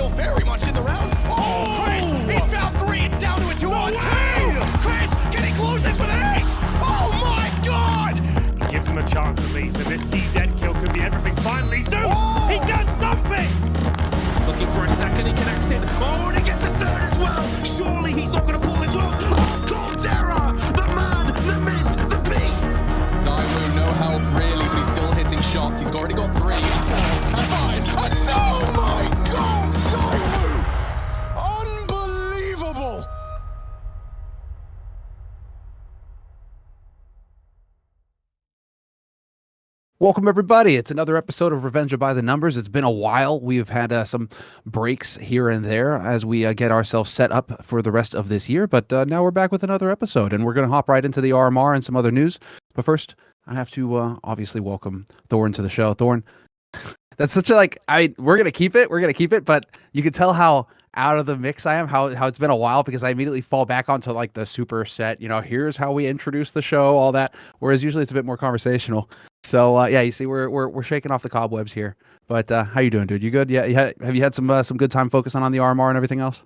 still very much in the round. Oh, Chris, he's found 3. It's down to a 2-on-2. Chris, can he close this with an ace? Oh my God! He gives him a chance at least, and this CZ kill could be everything. Finally, Zeus, he does something! Looking for a second, he connects it. Oh, and he gets a third as well. Surely he's not going to pull this off. Oh, Caldera, the man, the myth, the beast. Naiwu, no help really, but he's still hitting shots. He's already got 3. And 5. And oh my God, Naiwu! Unbelievable! Welcome, everybody. It's another episode of Revenge by the Numbers. It's been a while. We've had some breaks here and there as we get ourselves set up for the rest of this year. But now we're back with another episode, and we're going to hop right into the RMR and some other news. But first, I have to obviously welcome Thorin to the show. Thorin, that's such a we're going to keep it. We're going to keep it. But you can tell how out of the mix I am, how it's been a while, because I immediately fall back onto like the super set, here's how we introduce the show, all that. Whereas usually it's a bit more conversational. So yeah, you see, we're shaking off the cobwebs here. But how you doing, dude? You good? Yeah. Have you had some good time focusing on the RMR and everything else?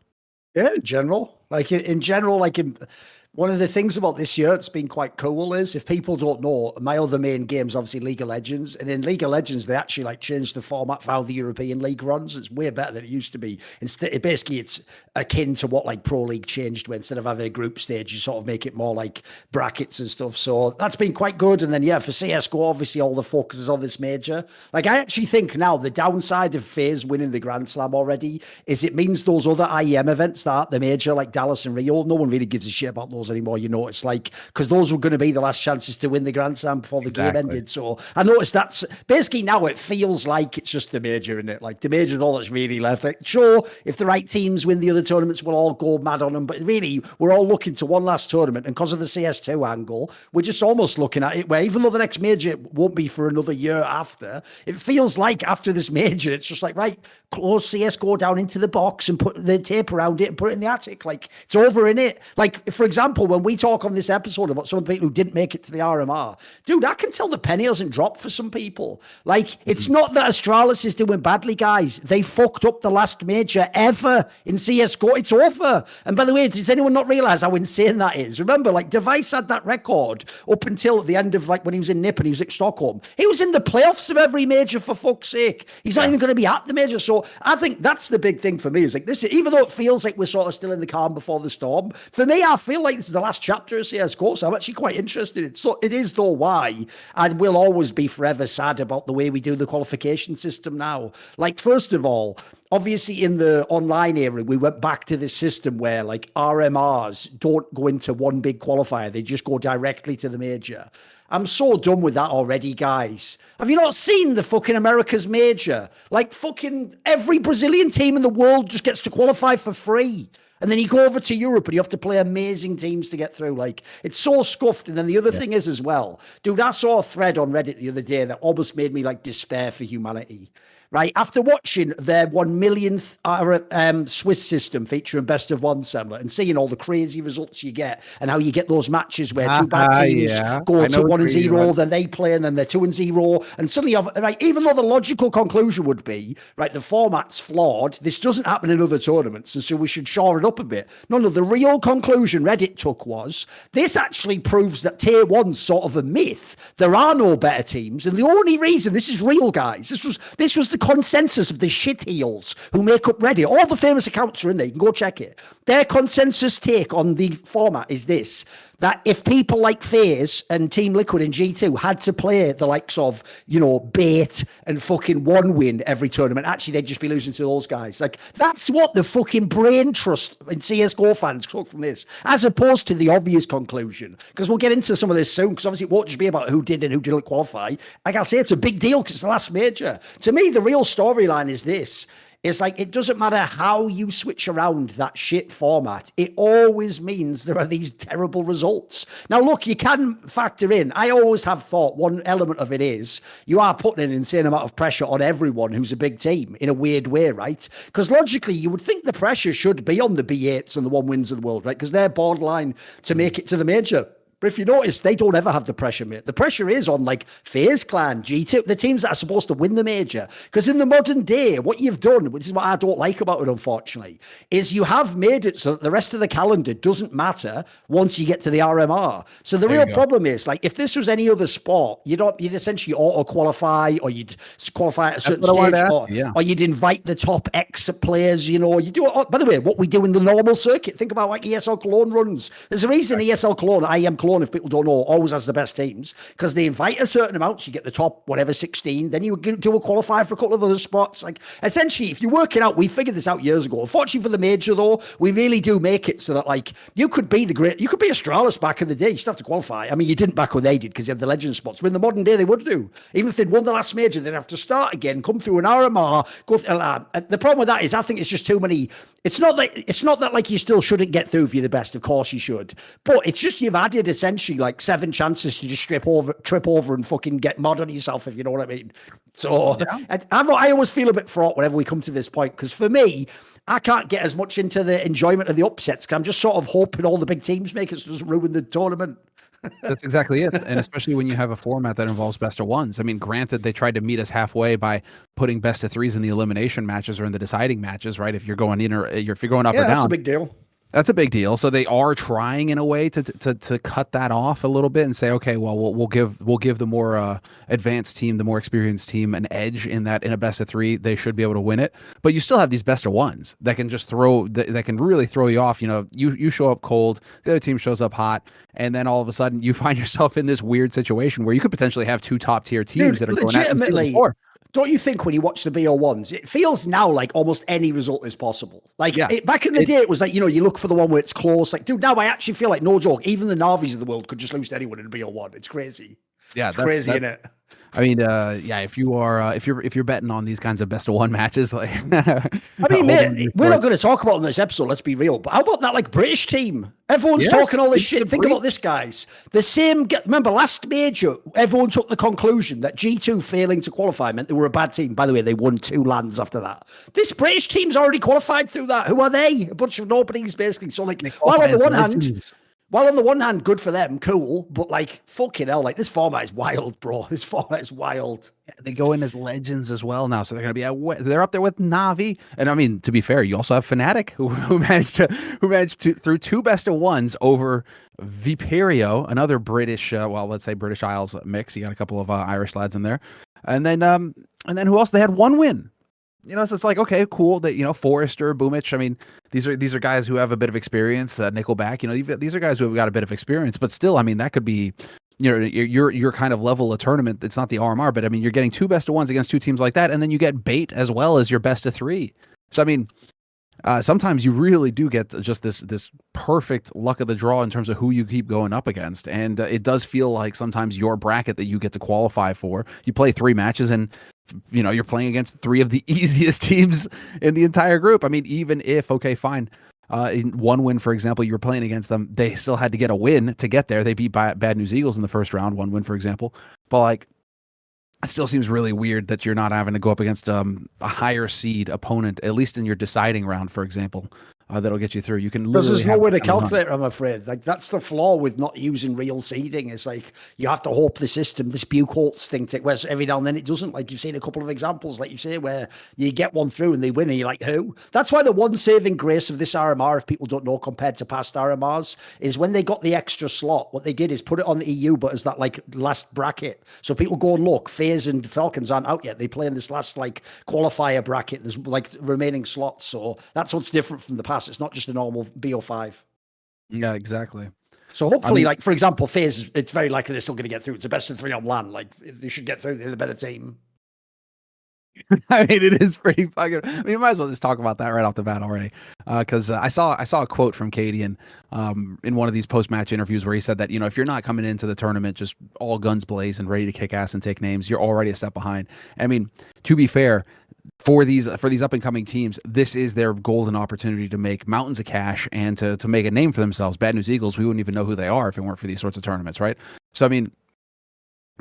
Yeah, in general, one of the things about this year, it's been quite cool, is if people don't know, my other main game is obviously League of Legends. And in League of Legends, they actually changed the format for how the European League runs. It's way better than it used to be. Instead, basically, it's akin to what Pro League changed, where instead of having a group stage, you sort of make it more like brackets and stuff. So that's been quite good. And then, yeah, for CSGO, obviously, all the focus is on this major. I actually think now the downside of FaZe winning the Grand Slam already is it means those other IEM events that aren't the major, like Dallas and Rio, no one really gives a shit about those anymore. It's because those were going to be the last chances to win the Grand Slam before the game ended. So I noticed that's basically now it feels like it's just the major, isn't it? Like the major is all that's really left. Sure, if the right teams win the other tournaments, we'll all go mad on them. But really, we're all looking to one last tournament. And because of the CS2 angle, we're just almost looking at it where even though the next major won't be for another year after, it feels like after this major, it's just like, right, close CSGO down into the box and put the tape around it and put it in the attic. Like it's over in it. Like, for example, when we talk on this episode about some of the people who didn't make it to the RMR, dude, I can tell the penny hasn't dropped for some people. Like, it's not that Astralis is doing badly, guys. They fucked up the last major ever in CSGO. It's over. And by the way, does anyone not realize how insane that is? Remember, Device had that record up until the end of when he was in NiP and he was at Stockholm. He was in the playoffs of every major, for fuck's sake. He's not even going to be at the major. So I think that's the big thing for me, is this, even though it feels like we're sort of still in the calm before the storm, for me, I feel like this is the last chapter of CSGO, so I'm actually quite interested. So it is, though, why I will always be forever sad about the way we do the qualification system now. First of all, obviously in the online era, we went back to this system where RMRs don't go into one big qualifier. They just go directly to the major. I'm so done with that already, guys. Have you not seen the fucking America's major? Fucking every Brazilian team in the world just gets to qualify for free. And then you go over to Europe and you have to play amazing teams to get through. It's so scuffed. And then the other thing is as well, dude, I saw a thread on Reddit the other day that almost made me despair for humanity. Right, after watching their 1 millionth Swiss system featuring best of one, Semmler, and seeing all the crazy results you get and how you get those matches where two bad teams go to 1-0, then they play and then they're 2-0, and suddenly, even though the logical conclusion would be, the format's flawed, this doesn't happen in other tournaments, and so we should shore it up a bit. No, the real conclusion Reddit took was, this actually proves that Tier 1's sort of a myth. There are no better teams, and the only reason, this is real, guys, this was the consensus of the shitheels who make up Reddit. All the famous accounts are in there. You can go check it. Their consensus take on the format is this, that if people like FaZe and Team Liquid and G2 had to play the likes of, Bait and fucking one win every tournament, actually they'd just be losing to those guys. That's what the fucking brain trust in CSGO fans took from this, as opposed to the obvious conclusion. Because we'll get into some of this soon, because obviously it won't just be about who did and who didn't qualify. Like I say, it's a big deal because it's the last major. To me, the real storyline is this. It's it doesn't matter how you switch around that shit format. It always means there are these terrible results. Now, look, you can factor in. I always have thought one element of it is you are putting an insane amount of pressure on everyone who's a big team in a weird way, right? Because logically, you would think the pressure should be on the B8s and the 1-wins of the world, right? Because they're borderline to make it to the major. But if you notice, they don't ever have the pressure, mate. The pressure is on like FaZe Clan, G2, the teams that are supposed to win the major. Because in the modern day, what you've done, which is what I don't like about it, unfortunately, is you have made it so that the rest of the calendar doesn't matter once you get to the RMR. So the real problem is, like, if this was any other sport, you'd essentially auto-qualify, or you'd qualify at a certain stage, or you'd invite the top X players, you know. You do it, by the way, what we do in the normal circuit. Think about like ESL Cologne runs. There's a reason ESL Cologne, IEM Cologne, if people don't know, always has the best teams, because they invite a certain amount, so you get the top, whatever, 16, then you do a qualifier for a couple of other spots. Like, essentially, if you work it out, we figured this out years ago. Unfortunately for the major, though, we really do make it so that, like, you could be Astralis back in the day. You still have to qualify. I mean, you didn't back when they did, because you had the legend spots. But in the modern day, they would do. Even if they'd won the last major, they'd have to start again, come through an RMR, go through, the problem with that is, I think it's just too many. It's not that like you still shouldn't get through if you're the best. Of course you should. But it's just you've added essentially like 7 chances to just trip over and fucking get mod on yourself, if you know what I mean. So I always feel a bit fraught whenever we come to this point, because for me, I can't get as much into the enjoyment of the upsets, because I'm just sort of hoping all the big teams make it so it doesn't ruin the tournament. That's exactly it. And especially when you have a format that involves best of ones. I mean, granted, they tried to meet us halfway by putting best of threes in the elimination matches or in the deciding matches, right? If you're going in or if you're going up or down. That's a big deal. That's a big deal. So they are trying in a way to cut that off a little bit and say, okay, well, we'll give the more advanced team, the more experienced team, an edge in a best of 3. They should be able to win it. But you still have these best of ones that can just that can really throw you off. You know, you show up cold, the other team shows up hot, and then all of a sudden you find yourself in this weird situation where you could potentially have 2 top tier teams that are going at you. Don't you think when you watch the BO1s, it feels now like almost any result is possible? Like, back in the day, it was like, you know, you look for the one where it's close. Like, dude, now I actually feel like, no joke, even the Navis of the world could just lose to anyone in a BO1. It's crazy. Yeah, it's crazy, isn't it? I mean, if you're betting on these kinds of best of 1 matches, like, I mean, mate, we're not going to talk about it on this episode. Let's be real. But how about that, like, British team? Everyone's talking all this shit. Think about this, guys. The same. Remember, last major, everyone took the conclusion that G2 failing to qualify meant they were a bad team. By the way, they won 2 lands after that. This British team's already qualified through that. Who are they? A bunch of nobodies, basically. So, like, while on the one hand, good for them, cool, but like, fucking hell, like, this format is wild, bro. This format is wild. Yeah, they go in as legends as well now, so they're going to be they're up there with Navi, and I mean, to be fair, you also have Fnatic who managed to through 2 best of 1s over Viperio, another British, let's say British Isles mix. You got a couple of Irish lads in there, and then who else? They had 1 win. You know, so it's like, okay, cool. That, you know, Forrester, Boomich. I mean, these are guys who have a bit of experience. Nickelback. You know, these are guys who have got a bit of experience. But still, I mean, that could be, you know, your kind of level of tournament. It's not the RMR, but I mean, you're getting 2 best of 1s against 2 teams like that, and then you get bait as well as your best of 3. So I mean, sometimes you really do get just this perfect luck of the draw in terms of who you keep going up against, and it does feel like sometimes your bracket that you get to qualify for, you play 3 matches and, you know, you're playing against 3 of the easiest teams in the entire group. I mean, even if, okay, fine, in 1 win, for example, you were playing against them, they still had to get a win to get there. They beat Bad News Eagles in the first round, 1 win, for example. But like, it still seems really weird that you're not having to go up against a higher seed opponent, at least in your deciding round, for example. That'll get you through. You can literally, there's no way to calculate, I'm afraid. Like, that's the flaw with not using real seeding. It's like, you have to hope the system, this Buchholz thing, whereas every now and then it doesn't. Like, you've seen a couple of examples, like you say, where you get one through and they win and you're like, who? That's why the one saving grace of this RMR, if people don't know, compared to past RMRs, is when they got the extra slot, what they did is put it on the EU, but as that, like, last bracket. So people go and look, FaZe and Falcons aren't out yet. They play in this last, like, qualifier bracket. There's, like, remaining slots. So that's what's different from the past. It's not just a normal BO5. Yeah, exactly. So hopefully, like, for example, FaZe, it's very likely they're still going to get through. It's a best of 3 on LAN. Like, they should get through. They're the better team. I mean, it is pretty fucking. I mean, you might as well just talk about that right off the bat already, because I saw a quote from Karrigan in one of these post-match interviews where he said that, you know, if you're not coming into the tournament just all guns blazing, ready to kick ass and take names, you're already a step behind. I mean, to be fair, for these up and coming teams, this is their golden opportunity to make mountains of cash and to make a name for themselves. Bad News Eagles, we wouldn't even know who they are if it weren't for these sorts of tournaments, right? So I mean,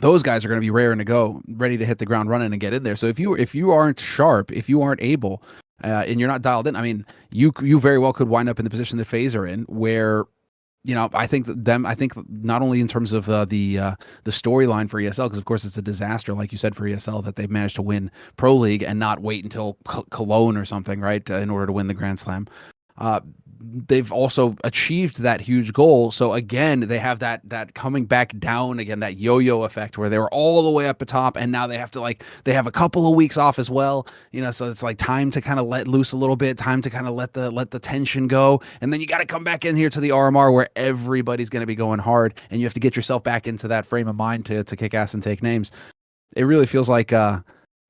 those guys are going to be raring to go, ready to hit the ground running and get in there. So if you aren't sharp, if you aren't able, and you're not dialed in, I mean, you very well could wind up in the position that FaZe are in, where you know, I think I think not only in terms of the storyline for ESL, because of course it's a disaster, like you said, for ESL that they've managed to win Pro League and not wait until Cologne or something, right, in order to win the Grand Slam. They've also achieved that huge goal. So again, they have that coming back down again, that yo-yo effect where they were all the way up at top, and now they have to they have a couple of weeks off as well. You know, so it's like time to kind of let loose a little bit, time to kind of let the tension go, and then you got to come back in here to the RMR where everybody's going to be going hard, and you have to get yourself back into that frame of mind to kick ass and take names. It really feels like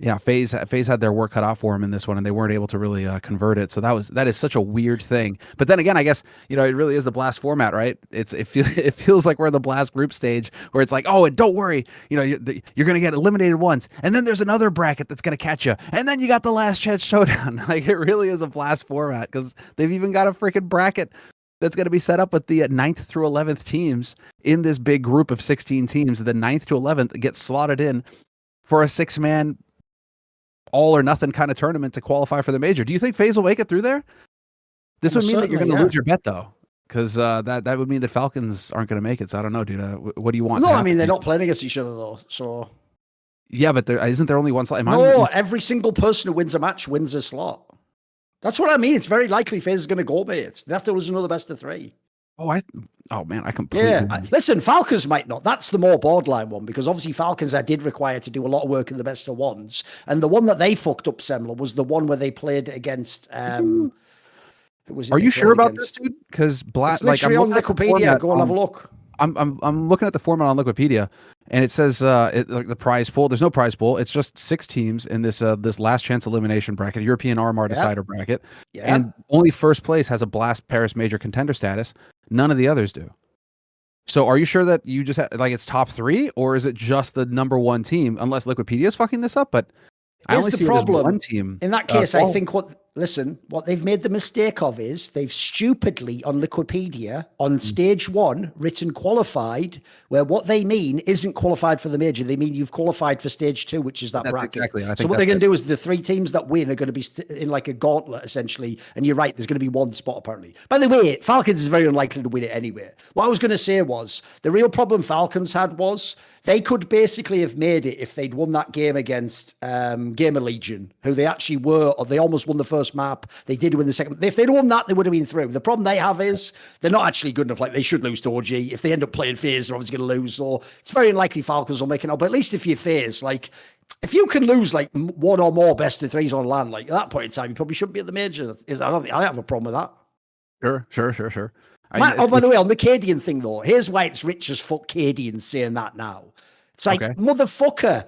yeah, FaZe had their work cut out for him in this one, and they weren't able to really convert it. So that is such a weird thing. But then again, I guess, you know, it really is the Blast format, right? It feels like we're in the Blast group stage where it's like, oh, and don't worry, you know, you're going to get eliminated once, and then there's another bracket that's going to catch you, and then you got the last chance showdown. Like, it really is a Blast format because they've even got a freaking bracket that's going to be set up with the 9th through 11th teams in this big group of 16 teams. The 9th to 11th gets slotted in for a 6-man all or nothing kind of tournament to qualify for the major. Do you think FaZe will make it through there? This would mean that you're going to lose your bet, though, because that would mean that Falcons aren't going to make it. So I don't know, dude. What do you want? No, I mean, they're not playing against each other, though. So yeah, but isn't there only one slot? No, every single person who wins a match wins a slot. That's what I mean. It's very likely FaZe is going to go, mate. They have to lose another best of 3. Oh man, I completely. Yeah, listen, Falcons might not. That's the more borderline one, because obviously Falcons did require to do a lot of work in the best of 1s, and the one that they fucked up, Semmler, was the one where they played against. Are you sure about this, dude? Because Blast, like, I'm on Wikipedia. Go and have a look. I'm looking at the format on Wikipedia, and it says like the prize pool. There's no prize pool. It's just 6 teams in this last chance elimination bracket, European RMR decider bracket, and only first place has a Blast Paris major contender status. None of the others do. So are you sure that you just like it's top 3, or is it just the number 1 team? Unless Wikipedia is fucking this up, but I only see one team. In that case, I think what they've made the mistake of is they've stupidly on Wikipedia on stage 1 written qualified, where what they mean isn't qualified for the major. They mean you've qualified for stage 2, which is that bracket. Exactly. So what they're going to do is the 3 teams that win are going to be in like a gauntlet, essentially. And you're right, there's going to be 1 spot apparently. By the way, Falcons is very unlikely to win it anyway. What I was going to say was the real problem Falcons had was they could basically have made it if they'd won that game against Gamerlegion, who they actually were, or they almost won the first map. They did win the second. If they'd won that, they would have been through. The problem they have is they're not actually good enough. Like, they should lose to OG. If they end up playing FaZe, they're obviously going to lose. So it's very unlikely Falcons will make it out. But at least if you're FaZe, like, if you can lose like 1 or more best of 3s on LAN, like at that point in time, you probably shouldn't be at the major. I don't have a problem with that. Sure. By the way, on the Cadian thing though, here's why it's rich as fuck Cadian saying that now. It's like, motherfucker,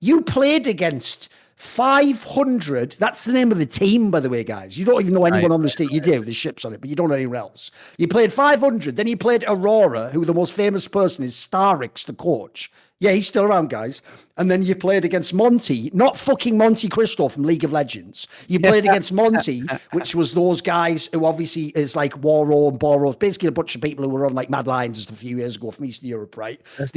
you played against 500. That's the name of the team, by the way, guys. You don't even know anyone on the team. You do. There's ships on it, but you don't know anyone else. You played 500. Then you played Aurora, who the most famous person is Starrix, the coach. Yeah, he's still around, guys. And then you played against Monty, not fucking Monte Cristo from League of Legends. You played against Monty, which was those guys who obviously is like Waro and Boro, basically a bunch of people who were on like Mad Lions just a few years ago from Eastern Europe, right? That's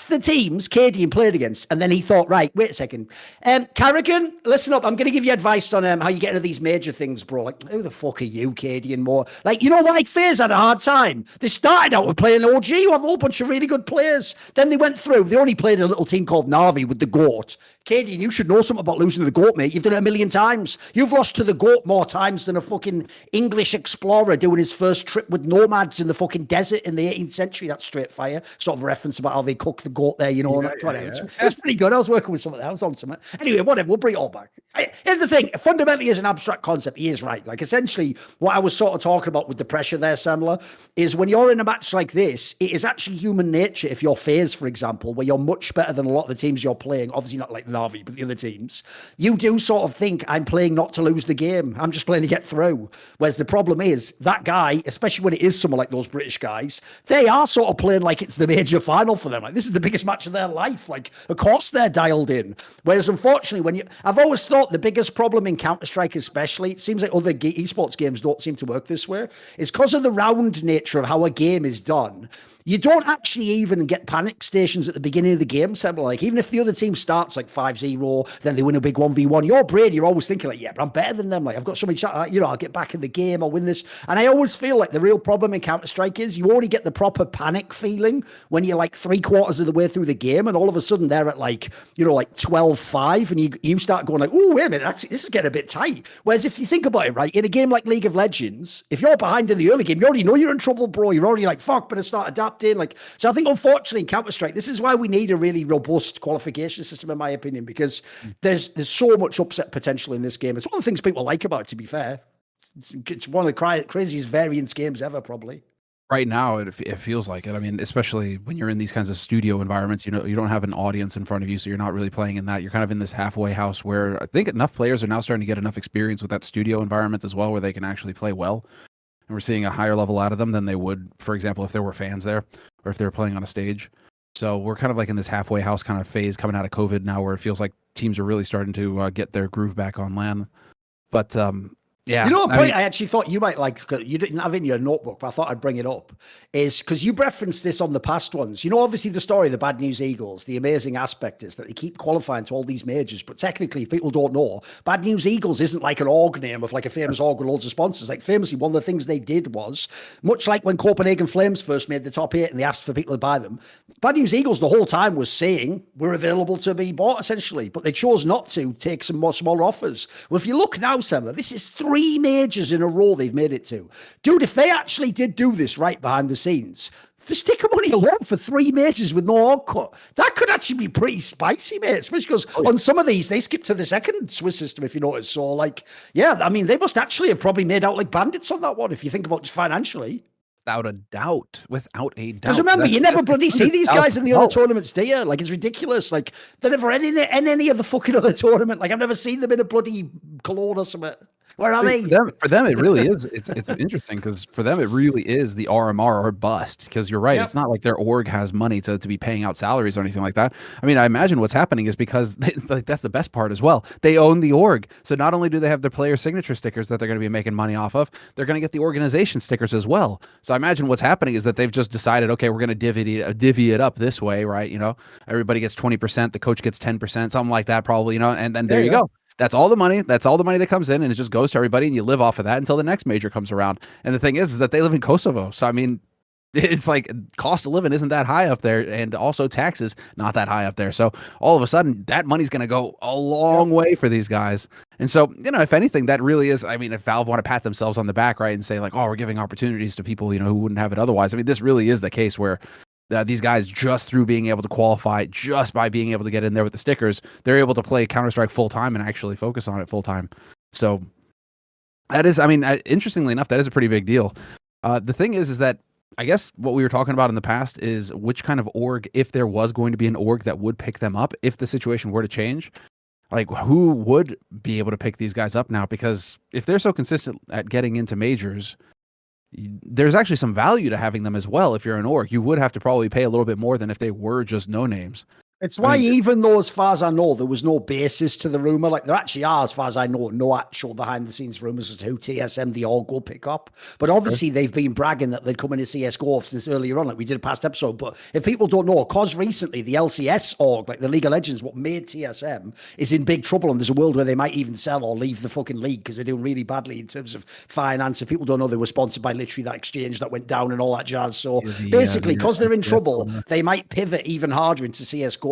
the teams Cadian played against. And then he thought, right, wait a second. Karrigan, listen up. I'm going to give you advice on how you get into these major things, bro. Like, who the fuck are you, Cadian, more? Like, you know why FaZe had a hard time? They started out with playing OG, who have a whole bunch of really good players. Then they went through. They only played a little team called Navi with the GOAT. Cadian, you should know something about losing to the GOAT, mate. You've done it 1,000,000 times. You've lost to the GOAT more times than a fucking English explorer doing his first trip with nomads in the fucking desert in the 18th century. That's straight fire. Sort of reference about how they cook the GOAT there, you know. It's pretty good. I was working with someone else on something. Anyway, whatever. We'll bring it all back. Here's the thing. Fundamentally, is an abstract concept. He is right. Like, essentially, what I was sort of talking about with the pressure there, Semmler, is when you're in a match like this, it is actually human nature. If you're FaZe, for example, where you're much better than a lot of the teams you're playing, obviously not like Navi, but the other teams, you do sort of think, I'm playing not to lose the game. I'm just playing to get through. Whereas the problem is that guy, especially when it is someone like those British guys, they are sort of playing like it's the major final for them. Like, this is the biggest match of their life. Like, of course they're dialed in. Whereas unfortunately, I've always thought the biggest problem in Counter-Strike especially, it seems like other esports games don't seem to work this way, is because of the round nature of how a game is done. you don't actually even get panic stations at the beginning of the game. Simple, like even if the other team starts like 5-0, then they win a big 1v1. Your brain, you're always thinking like, yeah, but I'm better than them. Like I've got so much, I'll get back in the game. I'll win this. And I always feel like the real problem in Counter-Strike is you only get the proper panic feeling when you're like 3/4 of the way through the game, and all of a sudden they're at like 12-5, and you start going like, oh wait a minute, this is getting a bit tight. Whereas if you think about it, right, in a game like League of Legends, if you're behind in the early game, you already know you're in trouble, bro. You're already like, fuck, better start adapting. Like, so I think unfortunately in Counter-Strike, this is why we need a really robust qualification system, in my opinion, because there's so much upset potential in this game. It's one of the things people like about it, to be fair. It's one of the craziest variance games ever, probably. Right now, it feels like it. I mean, especially when you're in these kinds of studio environments, you don't have an audience in front of you, so you're not really playing in that. You're kind of in this halfway house where I think enough players are now starting to get enough experience with that studio environment as well, where they can actually play well. And we're seeing a higher level out of them than they would, for example, if there were fans there or if they were playing on a stage. So we're kind of like in this halfway house kind of phase coming out of COVID now, where it feels like teams are really starting to get their groove back on LAN. But yeah, a point I actually thought you might like, because you didn't have it in your notebook, but I thought I'd bring it up, is because you referenced this on the past ones. Obviously the story of the Bad News Eagles, the amazing aspect is that they keep qualifying to all these majors, but technically, if people don't know, Bad News Eagles isn't like an org name of like a famous org with loads of sponsors. Like famously, one of the things they did was, much like when Copenhagen Flames first made the top 8 and they asked for people to buy them, Bad News Eagles the whole time was saying we're available to be bought essentially, but they chose not to take some more smaller offers. Well, if you look now, Semmler, this is 3 majors in a row they've made it to. Dude, if they actually did do this right behind the scenes, the sticker money alone for 3 majors with no org cut, that could actually be pretty spicy, mate. Especially because on some of these, they skip to the second Swiss system, if you notice. So, like, yeah, I mean, they must actually have probably made out like bandits on that one, if you think about just financially. Without a doubt. Because remember, you never bloody see these guys in the other tournaments, do you? Like, it's ridiculous. Like, they're never in any of the fucking other tournament. Like, I've never seen them in a bloody Cologne or something. Where are they? For them, it really is. It's interesting because for them, it really is the RMR or bust. Because you're right, It's not like their org has money to be paying out salaries or anything like that. I mean, I imagine what's happening is because that's the best part as well. They own the org, so not only do they have their player signature stickers that they're going to be making money off of, they're going to get the organization stickers as well. So I imagine what's happening is that they've just decided, okay, we're going to divvy it up this way, right? Everybody gets 20%, the coach gets 10%, something like that, probably. And then there you go. That's all the money. That's all the money that comes in, and it just goes to everybody, and you live off of that until the next major comes around. And the thing is that they live in Kosovo, so I mean, it's like cost of living isn't that high up there, and also taxes not that high up there. So all of a sudden, that money's going to go a long way for these guys. And so, if anything, that really is. I mean, if Valve want to pat themselves on the back, right, and say like, oh, we're giving opportunities to people, who wouldn't have it otherwise. I mean, this really is the case where. These guys, just through being able to qualify, just by being able to get in there with the stickers, they're able to play Counter-Strike full-time and actually focus on it full-time. So that is, I mean, interestingly enough, that is a pretty big deal. The thing is that I guess what we were talking about in the past is which kind of org, if there was going to be an org that would pick them up, if the situation were to change, like who would be able to pick these guys up now? Because if they're so consistent at getting into majors, there's actually some value to having them as well. If you're an org, you would have to probably pay a little bit more than if they were just no names. It's why, even though, as far as I know, there was no basis to the rumor, like there actually are, as far as I know, no actual behind-the-scenes rumors as to who TSM the org will pick up. But obviously, they've been bragging that they'd come into CSGO this earlier on, like we did a past episode. But if people don't know, because recently the LCS org, like the League of Legends, what made TSM, is in big trouble, and there's a world where they might even sell or leave the fucking league because they're doing really badly in terms of finance. If people don't know, they were sponsored by literally that exchange that went down and all that jazz. So basically, because they're in trouble, they might pivot even harder into CSGO.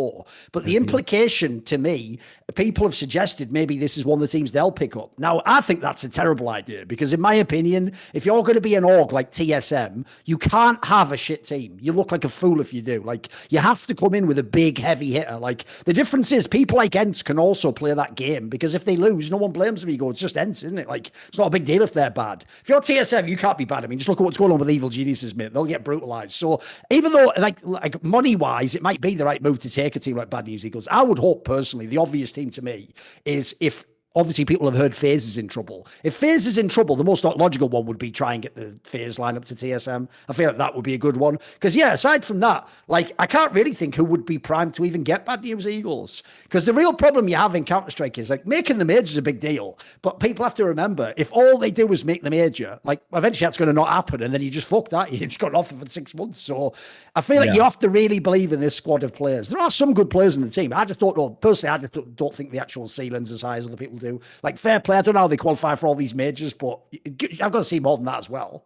But the implication to me, people have suggested maybe this is one of the teams they'll pick up. Now, I think that's a terrible idea because, in my opinion, if you're going to be an org like TSM, you can't have a shit team. You look like a fool if you do. Like, you have to come in with a big, heavy hitter. Like, the difference is people like ENCE can also play that game because if they lose, no one blames them. You go, it's just ENCE, isn't it? Like, it's not a big deal if they're bad. If you're TSM, you can't be bad. I mean, just look at what's going on with Evil Geniuses, mate. They'll get brutalized. So, even though, like money-wise, it might be the right move to take a team like Bad News Eagles, I would hope, personally, the obvious team to me is if obviously people have heard FaZe is in trouble. If FaZe is in trouble, the most logical one would be try and get the FaZe line up to TSM. I feel like that would be a good one. Because, yeah, aside from that, like, I can't really think who would be primed to even get Bad News Eagles. Because the real problem you have in Counter-Strike is, like, making the major is a big deal. But people have to remember, if all they do is make the major, like, eventually that's going to not happen. And then you just fuck that. You just got nothing for 6 months. So I feel like you have to really believe in this squad of players. There are some good players in the team. I just don't know. Personally, I just don't think the actual ceiling's as high as other people do. Like, fair play. I don't know how they qualify for all these majors, but I've got to see more than that as well.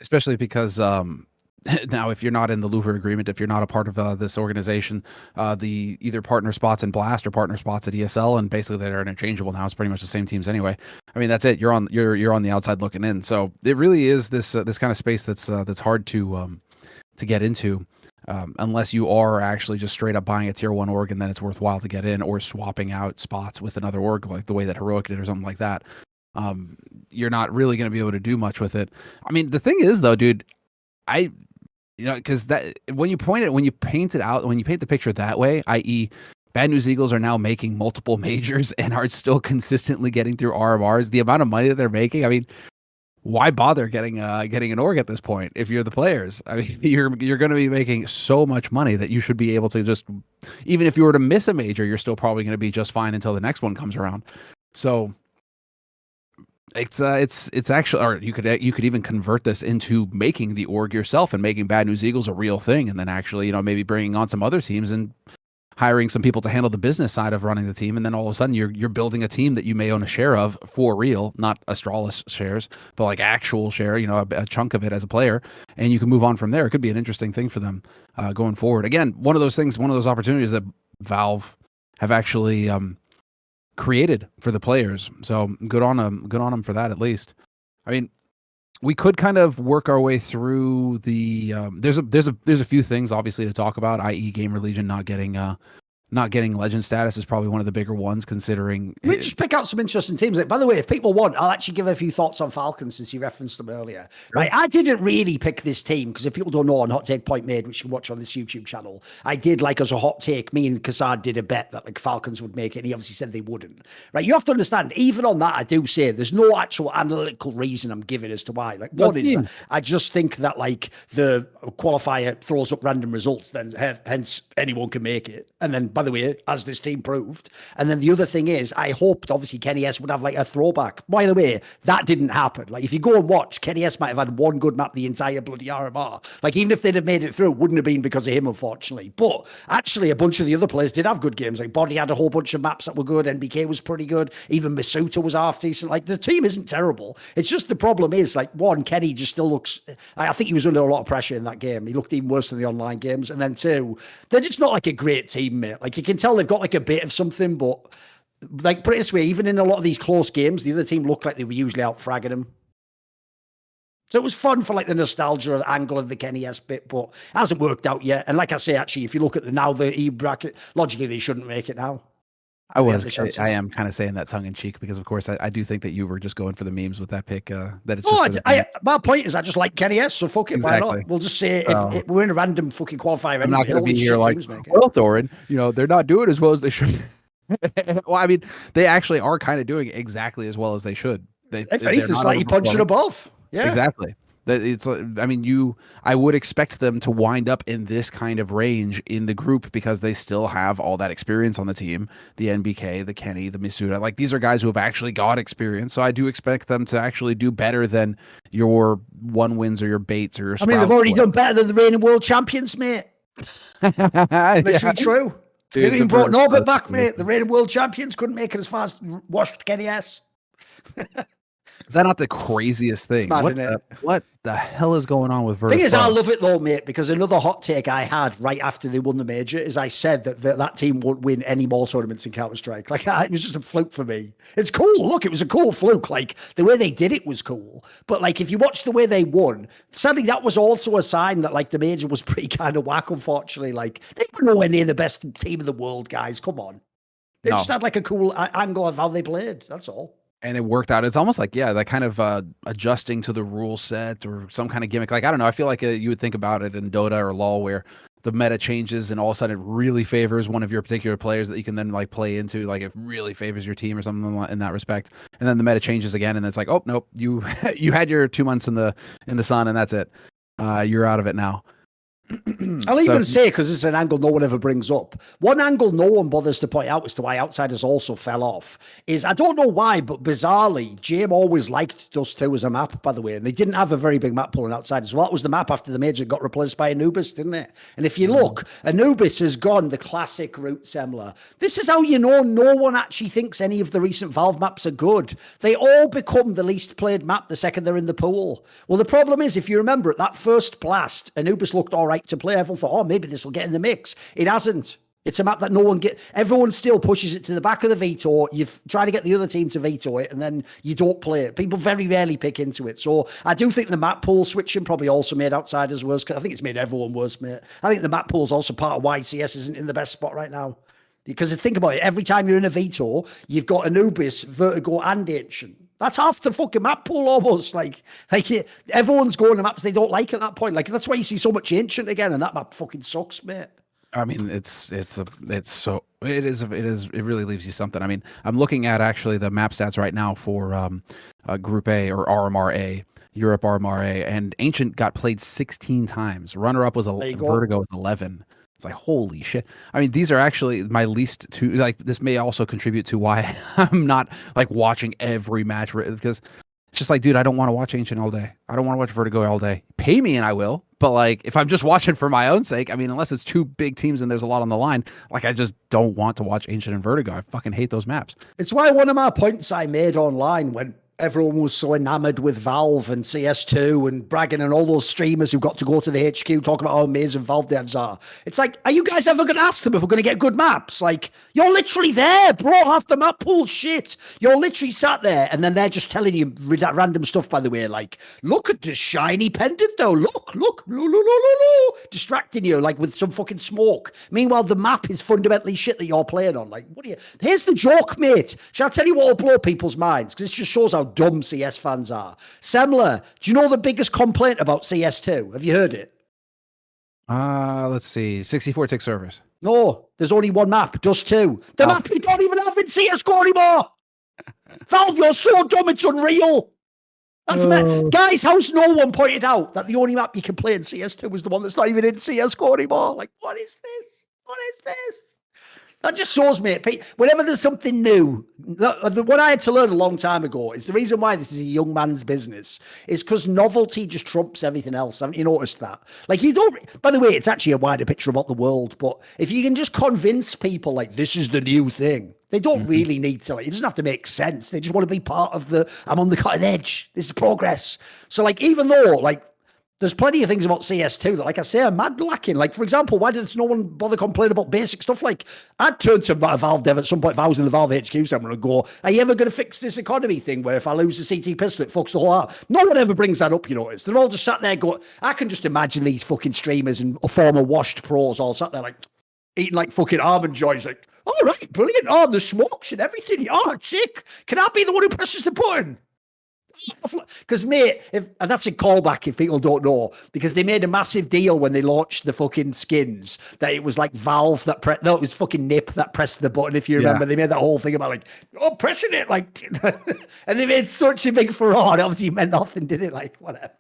Especially because now, if you're not in the Louvre agreement, if you're not a part of this organization, the either partner spots in BLAST or partner spots at ESL, and basically they're interchangeable now. It's pretty much the same teams anyway. I mean, that's it. You're on the outside looking in. So it really is this kind of space that's hard to get into. Unless you are actually just straight up buying a tier 1 org and then it's worthwhile to get in, or swapping out spots with another org like the way that Heroic did or something like that. You're not really going to be able to do much with it. I mean, the thing is though, dude, because that when you paint the picture that way, i.e. Bad News Eagles are now making multiple majors and are still consistently getting through RMRs, the amount of money that they're making, I mean, why bother getting an org at this point if you're the players? I mean, you're going to be making so much money that you should be able to just, even if you were to miss a major, you're still probably going to be just fine until the next one comes around. So it's actually, or you could even convert this into making the org yourself and making Bad News Eagles a real thing, and then actually, maybe bringing on some other teams and hiring some people to handle the business side of running the team, and then all of a sudden you're building a team that you may own a share of for real, not Astralis shares, but like actual share, a chunk of it as a player, and you can move on from there. It could be an interesting thing for them going forward. Again, one of those opportunities that Valve have actually created for the players. So good on them for that, at least. I mean, we could kind of work our way through the there's a few things obviously to talk about, i.e. Gamerlegion not getting legend status is probably one of the bigger ones, considering. We just pick out some interesting teams. By the way, if people want, I'll actually give a few thoughts on Falcons since you referenced them earlier. Right, I didn't really pick this team because if people don't know, on Hot Take Point Made, which you can watch on this YouTube channel, I did, like, as a hot take, me and Kassad did a bet that like Falcons would make it, and he obviously said they wouldn't. Right, you have to understand, even on that, I do say there's no actual analytical reason I'm giving as to why. Like, one is I just think that like the qualifier throws up random results, then hence anyone can make it, and then by the way, as this team proved. And then the other thing is, I hoped obviously Kenny S would have like a throwback. By the way, that didn't happen. Like, if you go and watch, Kenny S might have had one good map the entire bloody RMR. Like, even if they'd have made it through, it wouldn't have been because of him, unfortunately. But actually, a bunch of the other players did have good games. Like, Body had a whole bunch of maps that were good. NBK was pretty good. Even Masuta was half decent. Like, the team isn't terrible. It's just the problem is, like, one, Kenny just still looks, I think he was under a lot of pressure in that game. He looked even worse than the online games. And then two, they're just not like a great team, mate. Like, you can tell they've got like a bit of something, but like, put it this way, even in a lot of these close games, the other team looked like they were usually out fragging them. So it was fun for like the nostalgia angle of the Kenny S bit, but it hasn't worked out yet. And like I say, actually, if you look at the E bracket, logically they shouldn't make it now. I am kind of saying that tongue in cheek because, of course, I do think that you were just going for the memes with that pick. That it's my point is, I just like Kenny S, so fuck it. Exactly. Why not? We'll just say if we're in a random fucking qualifier. I'm not going to be here like, well, Thorin, they're not doing as well as they should. Well, I mean, they actually are kind of doing exactly as well as they should. If anything, slightly punching above. Yeah, exactly. I would expect them to wind up in this kind of range in the group because they still have all that experience on the team. The NBK, the Kenny, the Masuda, like, these are guys who have actually got experience. So I do expect them to actually do better than your 1-wins or your Bates or your Sprouts. I mean, they've already done better than the reigning world champions, mate. Literally true. Dude, they even brought Norbert back, mate. The reigning world champions couldn't make it as far as washed Kenny S. Is that not the craziest thing? What the hell is going on with Virtus? Thing is, I love it though, mate, because another hot take I had right after they won the major is I said that team won't win any more tournaments in Counter-Strike. Like, it was just a fluke for me. It's cool. Look, it was a cool fluke. Like, the way they did it was cool. But like, if you watch the way they won, sadly, that was also a sign that like the major was pretty kind of whack, unfortunately. Like, they were nowhere near the best team in the world, guys. Come on. They just had like a cool angle of how they played. That's all. And it worked out. It's almost like, that kind of adjusting to the rule set or some kind of gimmick. Like, I don't know. I feel like you would think about it in Dota or LoL where the meta changes and all of a sudden it really favors one of your particular players that you can then like play into, like it really favors your team or something in that respect. And then the meta changes again and it's like, oh nope, you you had your 2 months in the sun and that's it. You're out of it now. I'll even say, because it's an angle no one ever brings up, one angle no one bothers to point out as to why Outsiders also fell off is, I don't know why, but bizarrely, Jame always liked Dust 2 as a map, by the way, and they didn't have a very big map pool in Outsiders. Well, that was the map after the Major got replaced by Anubis, didn't it? And if you look, Anubis has gone the classic route, Semmler. This is how you know no one actually thinks any of the recent Valve maps are good. They all become the least played map the second they're in the pool. Well, the problem is, if you remember, at that first Blast, Anubis looked all right to play. Everyone thought, oh, maybe this will get in the mix. It hasn't. It's a map that no one everyone still pushes it to the back of the veto. You've tried to get the other team to veto it, and then you don't play it. People very rarely pick into it. So I do think the map pool switching probably also made Outsiders worse, because I think it's made everyone worse, mate. I think the map pool is also part of why CS isn't in the best spot right now. Because think about it, every time you're in a veto, you've got Anubis, Vertigo, and Ancient. That's half the fucking map pool almost. Like everyone's going to maps they don't like at that point. Like that's why you see so much Ancient again, and that map fucking sucks, mate. I mean, it really leaves you something. I mean, I'm looking at actually the map stats right now for Group A or RMRA, Europe RMRA, and Ancient got played 16 times. Runner up was Vertigo with 11. It's like, holy shit. I mean, these are actually my least two. Like, this may also contribute to why I'm not like watching every match, because it's just like, dude, I don't want to watch Ancient all day. I don't want to watch Vertigo all day. Pay me and I will. But like, if I'm just watching for my own sake, I mean, unless it's two big teams and there's a lot on the line, like I just don't want to watch Ancient and Vertigo. I fucking hate those maps. It's why one of my points I made online when everyone was so enamored with Valve and CS2 and bragging, and all those streamers who got to go to the HQ talking about how amazing Valve devs are. It's like, are you guys ever going to ask them if we're going to get good maps? Like, you're literally there, bro. Half the map pool shit. You're literally sat there, and then they're just telling you that random stuff, by the way, like, look at the shiny pendant, though. Look, distracting you, like, with some fucking smoke. Meanwhile, the map is fundamentally shit that you're playing on. Like, what are you... Here's the joke, mate. Shall I tell you what will blow people's minds? Because it just shows how dumb CS fans are. Semmler, do you know the biggest complaint about CS2? Have you heard it? Let's see. 64 tick servers. No, there's only one map, Dust 2. The map you don't even have in CSGO anymore. Valve, you're so dumb, it's unreal. That's guys, how's no one pointed out that the only map you can play in CS2 was the one that's not even in CSGO anymore? Like, what is this? What is this? That just shows me, whenever there's something new, what I had to learn a long time ago is the reason why this is a young man's business is because novelty just trumps everything else. Haven't you noticed that? Like, you don't, by the way, it's actually a wider picture about the world, but if you can just convince people, like, this is the new thing, they don't really need to, like, it doesn't have to make sense. They just want to be part of I'm on the cutting edge. This is progress. So, like, even though, like, there's plenty of things about CS2 that, like I say, are mad lacking. Like, for example, why does no one bother complaining about basic stuff? Like, I'd turn to a Valve dev at some point if I was in the Valve HQ somewhere and go, are you ever going to fix this economy thing where if I lose the CT pistol, it fucks the whole out? No one ever brings that up, you notice. They're all just sat there going, I can just imagine these fucking streamers and former washed pros all sat there, like, eating like fucking almond joys, like, all right, brilliant. Oh, the smokes and everything. Oh, sick. Can I be the one who presses the button? Because, mate, and that's a callback if people don't know, because they made a massive deal when they launched the fucking skins that it was like Valve that it was fucking Nip that pressed the button. If you remember, they made that whole thing about like, oh, pressing it, like, and they made such a big furore. Obviously, it meant nothing, did it? Like, whatever.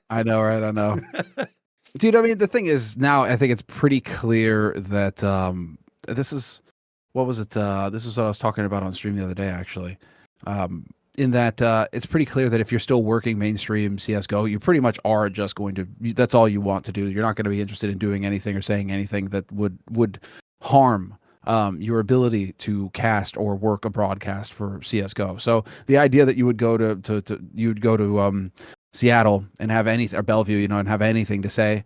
I know, right? I know, dude. I mean, the thing is, now I think it's pretty clear that this is what was it? This is what I was talking about on stream the other day, actually. In that it's pretty clear that if you're still working mainstream CSGO, you pretty much are just going to, that's all you want to do. You're not going to be interested in doing anything or saying anything that would harm your ability to cast or work a broadcast for CSGO. So the idea that you would go to Seattle and have anything, or Bellevue, you know, and have anything to say,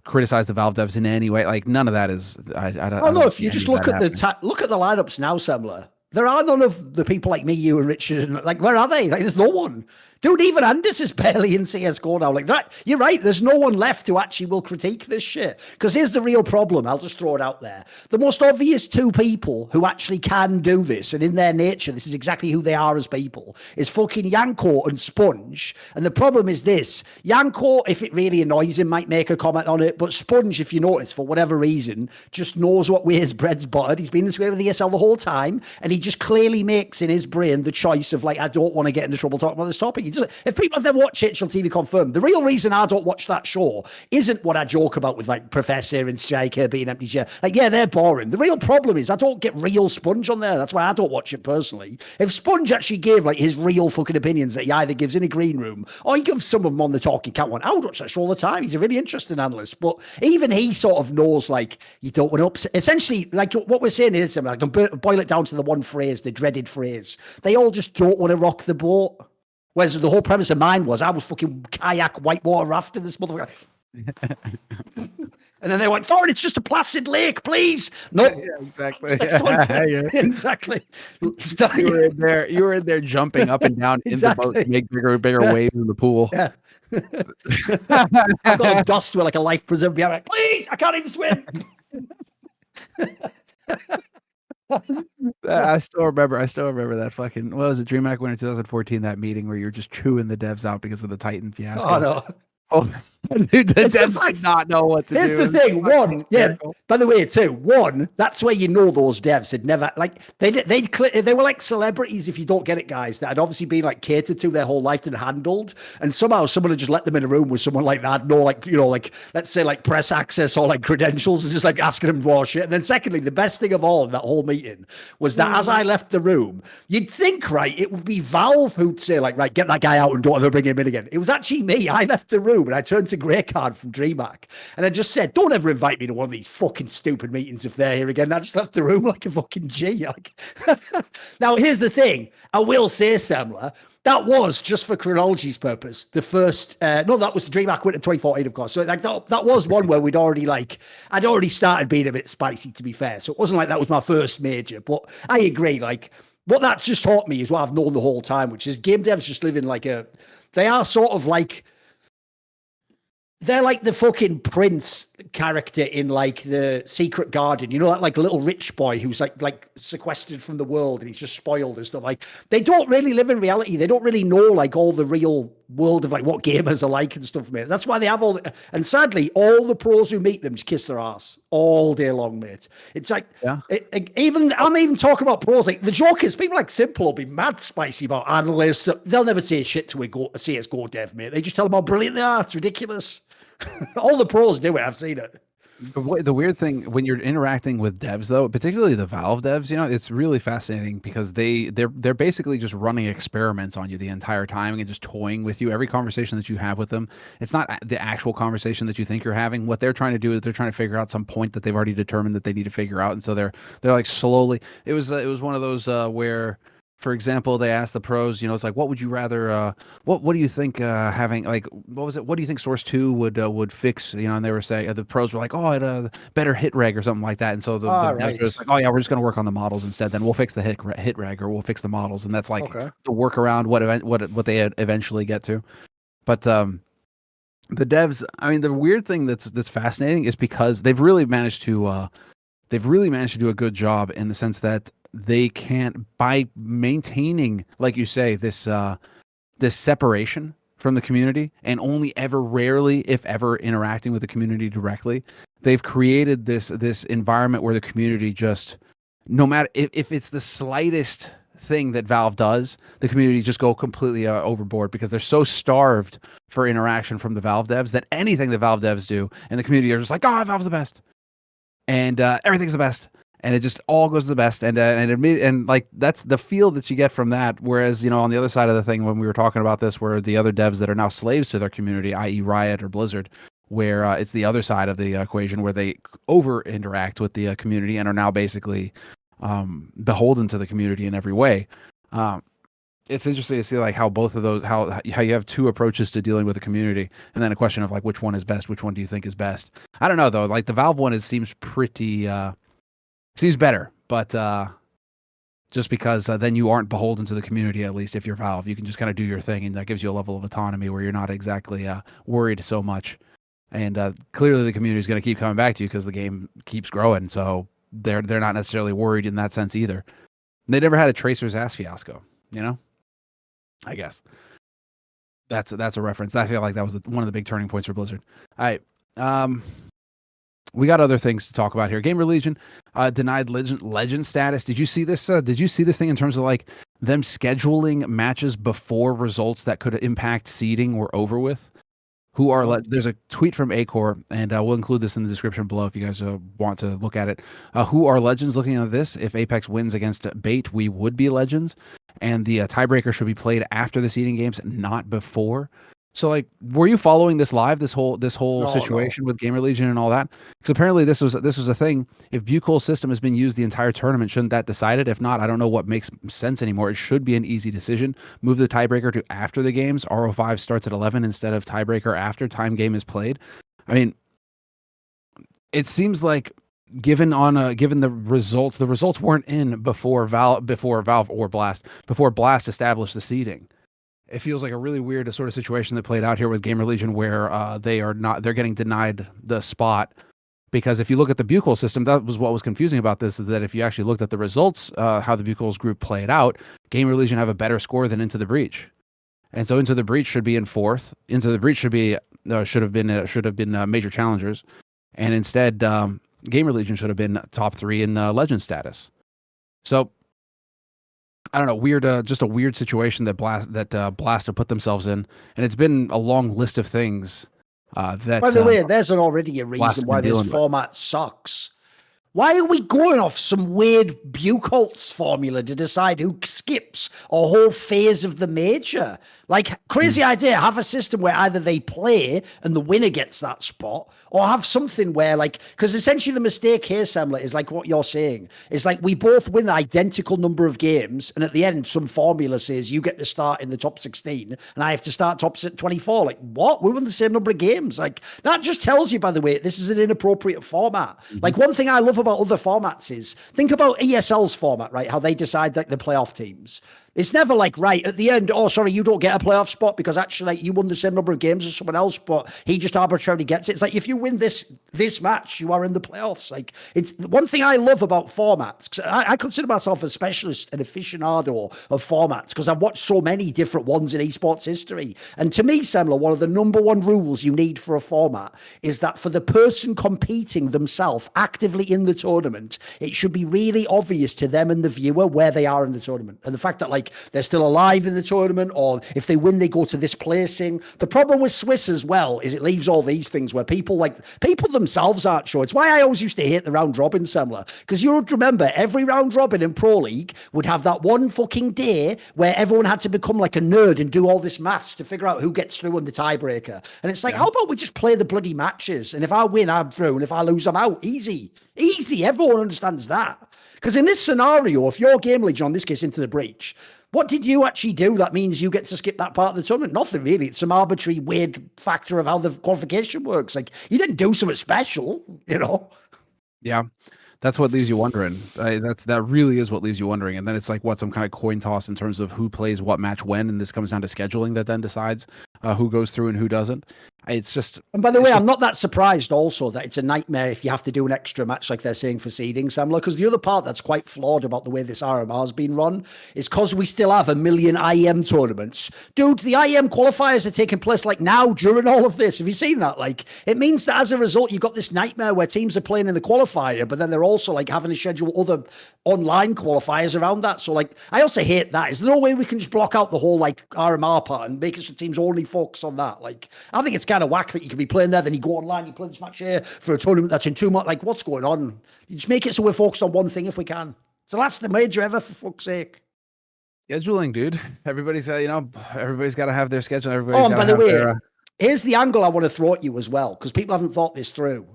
criticize the Valve devs in any way, like none of that is. I don't know. If you just look at the lineups now, Semmler, there are none of the people like me, you, and Richard. Like, where are they? Like, there's no one. Dude, even Anders is barely in CSGO now. Like that, you're right. There's no one left who actually will critique this shit. Because here's the real problem. I'll just throw it out there. The most obvious two people who actually can do this, and in their nature, this is exactly who they are as people, is fucking Yanko and Sponge. And the problem is this. Yanko, if it really annoys him, might make a comment on it. But Sponge, if you notice, for whatever reason, just knows what way his bread's buttered. He's been this way with ESL the whole time. And he just clearly makes in his brain the choice of like, I don't want to get into trouble talking about this topic. If people have never watched HL TV Confirmed, the real reason I don't watch that show isn't what I joke about with like Professor and Striker being empty chair. Like, yeah, they're boring. The real problem is I don't get real Sponge on there. That's why I don't watch it personally. If Sponge actually gave like his real fucking opinions that he either gives in a green room or he gives some of them on the Talking Cat one, I would watch that show all the time. He's a really interesting analyst. But even he sort of knows like you don't want to upset. Essentially, like what we're saying is, I can boil it down to the one phrase, the dreaded phrase. They all just don't want to rock the boat. Whereas the whole premise of mine was I was fucking kayak whitewater rafting this motherfucker. And then they went, Thorin, it's just a placid lake, please. No, Yeah, exactly. Exactly. You were in there jumping up and down in the boat to make bigger and bigger waves in the pool. Yeah. I've got a dust with like a life preserver behind me. Like, please, I can't even swim. I still remember that fucking, what was it, DreamHack Winter 2014, that meeting where you're just chewing the devs out because of the Titan fiasco. Oh, no. Oh, dude, the devs did not know what to do. Here's the thing. One, yeah. By the way, too, one, that's where you know those devs had never like they were like celebrities, if you don't get it, guys, that had obviously been like catered to their whole life and handled, and somehow someone had just let them in a room with someone like that, no, like, you know, like let's say like press access or like credentials, and just like asking them raw shit. And then secondly, the best thing of all in that whole meeting was that as I left the room, you'd think, right, it would be Valve who'd say like, right, get that guy out and don't ever bring him in again. It was actually me. I left the room and I turned to Greycard from DreamHack and I just said, don't ever invite me to one of these fucking stupid meetings if they're here again. I just left the room like a fucking G. Like, now, here's the thing. I will say, Semmler, that was, just for chronology's purpose, the first, no, that was DreamHack Winter 2014, of course. So like that was one where I'd already started being a bit spicy, to be fair. So it wasn't like that was my first major, but I agree. Like, what that's just taught me is what I've known the whole time, which is game devs just live in like they are sort of like, they're like the fucking prince character in like the Secret Garden, you know, that like little rich boy who's like sequestered from the world and he's just spoiled and stuff. Like, they don't really live in reality. They don't really know like all the real world of like what gamers are like and stuff, mate. That's why they have and sadly, all the pros who meet them just kiss their ass all day long, mate. It's like, I'm even talking about pros. Like the joke is, people like Simple will be mad spicy about analysts. They'll never say shit to a CSGO dev, mate. They just tell them how brilliant they are. It's ridiculous. All the pros do it. I've seen it. The weird thing when you're interacting with devs, though, particularly the Valve devs, you know, it's really fascinating because they're basically just running experiments on you the entire time and just toying with you. Every conversation that you have with them, it's not the actual conversation that you think you're having. What they're trying to do is they're trying to figure out some point that they've already determined that they need to figure out, and so they're like slowly. It was one of those where, for example, they asked the pros, you know, it's like, what would you rather, what do you think having, like, what was it? What do you think Source 2 would fix? You know, and they were saying, the pros were like, oh, it better hit reg or something like that. And so the devs were like, oh yeah, we're just going to work on the models instead. Then we'll fix the hit reg or we'll fix the models. And that's like the workaround, what they eventually get to. But the devs, I mean, the weird thing that's fascinating is because they've really managed to do a good job in the sense that they can't, by maintaining, like you say, this separation from the community and only ever rarely, if ever, interacting with the community directly, they've created this environment where the community just, no matter if it's the slightest thing that Valve does, the community just go completely overboard because they're so starved for interaction from the Valve devs that anything the Valve devs do and the community are just like, oh, Valve's the best. And everything's the best. And it just all goes to the best, and like that's the feel that you get from that. Whereas, you know, on the other side of the thing, when we were talking about this, where the other devs that are now slaves to their community, i.e., Riot or Blizzard, where it's the other side of the equation where they over interact with the community and are now basically beholden to the community in every way. It's interesting to see like how both of those, how you have two approaches to dealing with the community, and then a question of like which one is best, which one do you think is best? I don't know though. Like the Valve one seems pretty. Seems better, but just because then you aren't beholden to the community. At least if you're Valve, you can just kind of do your thing, and that gives you a level of autonomy where you're not exactly worried so much. And clearly, the community is going to keep coming back to you because the game keeps growing. So they're not necessarily worried in that sense either. They never had a Tracer's ass fiasco, you know. I guess that's a reference. I feel like that was one of the big turning points for Blizzard. All right, we got other things to talk about here. Gamerlegion denied legend status. Did you see this? Did you see this thing in terms of like them scheduling matches before results that could impact seeding were over with? Who are there's a tweet from Acor, and we'll include this in the description below if you guys want to look at it. Who are legends looking at this? If Apex wins against Bait, we would be legends, and the tiebreaker should be played after the seeding games, not before. So, like, were you following this live? This whole situation with Gamerlegion and all that? Because apparently this was a thing. If Buchol's system has been used the entire tournament, shouldn't that decide it? If not, I don't know what makes sense anymore. It should be an easy decision. Move the tiebreaker to after the games. RO5 starts at 11 instead of tiebreaker after time game is played. I mean, it seems like given the results weren't in before Valve or Blast before Blast established the seeding. It feels like a really weird sort of situation that played out here with Gamerlegion, where they're getting denied the spot, because if you look at the Buchol system, that was what was confusing about this, is that if you actually looked at the results, how the Buchol's group played out, Gamerlegion have a better score than Into the Breach, and so Into the Breach should be in fourth. Into the Breach should have been major challengers, and instead Gamerlegion should have been top 3 in legend status. So I don't know, just a weird situation that Blast have put themselves in, and it's been a long list of things that. By the way, there's already a reason why this format sucks. Why are we going off some weird Buchholz formula to decide who skips a whole phase of the major? Like, crazy idea, have a system where either they play and the winner gets that spot, or have something where, like, because essentially the mistake here, Semmler, is like what you're saying. It's like we both win the identical number of games, and at the end, some formula says you get to start in the top 16, and I have to start top 24. Like, what? We won the same number of games. Like, that just tells you, by the way, this is an inappropriate format. Like, one thing I love about other formats is, think about ESL's format, right? How they decide like the playoff teams. It's never like, right, at the end, oh, sorry, you don't get a playoff spot because actually like, you won the same number of games as someone else, but he just arbitrarily gets it. It's like, if you win this match, you are in the playoffs. Like, it's one thing I love about formats, because I consider myself a specialist and aficionado of formats, because I've watched so many different ones in esports history. And to me, Semmler, one of the number one rules you need for a format is that for the person competing themselves actively in the tournament, it should be really obvious to them and the viewer where they are in the tournament. And the fact that, like, they're still alive in the tournament, or if they win, they go to this placing. The problem with Swiss as well is it leaves all these things where people themselves aren't sure. It's why I always used to hate the round robin, Semmler, because you would remember every round robin in Pro League would have that one fucking day where everyone had to become like a nerd and do all this maths to figure out who gets through on the tiebreaker. And it's like, how about we just play the bloody matches? And if I win, I'm through. And if I lose, I'm out. Easy. Everyone understands that. Because in this scenario, if you're Gamerlegion, in this case, Into the Breach, what did you actually do that means you get to skip that part of the tournament? Nothing really. It's some arbitrary weird factor of how the qualification works. Like, you didn't do something special, you know? Yeah. That's what leaves you wondering. That really is what leaves you wondering. And then it's like, what, some kind of coin toss in terms of who plays what match when, and this comes down to scheduling that then decides who goes through and who doesn't. It's just. And by the way, I'm not that surprised also that it's a nightmare if you have to do an extra match like they're saying for seeding, Semmler, because the other part that's quite flawed about the way this RMR has been run is because we still have a million IEM tournaments. Dude, the IEM qualifiers are taking place like now during all of this. Have you seen that? Like, it means that as a result, you've got this nightmare where teams are playing in the qualifier, but then they're also like having to schedule other online qualifiers around that. So like, I also hate that. Is there no way we can just block out the whole like RMR part and make it so teams only focus on that? Like, I think it's kind of whack that you can be playing there, then you go online, you play this match here for a tournament that's in 2 months. Like, what's going on? You just make it so we're focused on one thing if we can. It's the last major ever, for fuck's sake. Scheduling, dude. Everybody's everybody's got to have their schedule. And by the way, here's the angle I want to throw at you as well, because people haven't thought this through.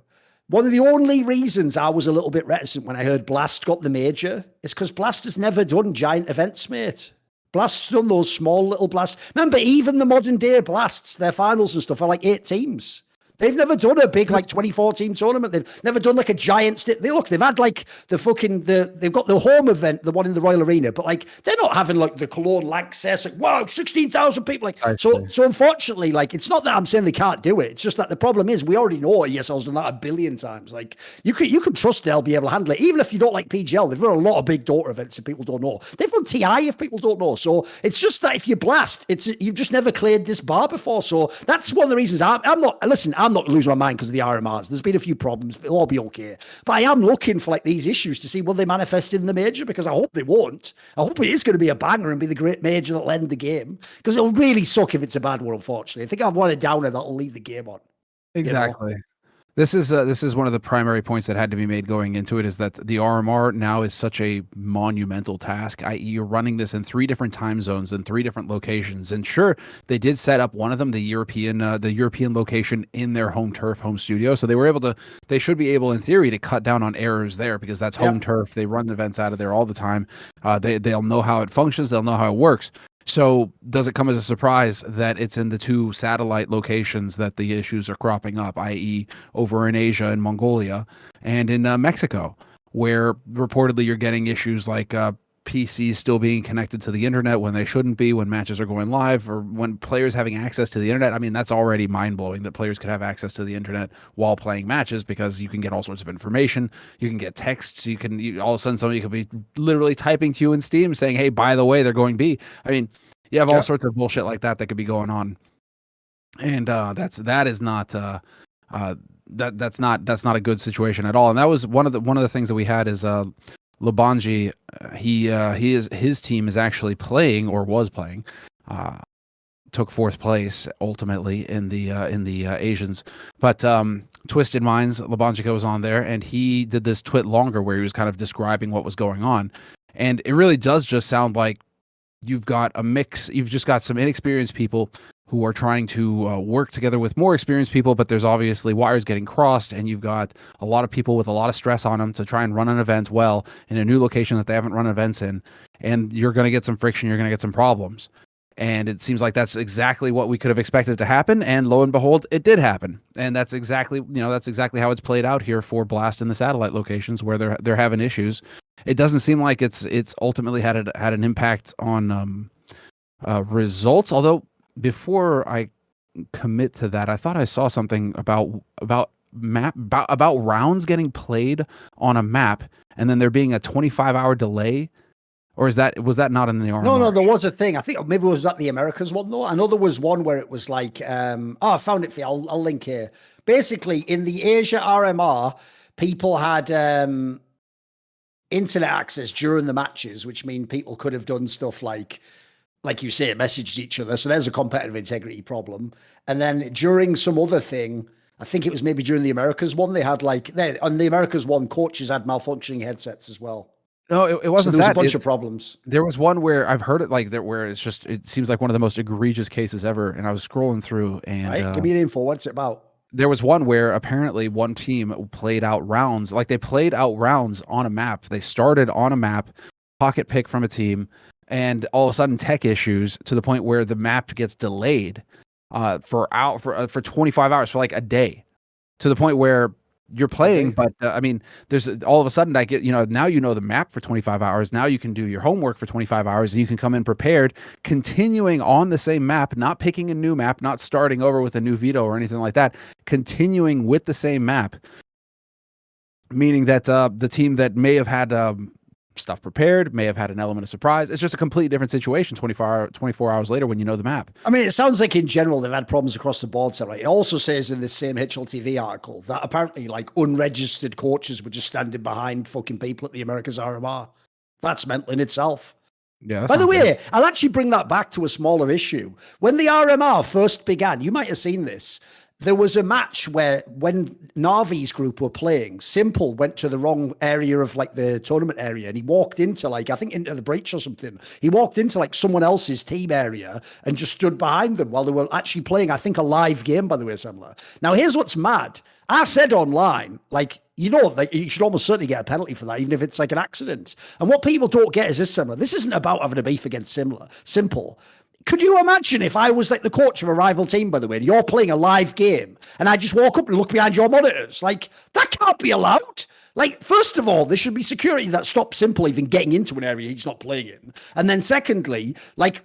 One of the only reasons I was a little bit reticent when I heard Blast got the major is because Blast has never done giant events, mate. Blast's done those small little blasts. Remember, even the modern day Blasts, their finals and stuff are like 8 teams. They've never done a big like 24-team tournament. They've never done like a giant. They've had like they've got the home event, the one in the Royal Arena, but like they're not having like the Cologne Lanxess, like wow, 16,000 people. Like so unfortunately, like it's not that I'm saying they can't do it. It's just that the problem is we already know ESL's done that a billion times. Like you can trust they'll be able to handle it, even if you don't like PGL. They've run a lot of big daughter events if people don't know. They've run TI if people don't know. So it's just that if you blast, you've just never cleared this bar before. So that's one of the reasons I'm not losing my mind because of the RMRs. There's been a few problems, but it'll all be okay. But I am looking for like these issues to see will they manifest in the major, because I hope they won't. I hope it is going to be a banger and be the great major that'll end the game, because it'll really suck if it's a bad one, unfortunately. I think I've won a downer that'll leave the game on. Exactly. This is one of the primary points that had to be made going into it, is that the RMR now is such a monumental task, i.e. you're running this in 3 different time zones and 3 different locations. And sure, they did set up one of them, the European location, in their home turf, home studio. So they should be able in theory to cut down on errors there, because that's home turf. They run events out of there all the time. They'll know how it functions. They'll know how it works. So does it come as a surprise that it's in the 2 satellite locations that the issues are cropping up, i.e. over in Asia and Mongolia and in Mexico, where reportedly you're getting issues like PCs still being connected to the internet when they shouldn't be, when matches are going live, or when players having access to the internet? I mean, that's already mind-blowing that players could have access to the internet while playing matches, because you can get all sorts of information. You can get texts. All of a sudden somebody could be literally typing to you in Steam saying, hey, by the way, they're going B. I mean, you have all sorts of bullshit like that could be going on. And that's not a good situation at all. And that was one of the things that we had is Labanji, his team is actually playing, or was playing, took 4th place ultimately in the Asians. But Twisted Minds, Labanji goes on there, and he did this twit longer where he was kind of describing what was going on. And it really does just sound like you've got a mix. You've just got some inexperienced people who are trying to work together with more experienced people, but there's obviously wires getting crossed, and you've got a lot of people with a lot of stress on them to try and run an event well in a new location that they haven't run events in, and you're going to get some friction, you're going to get some problems. And it seems like that's exactly what we could have expected to happen, and lo and behold, it did happen. And that's exactly how it's played out here for Blast in the satellite locations where they're having issues. It doesn't seem like it's ultimately had an impact on results, although before I commit to that, I thought I saw something about rounds getting played on a map and then there being a 25-hour delay. Or was that not in the RMR? No, there was a thing. I think maybe it was at the Americas one though. I know there was one where it was like, I found it for you. I'll link here. Basically, in the Asia RMR, people had internet access during the matches, which mean people could have done stuff like you say, messaged each other. So there's a competitive integrity problem. And then during some other thing, I think it was maybe during the Americas one, they had on the Americas one, coaches had malfunctioning headsets as well. No, it wasn't. So there was a bunch of problems. There was one where I've heard it where it seems like one of the most egregious cases ever. And I was scrolling through and give me the info. What's it about? There was one where apparently one team played out rounds, like they played out rounds on a map. They started on a map, pocket pick from a team, and all of a sudden tech issues to the point where the map gets delayed for 25 hours, for like a day, to the point where you're playing, but I mean, there's all of a sudden now you know the map for 25 hours. Now you can do your homework for 25 hours and you can come in prepared, continuing on the same map, not picking a new map, not starting over with a new veto or anything like that, continuing with the same map, meaning that the team that may have had stuff prepared may have had an element of surprise. It's just a completely different situation 24 hours later when you know the map. I mean, it sounds like in general they've had problems across the board. So it also says in this same HLTV article that apparently like unregistered coaches were just standing behind fucking people at the Americas RMR. That's mental in itself. Yeah. By the way, I'll actually bring that back to a smaller issue. When the RMR first began, you might have seen this. There was a match where when Navi's group were playing, Simple went to the wrong area of like the tournament area and he walked into I think into the breach or something. He walked into like someone else's team area and just stood behind them while they were actually playing, I think, a live game, by the way, Semmler. Now, here's what's mad. I said online, you should almost certainly get a penalty for that, even if it's like an accident. And what people don't get is this, Semmler. This isn't about having a beef against Simple. could you imagine if I was like the coach of a rival team, by the way, and you're playing a live game, and I just walk up and look behind your monitors? Like, that can't be allowed. Like, first of all, there should be security that stops Simple even getting into an area he's not playing in. And then secondly, like,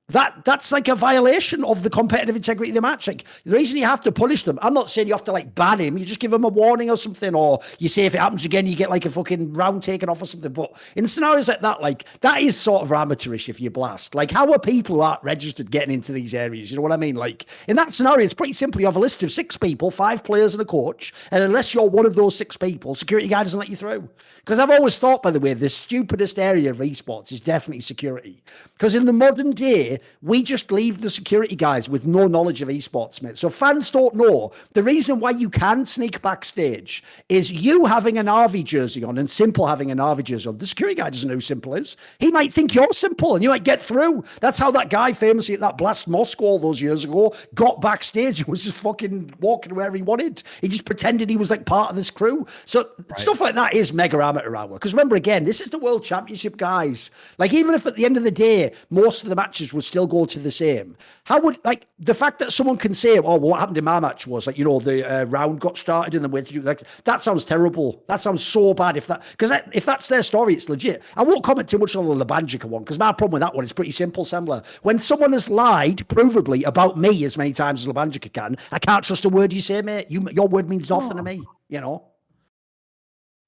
that's like a violation of the competitive integrity of the match. Like, the reason you have to punish them, I'm not saying you have to like ban him, you just give him a warning or something, or you say if it happens again you get like a fucking round taken off or something. But in scenarios like that, like, that is sort of amateurish if you blast. Like, how are people who aren't registered getting into these areas? You know what I mean? Like, in that scenario, it's pretty simple. You have a list of 6 people, 5 players and a coach, and unless you're one of those 6 people, security guy doesn't let you through. Because I've always thought, by the way, the stupidest area of esports is definitely security. Because in the modern day, we just leave the security guys with no knowledge of esports, mate. So fans don't know. The reason why you can sneak backstage is you having an RV jersey on and Simple having an RV jersey on. The security guy doesn't know who Simple is. He might think you're Simple and you might get through. That's how that guy famously at that Blast Moscow all those years ago got backstage and was just fucking walking wherever he wanted. He just pretended he was like part of this crew. So stuff like that is mega amateur hour. Because remember, again, this is the World Championship, guys. Like, even if at the end of the day, most of the matches would still go to the same, how would, like, the fact that someone can say, oh, well, what happened in my match was, like, you know, the round got started and then went to do, like, that sounds terrible. That sounds so bad. If that's their story, it's legit. I won't comment too much on the Lebanjica one, because my problem with that one is pretty simple, Semmler. When someone has lied, provably, about me as many times as Lebanjica can, I can't trust a word you say, mate. Your word means nothing to me, you know?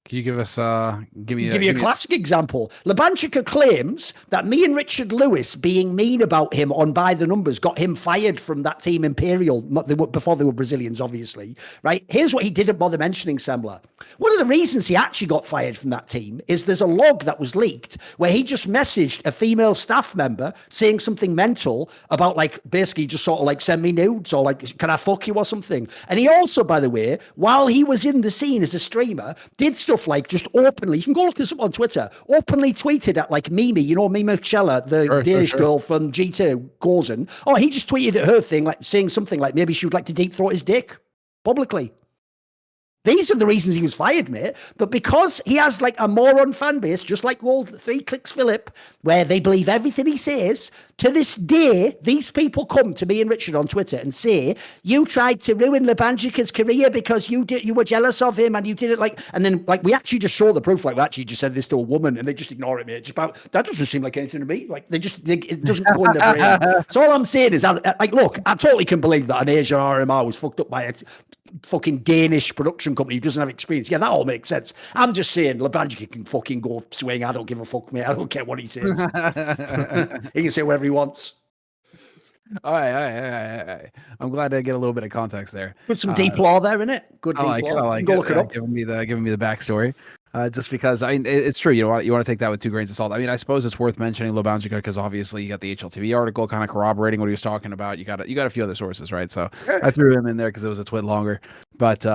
Can you give us give you a classic example? Lebanjica claims that me and Richard Lewis being mean about him on By the Numbers got him fired from that team Imperial before they were Brazilians, obviously, right? Here's what he didn't bother mentioning, Semmler. One of the reasons he actually got fired from that team is there's a log that was leaked where he just messaged a female staff member saying something mental about, like, basically just sort of like, send me nudes or like, can I fuck you or something. And he also, by the way, while he was in the scene as a streamer, did stuff like just openly, you can go look this up on Twitter, openly tweeted at like Mimi, you know, Mimi Michela, the Danish girl from G2, Gozen. Oh, he just tweeted at her thing, like saying something like maybe she would like to deep throat his dick publicly. These are the reasons he was fired, mate. But because he has like a moron fan base, just like old 3 Clicks Philip, where they believe everything he says, to this day, these people come to me and Richard on Twitter and say, you tried to ruin Lebanjica's career because you were jealous of him and you did it like, and then like we actually just saw the proof, like we actually just said this to a woman and they just ignore it, mate. Just about, that doesn't seem like anything to me. Like it doesn't go in their brain. So all I'm saying is, like, look, I totally can believe that an Asia RMR was fucked up by a fucking Danish production company who doesn't have experience. Yeah, that all makes sense. I'm just saying Lebanjica can fucking go swing. I don't give a fuck, mate. I don't care what he says. He can say whatever he wants. All right. I'm glad to get a little bit of context there. Put some deep law there, innit? Good deep law. I like go it. Look it up. Giving me the backstory. Just because I mean it's true, you want to take that with 2 grains of salt. I mean, I suppose it's worth mentioning Lebanjica because obviously you got the HLTV article kind of corroborating what he was talking about. You got a few other sources, right? So I threw him in there because it was a twit longer. But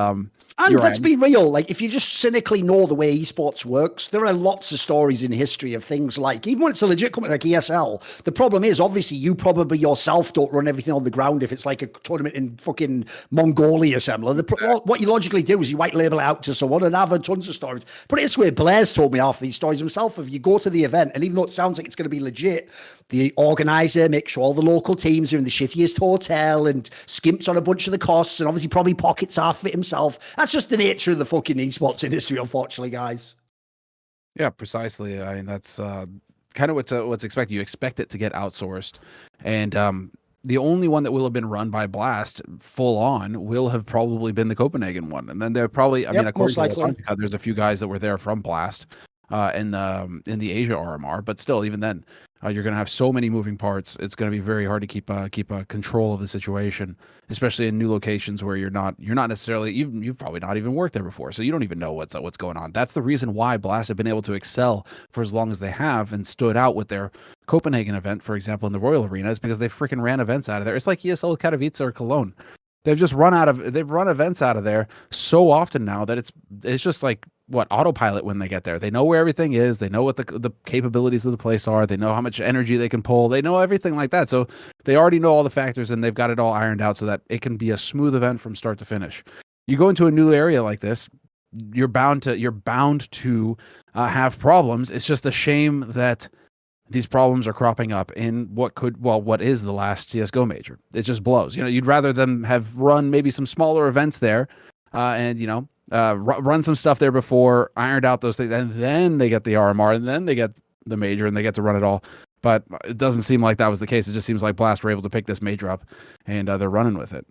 and let's be real, like if you just cynically know the way esports works, there are lots of stories in history of things like, even when it's a legit company like ESL, the problem is obviously you probably yourself don't run everything on the ground if it's like a tournament in fucking Mongolia, Semmler. What you logically do is you white label it out to someone, and I've heard tons of stories. But it's where Blair's told me half these stories himself. If you go to the event, and even though it sounds like it's going to be legit, the organizer makes sure all the local teams are in the shittiest hotel and skimps on a bunch of the costs and obviously probably pockets half of it himself. That's just the nature of the fucking esports industry, unfortunately, guys. Yeah, precisely. I mean, that's kind of what's expected. You expect it to get outsourced. And the only one that will have been run by Blast full on will have probably been the Copenhagen one. And then they're probably, I mean, according to Lebanjica, there's a few guys that were there from Blast in the Asia RMR, but still, even then, you're going to have so many moving parts. It's going to be very hard to keep control of the situation, especially in new locations where you're not necessarily, you've probably not even worked there before, so you don't even know what's going on. That's the reason why Blast have been able to excel for as long as they have and stood out with their Copenhagen event, for example, in the Royal Arena, is because they freaking ran events out of there. It's like ESL Katowice or Cologne. They've run events out of there so often now that it's just like autopilot when they get there. They know where everything is. They know what the capabilities of the place are. They know how much energy they can pull. They know everything like that. So they already know all the factors and they've got it all ironed out so that it can be a smooth event from start to finish. You go into a new area like this, you're bound to have problems. It's just a shame that these problems are cropping up in what is the last CSGO major. It just blows. You'd rather them have run maybe some smaller events there, and run some stuff there before, ironed out those things, and then they get the RMR, and then they get the major, and they get to run it all. But it doesn't seem like that was the case. It just seems like Blast were able to pick this major up, and they're running with it.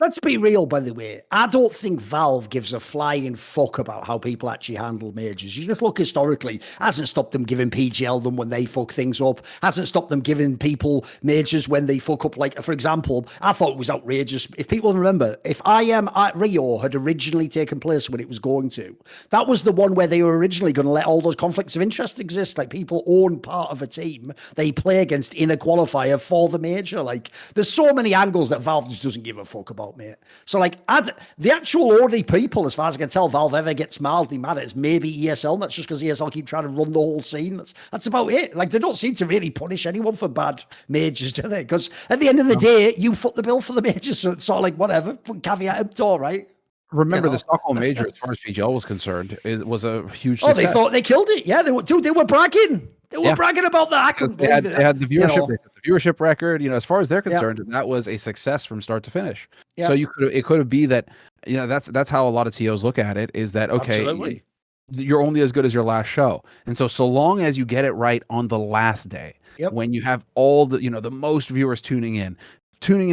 Let's be real, by the way. I don't think Valve gives a flying fuck about how people actually handle majors. You just look historically, hasn't stopped them giving PGL them when they fuck things up, hasn't stopped them giving people majors when they fuck up. Like, for example, I thought it was outrageous. If people remember, if I Am at Rio had originally taken place when it was going to, that was the one where they were originally going to let all those conflicts of interest exist. Like, people own part of a team they play against in a qualifier for the major. Like, there's so many angles that Valve just doesn't give a fuck about, mate. So, like, the actual only people, as far as I can tell, Valve ever gets mildly mad at is maybe ESL. And that's just because ESL keep trying to run the whole scene. That's about it. Like, they don't seem to really punish anyone for bad majors, do they? Because at the end of the day, you foot the bill for the majors. So it's sort of like, whatever, caveat emptor, right? Remember, the Stockholm major, as far as PGL was concerned, it was a huge success. They thought they killed it. Yeah, they were bragging. They were bragging about that. I couldn't believe it. They had the viewership, the viewership record. As far as they're concerned, that was a success from start to finish. Yeah. So it could have been that. That's how a lot of TOs look at it. Is that okay? Absolutely. You're only as good as your last show, and so long as you get it right on the last day, when you have all the the most viewers tuning in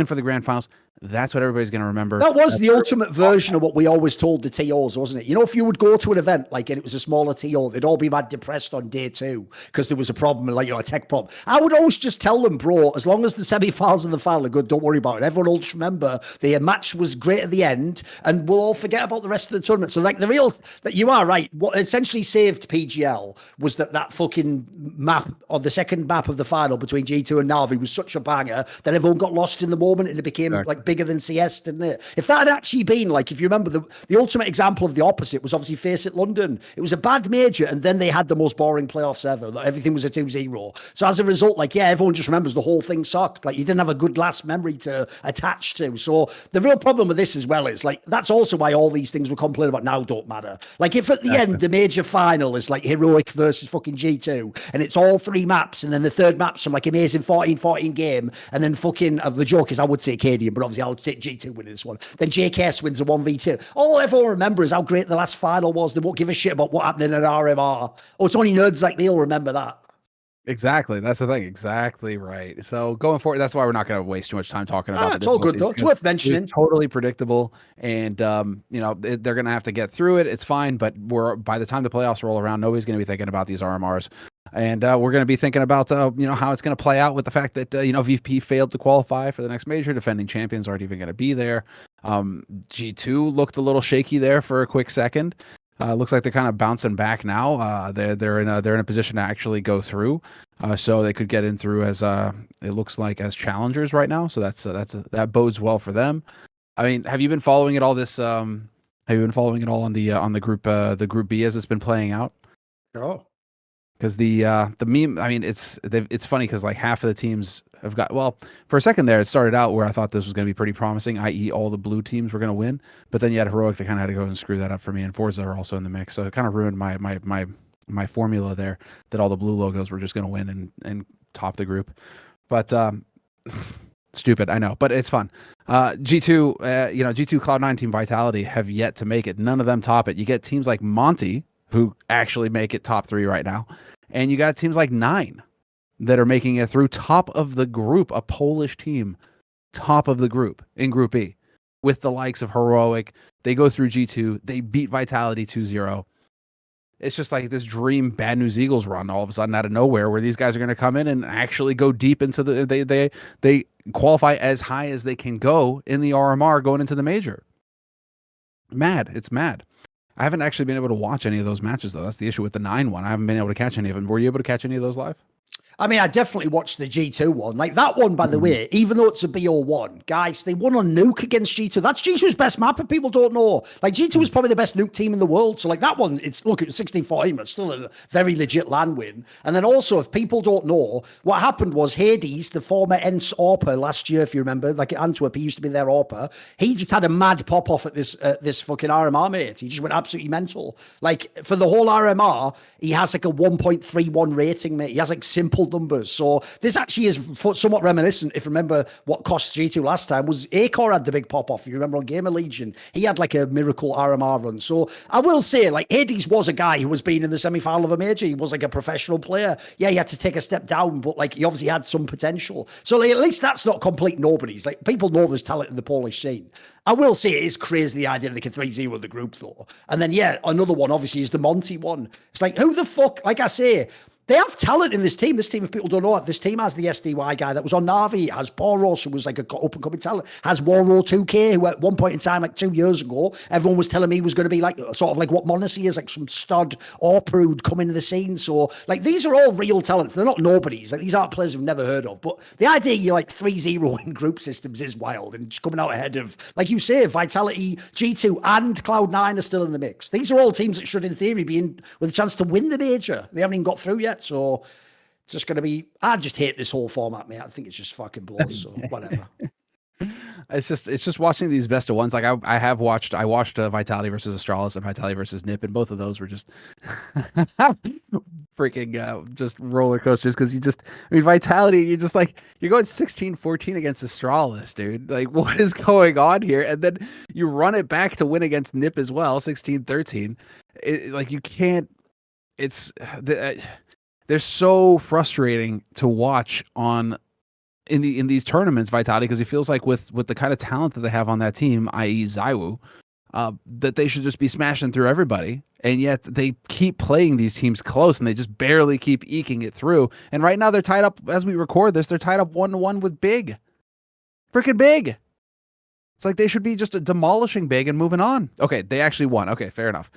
for the grand finals. That's what everybody's going to remember. That was the ultimate version of what we always told the TOs, wasn't it? If you would go to an event, like, and it was a smaller TO, they'd all be mad depressed on day 2 because there was a problem, like, a tech problem. I would always just tell them, bro, as long as the semi-finals and the final are good, don't worry about it. Everyone will just remember the match was great at the end, and we'll all forget about the rest of the tournament. So, like, that you are right. What essentially saved PGL was that fucking map, or the second map of the final between G2 and Na'Vi was such a banger that everyone got lost in the moment, and it became, like, bigger than CS, didn't it? If that had actually been, like, if you remember, the ultimate example of the opposite was obviously Face It London. It was a bad major, and then they had the most boring playoffs ever. Everything was a 2-0. So as a result, like, everyone just remembers the whole thing sucked. Like, you didn't have a good last memory to attach to. So the real problem with this as well is, like, that's also why all these things we're complaining about now don't matter. Like, if at the end the major final is like Heroic versus fucking G2, and it's all 3 maps, and then the third map's some, like, amazing 14-14 game, and then fucking the joke is I would say Cadian, but obviously I'll take G2 winning this one. Then JKS wins a 1v2. All everyone remember is how great the last final was. They won't give a shit about what happened in an RMR. Oh, it's only nerds like me will remember that. Exactly. That's the thing. Exactly right. So going forward, that's why we're not going to waste too much time talking about it. It's all good though. It's worth mentioning. It's totally predictable, and they're going to have to get through it. It's fine, but by the time the playoffs roll around, nobody's going to be thinking about these RMRs. And we're going to be thinking about, how it's going to play out with the fact that, VP failed to qualify for the next major. Defending champions aren't even going to be there. G2 looked a little shaky there for a quick second. Looks like they're kind of bouncing back now. They're in a position to actually go through. So they could get in through as it looks like as challengers right now. So that bodes well for them. I mean, have you been following it all this? Have you been following it all on the group B as it's been playing out? Oh. Because the meme, I mean, it's funny because, like, half of the teams have got, well, for a second there, it started out where I thought this was going to be pretty promising, i.e. all the blue teams were going to win, but then you had Heroic that kind of had to go and screw that up for me, and Forza are also in the mix, so it kind of ruined my formula there that all the blue logos were just going to win and top the group. But stupid, I know, but it's fun. G2, G2 Cloud9 Team Vitality have yet to make it. None of them top it. You get teams like Monty, who actually make it top 3 right now. And you got teams like 9 that are making it through top of the group, a Polish team, top of the group in Group E with the likes of Heroic. They go through G2. They beat Vitality 2-0. It's just like this dream Bad News Eagles run all of a sudden out of nowhere where these guys are going to come in and actually go deep into they qualify as high as they can go in the RMR going into the major. Mad. It's mad. I haven't actually been able to watch any of those matches, though. That's the issue with the 9 one. I haven't been able to catch any of them. Were you able to catch any of those live? I mean, I definitely watched the G2 one. Like, that one, by the way, even though it's a BO1, guys, they won on Nuke against G2. That's G2's best map, and people don't know. Like, G2 is probably the best Nuke team in the world. So, like, that one, it's 16-14, but still a very legit LAN win. And then also, if people don't know, what happened was Hades, the former ENCE AWPer last year, if you remember, like at Antwerp, he used to be their AWPer. He just had a mad pop-off at this fucking RMR, mate. He just went absolutely mental. Like, for the whole RMR, he has like a 1.31 rating, mate. He has like simple simple numbers. So this actually is somewhat reminiscent. If you remember what cost G2 last time was Acor had the big pop off. You remember on Gamerlegion, he had like a miracle RMR run. So I will say, like, Hades was a guy who was being in the semi-final of a major. He was like a professional player. Yeah, he had to take a step down, but like he obviously had some potential. So like, at least that's not complete nobodies. Like, people know there's talent in the Polish scene. I will say it is crazy, the idea that they can 3-0 the group though. And then yeah, another one obviously is the Monty one. It's like, who the fuck, like I say, they have talent in this team. This team, if people don't know it, this team has the SDY guy that was on Na'Vi, has Boros, who was like a up-and-coming talent, has Waro 2K, who at one point in time, like 2 years ago, everyone was telling me he was going to be like, sort of like what Monacy is, like some stud or prude coming to the scene. So, like, these are all real talents. They're not nobodies. Like, these aren't players we've never heard of. But the idea you're like 3-0 in group systems is wild, and just coming out ahead of, like you say, Vitality, G2, and Cloud9 are still in the mix. These are all teams that should, in theory, be in with a chance to win the major. They haven't even got through yet. So it's just going to be, I just hate this whole format, mate. I think it's just fucking blows. So whatever. It's just watching these best of ones. Like I watched Vitality versus Astralis and Vitality versus Nip, and both of those were just freaking just roller coasters. Because Vitality, you're just like, you're going 16-14 against Astralis, dude. Like, what is going on here? And then you run it back to win against Nip as well, 16-13. Like, you can't. They're so frustrating to watch in these tournaments, Vitality, because it feels like with the kind of talent that they have on that team, i.e. ZywOo, that they should just be smashing through everybody, and yet they keep playing these teams close, and they just barely keep eking it through. And right now they're tied up, as we record this, they're tied up 1-1 with Big. Freaking Big. It's like they should be just demolishing Big and moving on. Okay, they actually won. Okay, fair enough.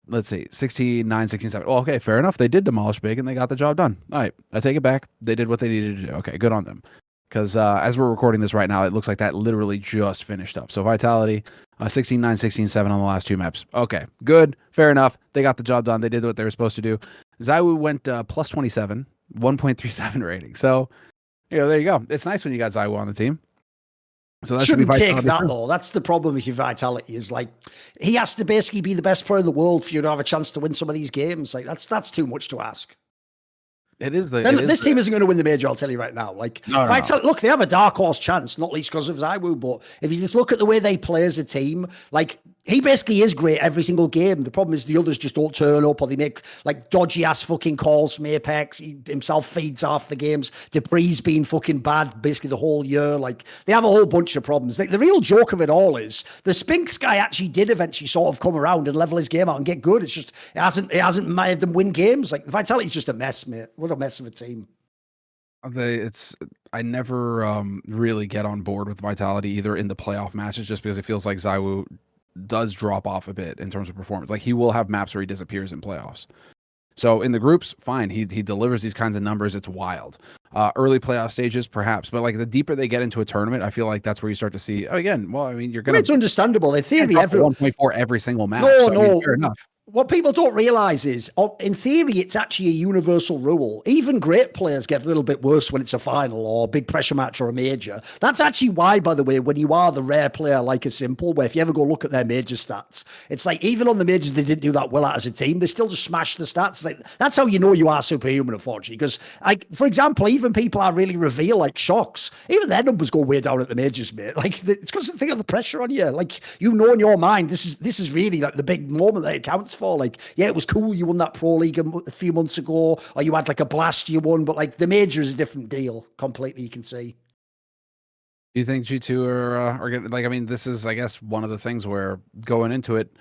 Let's see, 16-9, 16-7. Oh, okay, fair enough. They did demolish Big, and they got the job done. All right, I take it back. They did what they needed to do. Okay, good on them. Because as we're recording this right now, it looks like that literally just finished up. So Vitality, 16-9, 16-7 on the last two maps. Okay, good, fair enough. They got the job done. They did what they were supposed to do. ZywOo went plus 27, 1.37 rating. So, there you go. It's nice when you got ZywOo on the team. So that shouldn't take that though. That's the problem with your Vitality, is like, he has to basically be the best player in the world for you to have a chance to win some of these games. Like, that's too much to ask. This team isn't going to win the major, I'll tell you right now. Like, look, they have a dark horse chance, not least because of ZywOo, but if you just look at the way they play as a team, like, he basically is great every single game. The problem is the others just don't turn up, or they make like dodgy ass fucking calls from Apex. He himself feeds off the games. Dupree's been fucking bad basically the whole year. Like, they have a whole bunch of problems. Like, the real joke of it all is the Spinks guy actually did eventually sort of come around and level his game out and get good. It's just it hasn't made them win games. Like, Vitality's just a mess, mate. What a mess of a team. I never really get on board with Vitality either in the playoff matches, just because it feels like ZywOo does drop off a bit in terms of performance. Like, he will have maps where he disappears in playoffs. So in the groups, fine, he delivers these kinds of numbers. It's wild. Early playoff stages, perhaps, but like the deeper they get into a tournament, I feel like that's where you start to see. Again, well, I mean, you're gonna. It's understandable. In theory, 1.4 every single match. No, fair enough. What people don't realize is, in theory, it's actually a universal rule. Even great players get a little bit worse when it's a final or a big pressure match or a major. That's actually why, by the way, when you are the rare player like a Simple, where if you ever go look at their major stats, it's like even on the majors they didn't do that well at as a team, they still just smash the stats. Like, that's how you know you are superhuman, unfortunately. Because, like, for example, even people I really reveal, like Shocks, even their numbers go way down at the majors, mate. Like, it's because they think of the pressure on you. Like, you know in your mind, this is really like the big moment that it counts for. Like, yeah, it was cool you won that Pro League a few months ago, or you had like a Blast you won, but like the major is a different deal completely, you can see. Do you think G2 are getting, like, I mean, this is, I guess, one of the things where going into it,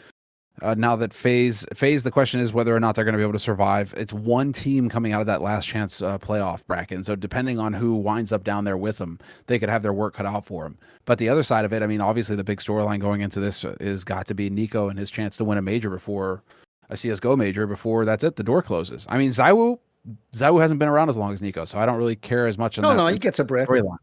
now that FaZe, the question is whether or not they're going to be able to survive. It's one team coming out of that last chance playoff bracket. And so depending on who winds up down there with them, they could have their work cut out for them. But the other side of it, I mean, obviously the big storyline going into this is got to be NiKo and his chance to win a major before a CSGO major, before that's it, the door closes. I mean, ZywOo hasn't been around as long as NiKo, so I don't really care as much. No, he gets a break. Storyline.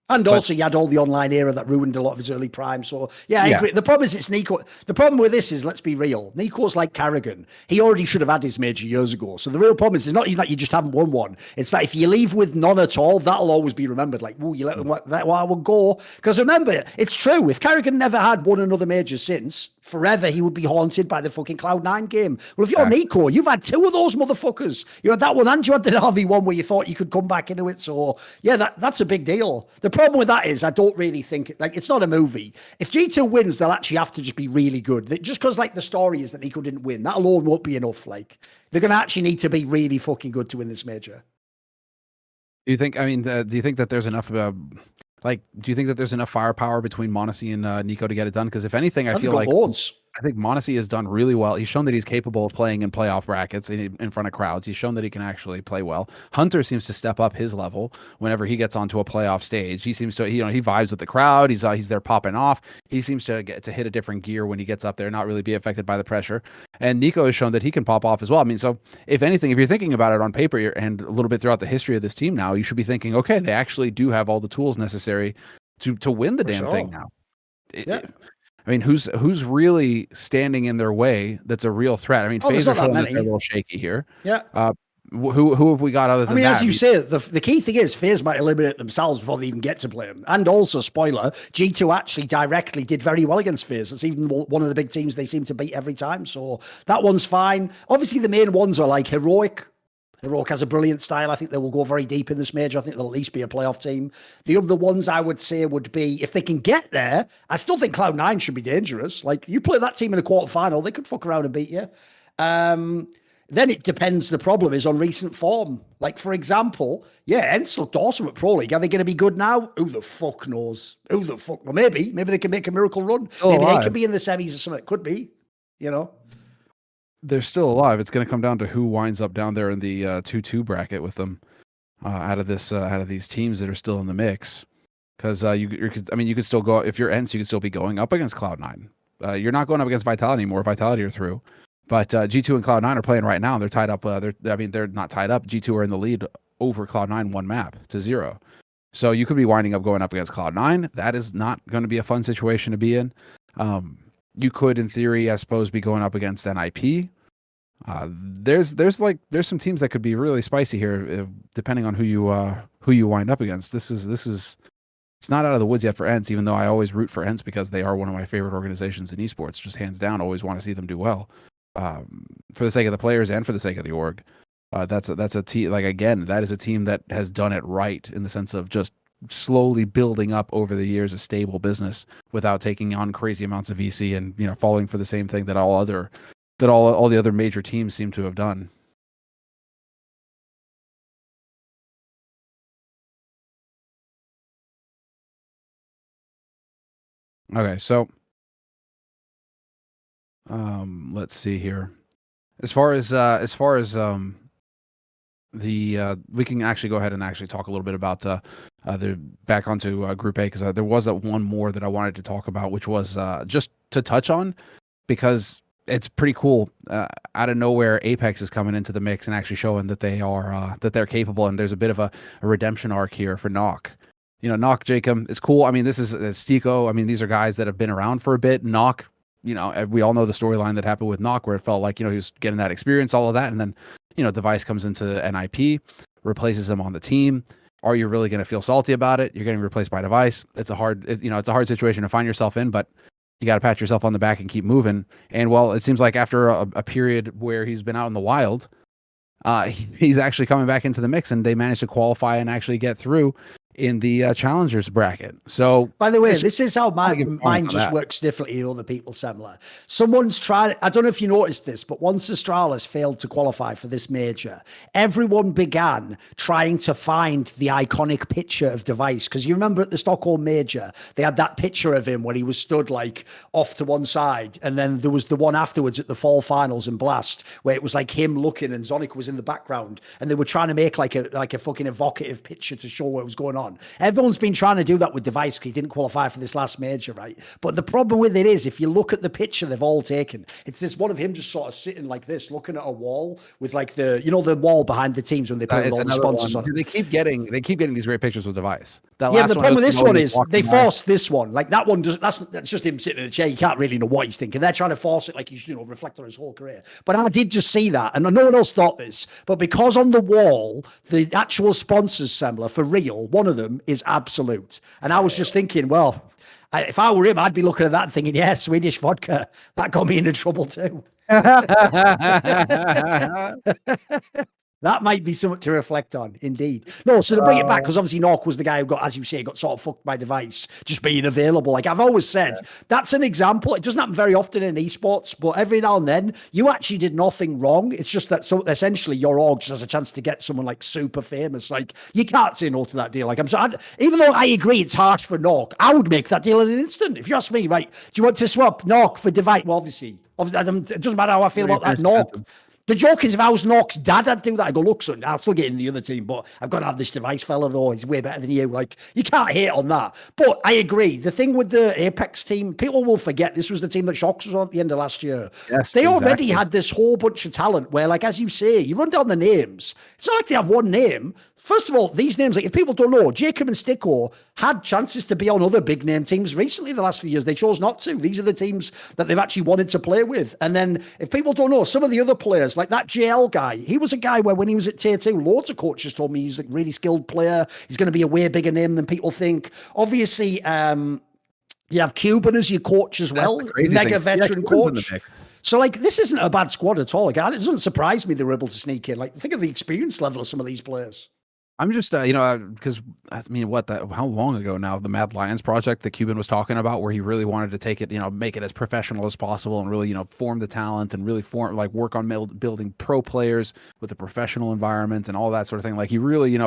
And also, you had all the online era that ruined a lot of his early prime. So, yeah, I agree. The problem is it's NiKo. The problem with this is, let's be real, NiKo's like Karrigan. He already should have had his major years ago. So the real problem is, it's not even that you just haven't won one. It's that if you leave with none at all, that'll always be remembered. Like, you let that one go. Because remember, it's true. If Karrigan never had won another major since, forever he would be haunted by the fucking Cloud9 game. Well, if you're NiKo, you've had 2 of those motherfuckers. You had that one and you had the RV1 where you thought you could come back into it. So yeah, that's a big deal. The problem with that is I don't really think, like, it's not a movie. If G2 wins, they'll actually have to just be really good. Just because, like, the story is that NiKo didn't win, that alone won't be enough. Like, they're going to actually need to be really fucking good to win this major. Do you think, I mean, do you think that there's enough, do you think that there's enough firepower between m0NESY and NiKo to get it done? Because if anything, I feel like I think m0NESY has done really well. He's shown that he's capable of playing in playoff brackets in front of crowds. He's shown that he can actually play well. Hunter seems to step up his level whenever he gets onto a playoff stage. He seems to, he vibes with the crowd. He's there popping off. He seems to get to hit a different gear when he gets up there, not really be affected by the pressure. And NiKo has shown that he can pop off as well. I mean, so if anything, if you're thinking about it on paper and a little bit throughout the history of this team now, you should be thinking, okay, they actually do have all the tools necessary to win the damn thing now. I mean, who's really standing in their way that's a real threat? I mean, FaZe are showing that they're a little shaky here. Yeah. Who have we got other than that? As you say, the key thing is FaZe might eliminate themselves before they even get to play them. And also, spoiler, G2 actually directly did very well against FaZe. It's even one of the big teams they seem to beat every time. So that one's fine. Obviously, the main ones are like Heroic. Heroic has a brilliant style. I think they will go very deep in this major. I think they'll at least be a playoff team. The other ones I would say would be, if they can get there, I still think Cloud9 should be dangerous. Like, you play that team in a quarterfinal, they could fuck around and beat you. Then it depends. The problem is on recent form. Like, for example, ENCE looked awesome at Pro League. Are they going to be good now? Who the fuck knows? Who the fuck? Well, maybe they can make a miracle run. Maybe they can be in the semis or something. It could be, They're still alive. It's going to come down to who winds up down there in the 2-2 bracket with them out of these teams that are still in the mix. Because you could still go, if you're ENCE, you could still be going up against Cloud9. You're not going up against Vitality anymore. Vitality are through, but G2 and Cloud9 are playing right now. They're tied up. They're not tied up. G2 are in the lead over Cloud9 1 map to 0. So you could be winding up going up against Cloud9. That is not going to be a fun situation to be in. You could, in theory, I suppose, be going up against NIP. There's some teams that could be really spicy here, depending on who you wind up against. This is it's not out of the woods yet for ENCE, even though I always root for ENCE because they are one of my favorite organizations in esports. Just hands down, always want to see them do well, for the sake of the players and for the sake of the org. That's a team. Like, again, that is a team that has done it right in the sense of just slowly building up over the years a stable business without taking on crazy amounts of VC and falling for the same thing that all the other major teams seem to have done. Okay, so let's see here. As far as we can actually go ahead and actually talk a little bit about the back onto Group A, because there was one more that I wanted to talk about, which was just to touch on, because it's pretty cool. Out of nowhere, Apex is coming into the mix and actually showing that they're capable, and there's a bit of a redemption arc here for Nok. Nok, Jacob, it's cool. I mean, this is Stico. I mean, these are guys that have been around for a bit. Nok, we all know the storyline that happened with Nok, where it felt like he was getting that experience, all of that, and then Device comes into NIP, replaces him on the team. Are you really going to feel salty about it? You're getting replaced by Device. It's a hard situation to find yourself in, but you got to pat yourself on the back and keep moving. And well, it seems like after a period where he's been out in the wild, he's actually coming back into the mix, and they managed to qualify and actually get through in the challengers bracket. So, by the way, this is how my mind just works differently than other people, Semmler. Someone's tried, I don't know if you noticed this, but once Astralis failed to qualify for this major, everyone began trying to find the iconic picture of Device. Because you remember at the Stockholm major, they had that picture of him when he was stood like off to one side. And then there was the one afterwards at the fall finals in Blast, where it was like him looking and Zonic was in the background. And they were trying to make like a fucking evocative picture to show what was going on. Everyone's been trying to do that with Device because he didn't qualify for this last major, right? But the problem with it is, if you look at the picture they've all taken, it's this one of him just sort of sitting like this, looking at a wall with like the wall behind the teams when they put all the sponsors on. They keep getting these great pictures with Device. The problem with this one is they forced this one. Like that one that's just him sitting in a chair. You can't really know what he's thinking. They're trying to force it like he's reflect on his whole career. But I did just see that, and no one else thought this. But because on the wall, the actual sponsors, Semmler, for real, one of them is Absolute. And I was just thinking, well, If I were him, I'd be looking at that and thinking, yeah, Swedish vodka. That got me into trouble too. That might be something to reflect on, indeed. No, so to bring it back, because obviously Nork was the guy who got, as you say, got sort of fucked by device, just being available. Like I've always said, that's an example. It doesn't happen very often in esports, but every now and then you actually did nothing wrong. It's just that essentially your org just has a chance to get someone like super famous. Like you can't say no to that deal. Like even though I agree it's harsh for Nork, I would make that deal in an instant. If you ask me, right, do you want to swap Nork for device? Well, obviously, it doesn't matter how I feel about that Nork. The joke is if I was Nork's dad, I'd do that. I'd go, look, son, I'll still get in the other team, but I've got to have this device fella, though. He's way better than you. Like, you can't hate on that. But I agree. The thing with the Apex team, people will forget this was the team that Shox was on at the end of last year. Yes, they already had this whole bunch of talent where, like, as you say, you run down the names. It's not like they have one name. First of all, these names, like if people don't know, Jacob and Sticko had chances to be on other big name teams recently the last few years. They chose not to. These are the teams that they've actually wanted to play with. And then if people don't know, some of the other players, like that JL guy, he was a guy where when he was at tier 2, loads of coaches told me he's a really skilled player. He's going to be a way bigger name than people think. Obviously, you have Cuban as your coach as well, mega veteran coach. So, like, this isn't a bad squad at all. Like, it doesn't surprise me they were able to sneak in. Like, think of the experience level of some of these players. I'm just, because I mean, how long ago now, the Mad Lions project that Cuban was talking about, where he really wanted to take it, make it as professional as possible and really, form the talent and really work on building pro players with a professional environment and all that sort of thing. Like he really,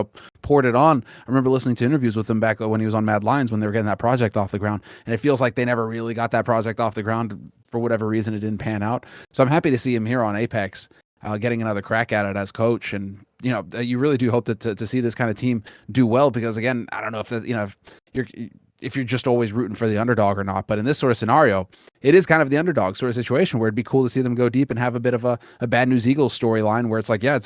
poured it on. I remember listening to interviews with him back when he was on Mad Lions when they were getting that project off the ground. And it feels like they never really got that project off the ground for whatever reason. It didn't pan out. So I'm happy to see him here on Apex. Getting another crack at it as coach, and you really do hope that to see this kind of team do well, because again, I don't know if you're just always rooting for the underdog or not, but in this sort of scenario, it is kind of the underdog sort of situation where it'd be cool to see them go deep and have a bit of a Bad News Eagles storyline where it's like, yeah,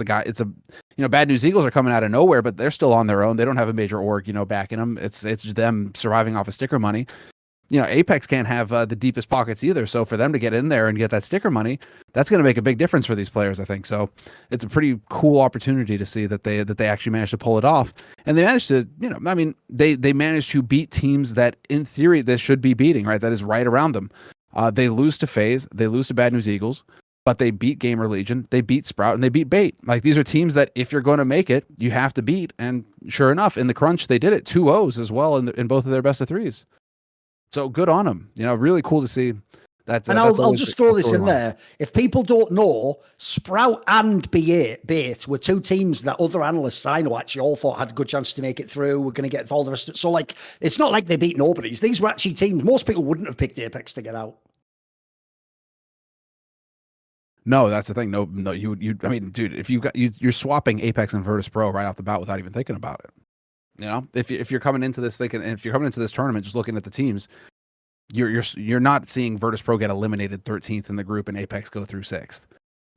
Bad News Eagles are coming out of nowhere, but they're still on their own. They don't have a major org, backing them. It's them surviving off of sticker money. Apex can't have the deepest pockets either. So for them to get in there and get that sticker money, that's going to make a big difference for these players, I think. So it's a pretty cool opportunity to see that they actually managed to pull it off. And they managed to, they managed to beat teams that in theory they should be beating, right? That is right around them. They lose to FaZe, they lose to Bad News Eagles, but they beat Gamerlegion, they beat Sprout, and they beat Bait. Like, these are teams that if you're going to make it, you have to beat. And sure enough, in the crunch, they did it. 2-0s as well in both of their best of threes. So good on them. Really cool to see that. And I'll just throw this in there. If people don't know, Sprout and Bait were two teams that other analysts I know actually all thought had a good chance to make it through. We're going to get all the rest of it. So, like, it's not like they beat nobodies. These were actually teams. Most people wouldn't have picked Apex to get out. No, that's the thing. No, I mean, dude, if you're swapping Apex and Virtus.pro right off the bat without even thinking about it. If you're coming into this thinking, if you're coming into this tournament just looking at the teams, you're not seeing Virtus.pro get eliminated 13th in the group and Apex go through 6th.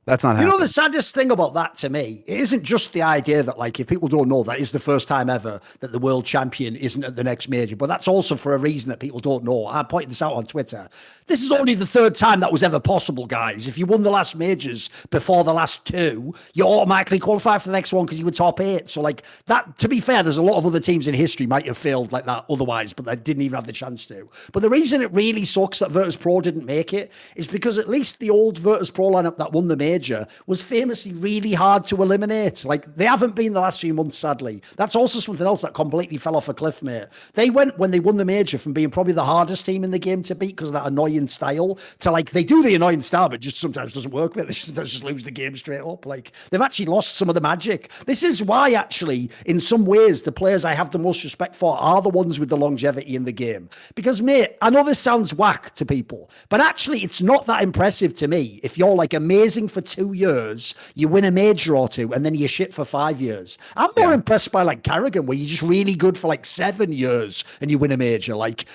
That's not happening. The saddest thing about that to me, it isn't just the idea that, like, if people don't know, that is the first time ever that the world champion isn't at the next major, but that's also for a reason that people don't know. I pointed this out on Twitter. This is only the third time that was ever possible, guys. If you won the last majors before the last 2, you automatically qualify for the next one because you were top 8. So, like, that, to be fair, there's a lot of other teams in history might have failed like that otherwise, but they didn't even have the chance to. But the reason it really sucks that Virtus.pro didn't make it is because at least the old Virtus.pro lineup that won the major was famously really hard to eliminate. Like, they haven't been the last few months, sadly. That's also something else that completely fell off a cliff, mate. They went, when they won the major, from being probably the hardest team in the game to beat because of that annoying style to, like, they do the annoying style, but just sometimes doesn't work with it. They just lose the game straight up. Like, they've actually lost some of the magic. This is why, actually, in some ways, the players I have the most respect for are the ones with the longevity in the game. Because, mate, I know this sounds whack to people, but actually it's not that impressive to me if you're, like, amazing for 2 years, you win a major or 2, and then you're shit for 5 years. I'm more impressed by, like, Karrigan, where you're just really good for, like, 7 years and you win a major. Like,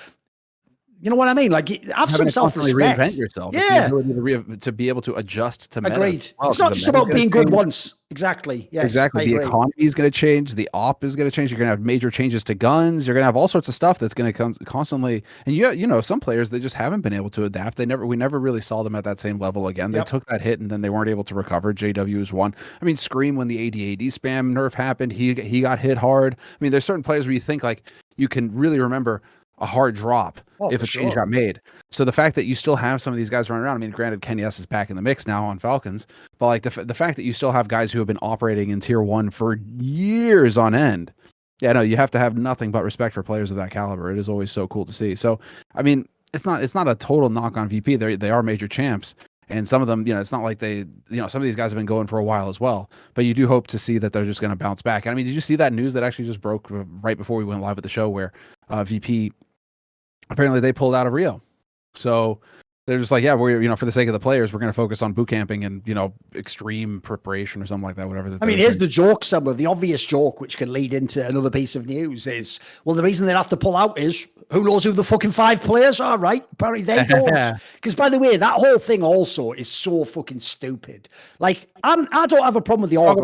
you know what I mean? Like, have some self-respect. Reinvent yourself. Yeah. To be able to adjust to meta. Agreed. It's not just about being good once. Exactly. Yes. Exactly. The economy is going to change. The op is going to change. You're going to have major changes to guns. You're going to have all sorts of stuff that's going to come constantly. And some players, they just haven't been able to adapt. We never really saw them at that same level again. They took that hit and then they weren't able to recover. JW is one. I mean, Scream, when the AD spam nerf happened, he got hit hard. I mean, there's certain players where you think, like, you can really remember a hard drop if for a change sure. got made. So the fact that you still have some of these guys running around, I mean, granted, Kenny S is back in the mix now on Falcons, but like the fact that you still have guys who have been operating in tier 1 for years on end. Yeah, no, you have to have nothing but respect for players of that caliber. It is always so cool to see. So, I mean, it's not a total knock on VP. They are major champs. And some of them, it's not like some of these guys have been going for a while as well. But you do hope to see that they're just going to bounce back. And I mean, did you see that news that actually just broke right before we went live with the show where VP, apparently they pulled out of Rio. So they're just like, yeah, we're, for the sake of the players, we're going to focus on boot camping and, extreme preparation or something like that, whatever. I mean, here's the joke, somewhere. The obvious joke, which can lead into another piece of news, is, well, the reason they have to pull out is who knows who the fucking 5 players are, right? Apparently they don't. Because, by the way, that whole thing also is so fucking stupid. Like, I don't have a problem with the org.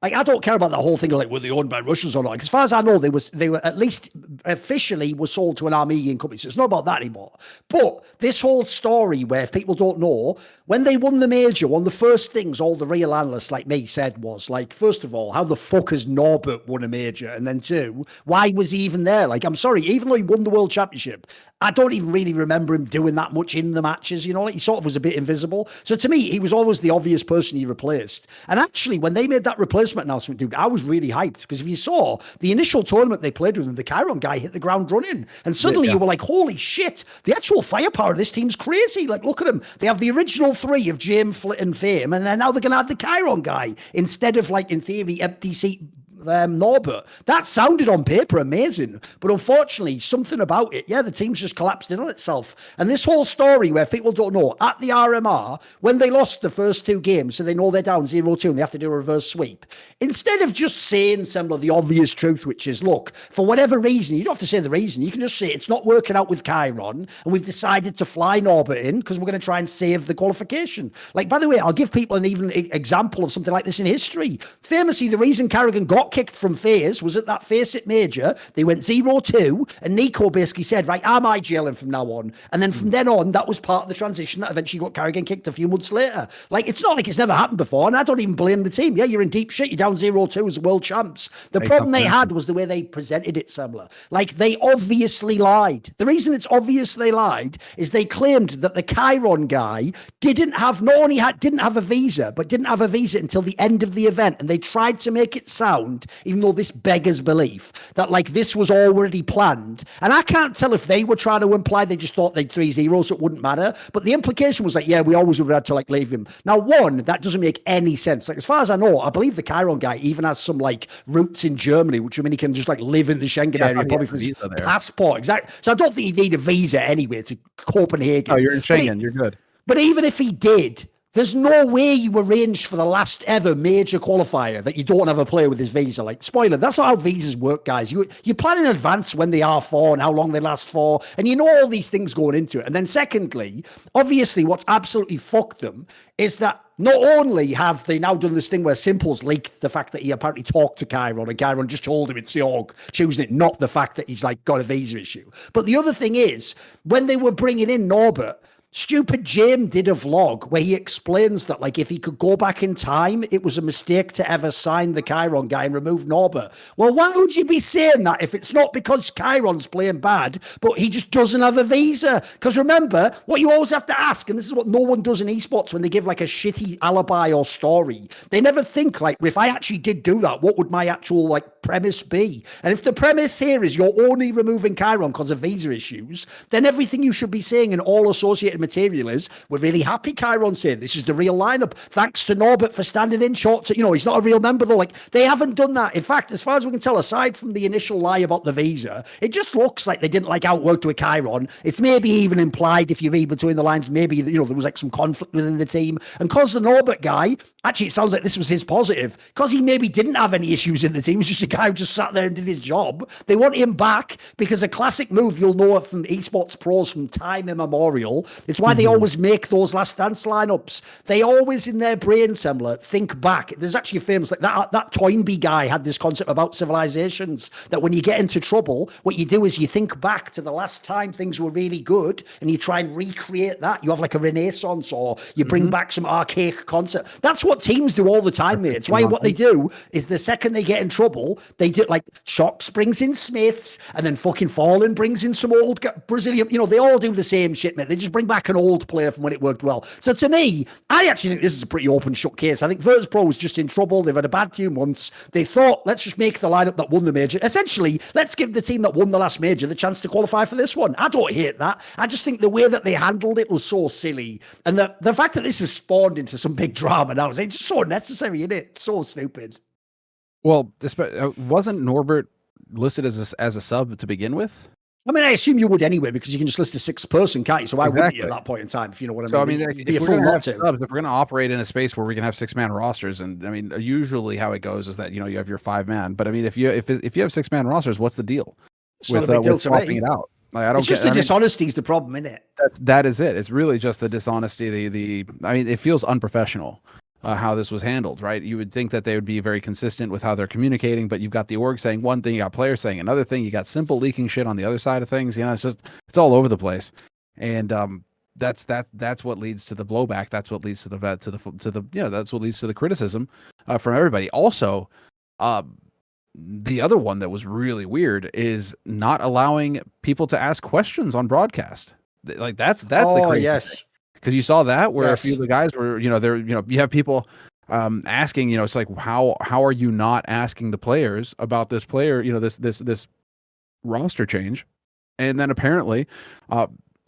Like, I don't care about the whole thing of, like, were they owned by Russians or not. Like, as far as I know, they were at least officially were sold to an Armenian company. So it's not about that anymore. But this whole story where, if people don't know, when they won the major, one of the first things all the real analysts like me said was, like, first of all, how the fuck has Norbert won a major? And then 2, why was he even there? Like, I'm sorry, even though he won the World Championship, I don't even really remember him doing that much in the matches, like he sort of was a bit invisible. So to me, he was always the obvious person he replaced. And actually, when they made that replacement announcement, dude, I was really hyped, because if you saw the initial tournament they played with him, the Chiron guy hit the ground running. And suddenly you were like, holy shit, the actual firepower of this team's crazy. Like, look at them. They have the original 3 of James, Flit and Fame, and then now they're going to add the Chiron guy instead of, like, in theory, empty seat Norbert. That sounded on paper amazing, but unfortunately something about it, the team's just collapsed in on itself. And this whole story where people don't know, at the RMR, when they lost the first 2 games, so they know they're down 0-2 and they have to do a reverse sweep, instead of just saying Semmler the obvious truth, which is, look, for whatever reason, you don't have to say the reason, you can just say it's not working out with Chiron and we've decided to fly Norbert in because we're going to try and save the qualification. Like, by the way, I'll give people an even example of something like this in history. Famously, the reason Karrigan got kicked from FaZe was at that Faceit major. They went 0-2 and NiKo basically said, right, I'm IGLing from now on. And then from then on, that was part of the transition that eventually got Karrigan kicked a few months later. Like, it's not like it's never happened before, and I don't even blame the team. Yeah, you're in deep shit. You're down 0-2 as world champs. The problem they had was the way they presented it, Semmler. Like, they obviously lied. The reason it's obvious they lied is they claimed that the Chiron guy didn't have a visa, but didn't have a visa until the end of the event. And they tried to make it sound, even though this beggars belief, that, like, this was already planned. And I can't tell if they were trying to imply they just thought they'd 3-0, so it wouldn't matter. But the implication was like, yeah, we always would have had to, like, leave him. Now, one, that doesn't make any sense. Like, as far as I know, I believe the Chiron guy even has some, like, roots in Germany, which, I mean, he can just, like, live in the Schengen area, probably for his passport. Exactly. So I don't think he'd need a visa anyway to Copenhagen. Oh, you're in Schengen. You're good. But even if he did, there's no way you arranged for the last ever major qualifier that you don't have a player with his visa. Like, spoiler, that's not how visas work, guys. You plan in advance when they are for and how long they last for, and you know all these things going into it. And then secondly, obviously what's absolutely fucked them is that not only have they now done this thing where Simple's leaked the fact that he apparently talked to Chiron and Chiron just told him it's the org choosing it, not the fact that he's, like, got a visa issue. But the other thing is, when they were bringing in Norbert, stupid James did a vlog where he explains that, like, if he could go back in time, it was a mistake to ever sign the Chiron guy and remove Norbert. Well, why would you be saying that if it's not because Chiron's playing bad, but he just doesn't have a visa? Because remember, what you always have to ask, and this is what no one does in esports when they give, like, a shitty alibi or story, they never think, like, if I actually did do that, what would my actual, like, premise be? And if the premise here is you're only removing Chiron because of visa issues, then everything you should be saying in all associated material is, we're really happy Chiron's here. This is the real lineup. Thanks to Norbert for standing in short. He's not a real member though. Like, they haven't done that. In fact, as far as we can tell, aside from the initial lie about the visa, it just looks like they didn't, like, outwork with Chiron. It's maybe even implied, if you read between the lines, maybe, there was, like, some conflict within the team. And cause the Norbert guy, actually, it sounds like this was his positive, because he maybe didn't have any issues in the team. He's just a guy who just sat there and did his job. They want him back because a classic move you'll know from esports pros from time immemorial. It's It's why they always make those Last Dance lineups. They always, in their brain, Semmler, think back. There's actually a famous, like that Toynbee guy had this concept about civilizations, that when you get into trouble, what you do is you think back to the last time things were really good and you try and recreate that. You have like a renaissance, or you bring back some archaic concept. That's what teams do all the time, mate. It's why what they do is the second they get in trouble, they do, like, Shocks brings in Smiths, and then fucking Fallen brings in some old Brazilian, they all do the same shit, mate. They just bring back an old player from when it worked well. So to me, I actually think this is a pretty open shut case. I think Virtus.pro was just in trouble. They've had a bad few months. They thought, let's just make the lineup that won the major. Essentially, let's give the team that won the last major the chance to qualify for this one. I don't hate that. I just think the way that they handled it was so silly. And the fact that this has spawned into some big drama now, it's just so unnecessary, isn't it? It's so stupid. Well, wasn't Norbert listed as a sub to begin with? I mean, I assume you would anyway, because you can just list a 6th person, can't you? So why wouldn't you at that point in time, if you know what I mean? So, I mean, if we're going to have subs, if we're going to operate in a space where we can have 6-man rosters, and I mean, usually how it goes is that, you have your 5-man. But I mean, if you have 6-man rosters, what's the deal with swapping it out? Like, I don't. It's just the dishonesty is the problem, isn't it? That is it. It's really just the dishonesty. I mean, it feels unprofessional. How this was handled, right? You would think that they would be very consistent with how they're communicating, but you've got the org saying one thing, you got players saying another thing, you got simple leaking shit on the other side of things. It's all over the place, and that's what leads to the blowback. That's what leads to that's what leads to the criticism from everybody. Also, the other one that was really weird is not allowing people to ask questions on broadcast. Like that's the crazy thing. Because you saw that where a few of the guys were, you have people asking, it's like, how are you not asking the players about this player, this roster change? And then apparently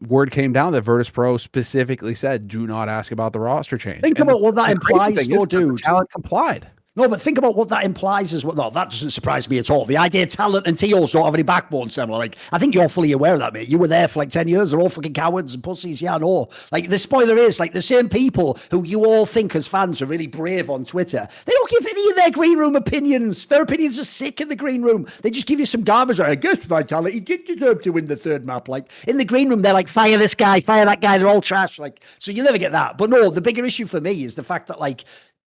word came down that Virtus.pro specifically said, do not ask about the roster change. Think about what that implies, dude. Talent complied. No, but think about what that implies as well. No, that doesn't surprise me at all. The idea talent and TOs don't have any backbone, Semmler. Like, I think you're fully aware of that, mate. You were there for like 10 years. They're all fucking cowards and pussies. Yeah, I know. Like, the spoiler is, like, the same people who you all think as fans are really brave on Twitter, they don't give any of their green room opinions. Their opinions are sick in the green room. They just give you some garbage. Like, I guess Vitality did deserve to win the 3rd map. Like, in the green room, they're like, fire this guy, fire that guy. They're all trash. Like, so you never get that. But no, the bigger issue for me is the fact that, like,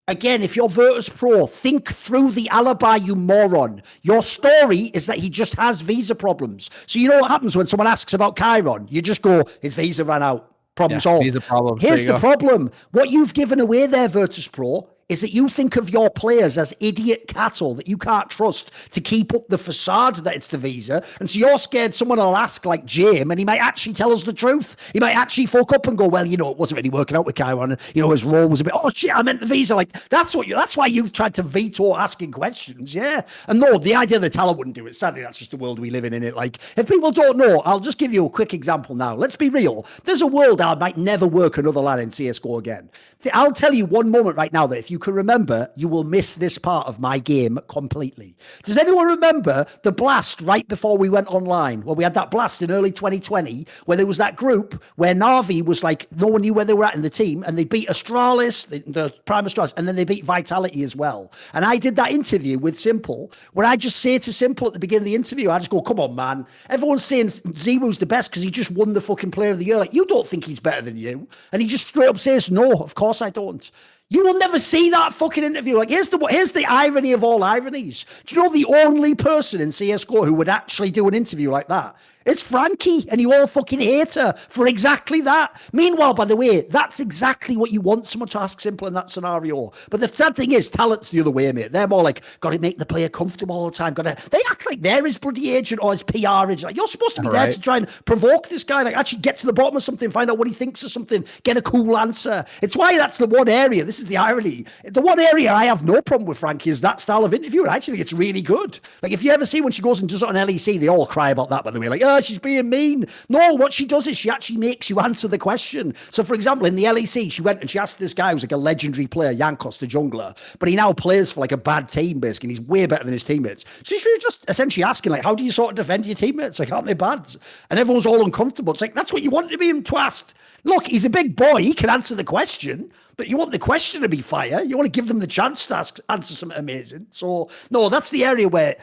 again, if you're Virtus.pro, think through the alibi, you moron. Your story is that he just has visa problems. So you know what happens when someone asks about Chiron? You just go, his visa ran out. Problem solved. Visa problems. Here's the problem. What you've given away there, Virtus.pro, is that you think of your players as idiot cattle that you can't trust to keep up the facade that it's the visa. And so you're scared someone will ask, like Jim, and he might actually tell us the truth. He might actually fuck up and go, well, it wasn't really working out with Chiron. His role was a bit, oh shit, I meant the visa. Like, that's why you've tried to veto asking questions. Yeah. And no, the idea that talent wouldn't do it. Sadly, that's just the world we live in, innit? Like, if people don't know, I'll just give you a quick example now. Let's be real. There's a world I might never work another LAN in CSGO again. I'll tell you one moment right now that if you can remember, you will miss this part of my game completely. Does anyone remember the blast right before we went online? Well, we had that blast in early 2020 where there was that group where Na'Vi was like, no one knew where they were at in the team, and they beat Astralis, the Prime Astralis, and then they beat Vitality as well. And I did that interview with Simple, where I just say to Simple at the beginning of the interview, I just go, come on, man. Everyone's saying Zero's the best because he just won the fucking Player of the Year. Like, you don't think he's better than you. And he just straight up says, no, of course I don't. You will never see that fucking interview. Like, here's the irony of all ironies. Do you know the only person in CSGO who would actually do an interview like that? It's Frankie, and you all fucking hate her for exactly that. Meanwhile, by the way, that's exactly what you want someone to ask Simple in that scenario. But the sad thing is, talent's the other way, mate. They're more like, got to make the player comfortable all the time. They act like they're his bloody agent or his PR agent. Like, you're supposed to be there to try and provoke this guy, like actually get to the bottom of something, find out what he thinks of something, get a cool answer. It's why that's the one area, this is the irony, the one area I have no problem with Frankie is that style of interview, and I actually think it's really good. Like, if you ever see when she goes and does it on LEC, they all cry about that, by the way. Like, oh, she's being mean. No, what she does is she actually makes you answer the question. So, for example, in the LEC, she went and she asked this guy who's like a legendary player, Yankos, the jungler, but he now plays for like a bad team, basically, and he's way better than his teammates. So she was just essentially asking, like, how do you sort of defend your teammates? Like, aren't they bad? And everyone's all uncomfortable. It's like, that's what you want to be him to ask. Look, he's a big boy. He can answer the question, but you want the question to be fire. You want to give them the chance to answer something amazing. So, no, that's the area where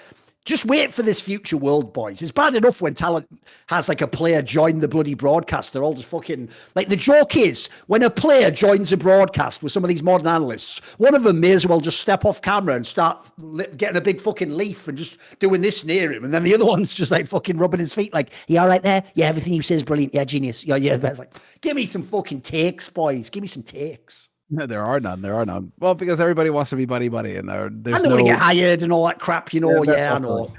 Just wait for this future world, boys. It's bad enough when talent has like a player join the bloody broadcast. They're all just fucking like, the joke is when a player joins a broadcast with some of these modern analysts, one of them may as well just step off camera and start getting a big fucking leaf and just doing this near him. And then the other one's just like fucking rubbing his feet like, you all right there? Yeah, everything you say is brilliant. Yeah, genius. Yeah. It's like, give me some fucking takes, boys. Give me some takes. No, there are none. There are none. Well, because everybody wants to be buddy, and there's I know no. to get hired and all that crap, you know. Yeah, I know.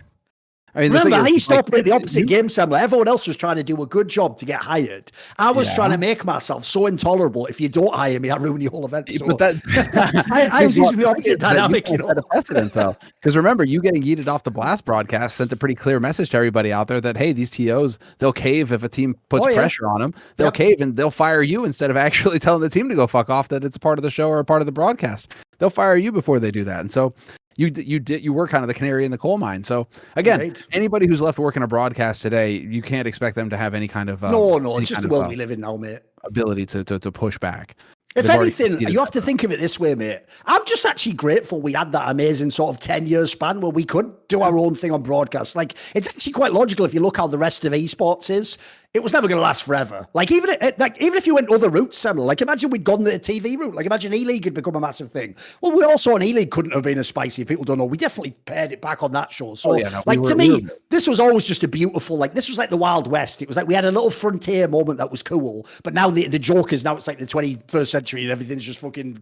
I mean, Remember, I is, used to operate the opposite game, Semmler. Everyone else was trying to do a good job to get hired. I was Yeah. trying to make myself so intolerable. If you don't hire me, I ruin the whole event. So But that I was using the opposite dynamic, you know. Set a precedent though, because remember, you getting yeeted off the Blast broadcast sent a pretty clear message to everybody out there that hey, these TOs, they'll cave if a team puts Oh, yeah. pressure on them. They'll Yep. cave and they'll fire you instead of actually telling the team to go fuck off that it's a part of the show or a part of the broadcast. They'll fire you before they do that, and so. You were kind of the canary in the coal mine. So again, Right. anybody who's left working a broadcast today, you can't expect them to have any kind of No, any it's just kind the of, world we live in now, mate. ability to push back. If They've already anything, conceded you have to that. think of it this way, mate. I'm just actually grateful we had that amazing sort of 10-year span where we could do our own thing on broadcast. Like, it's actually quite logical if you look how the rest of esports is. It was never going to last forever. Like, even if you went other routes, Semmler, like, imagine we'd gone the TV route. Like, imagine E-League had become a massive thing. Well, we also on E-League couldn't have been as spicy. If people don't know, we definitely pared it back on that show. So, to me, this was always just a beautiful, like, this was like the Wild West. It was like we had a little frontier moment that was cool. But now the joke is now it's like the 21st century and everything's just fucking,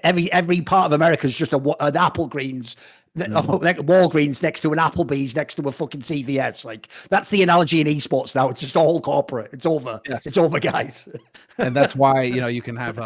every part of America is just an Apple Greens. Like Walgreens next to an Applebee's next to a fucking CVS. Like, that's the analogy in esports now. It's just all corporate. It's over. Yes. It's over, guys. And that's why you can have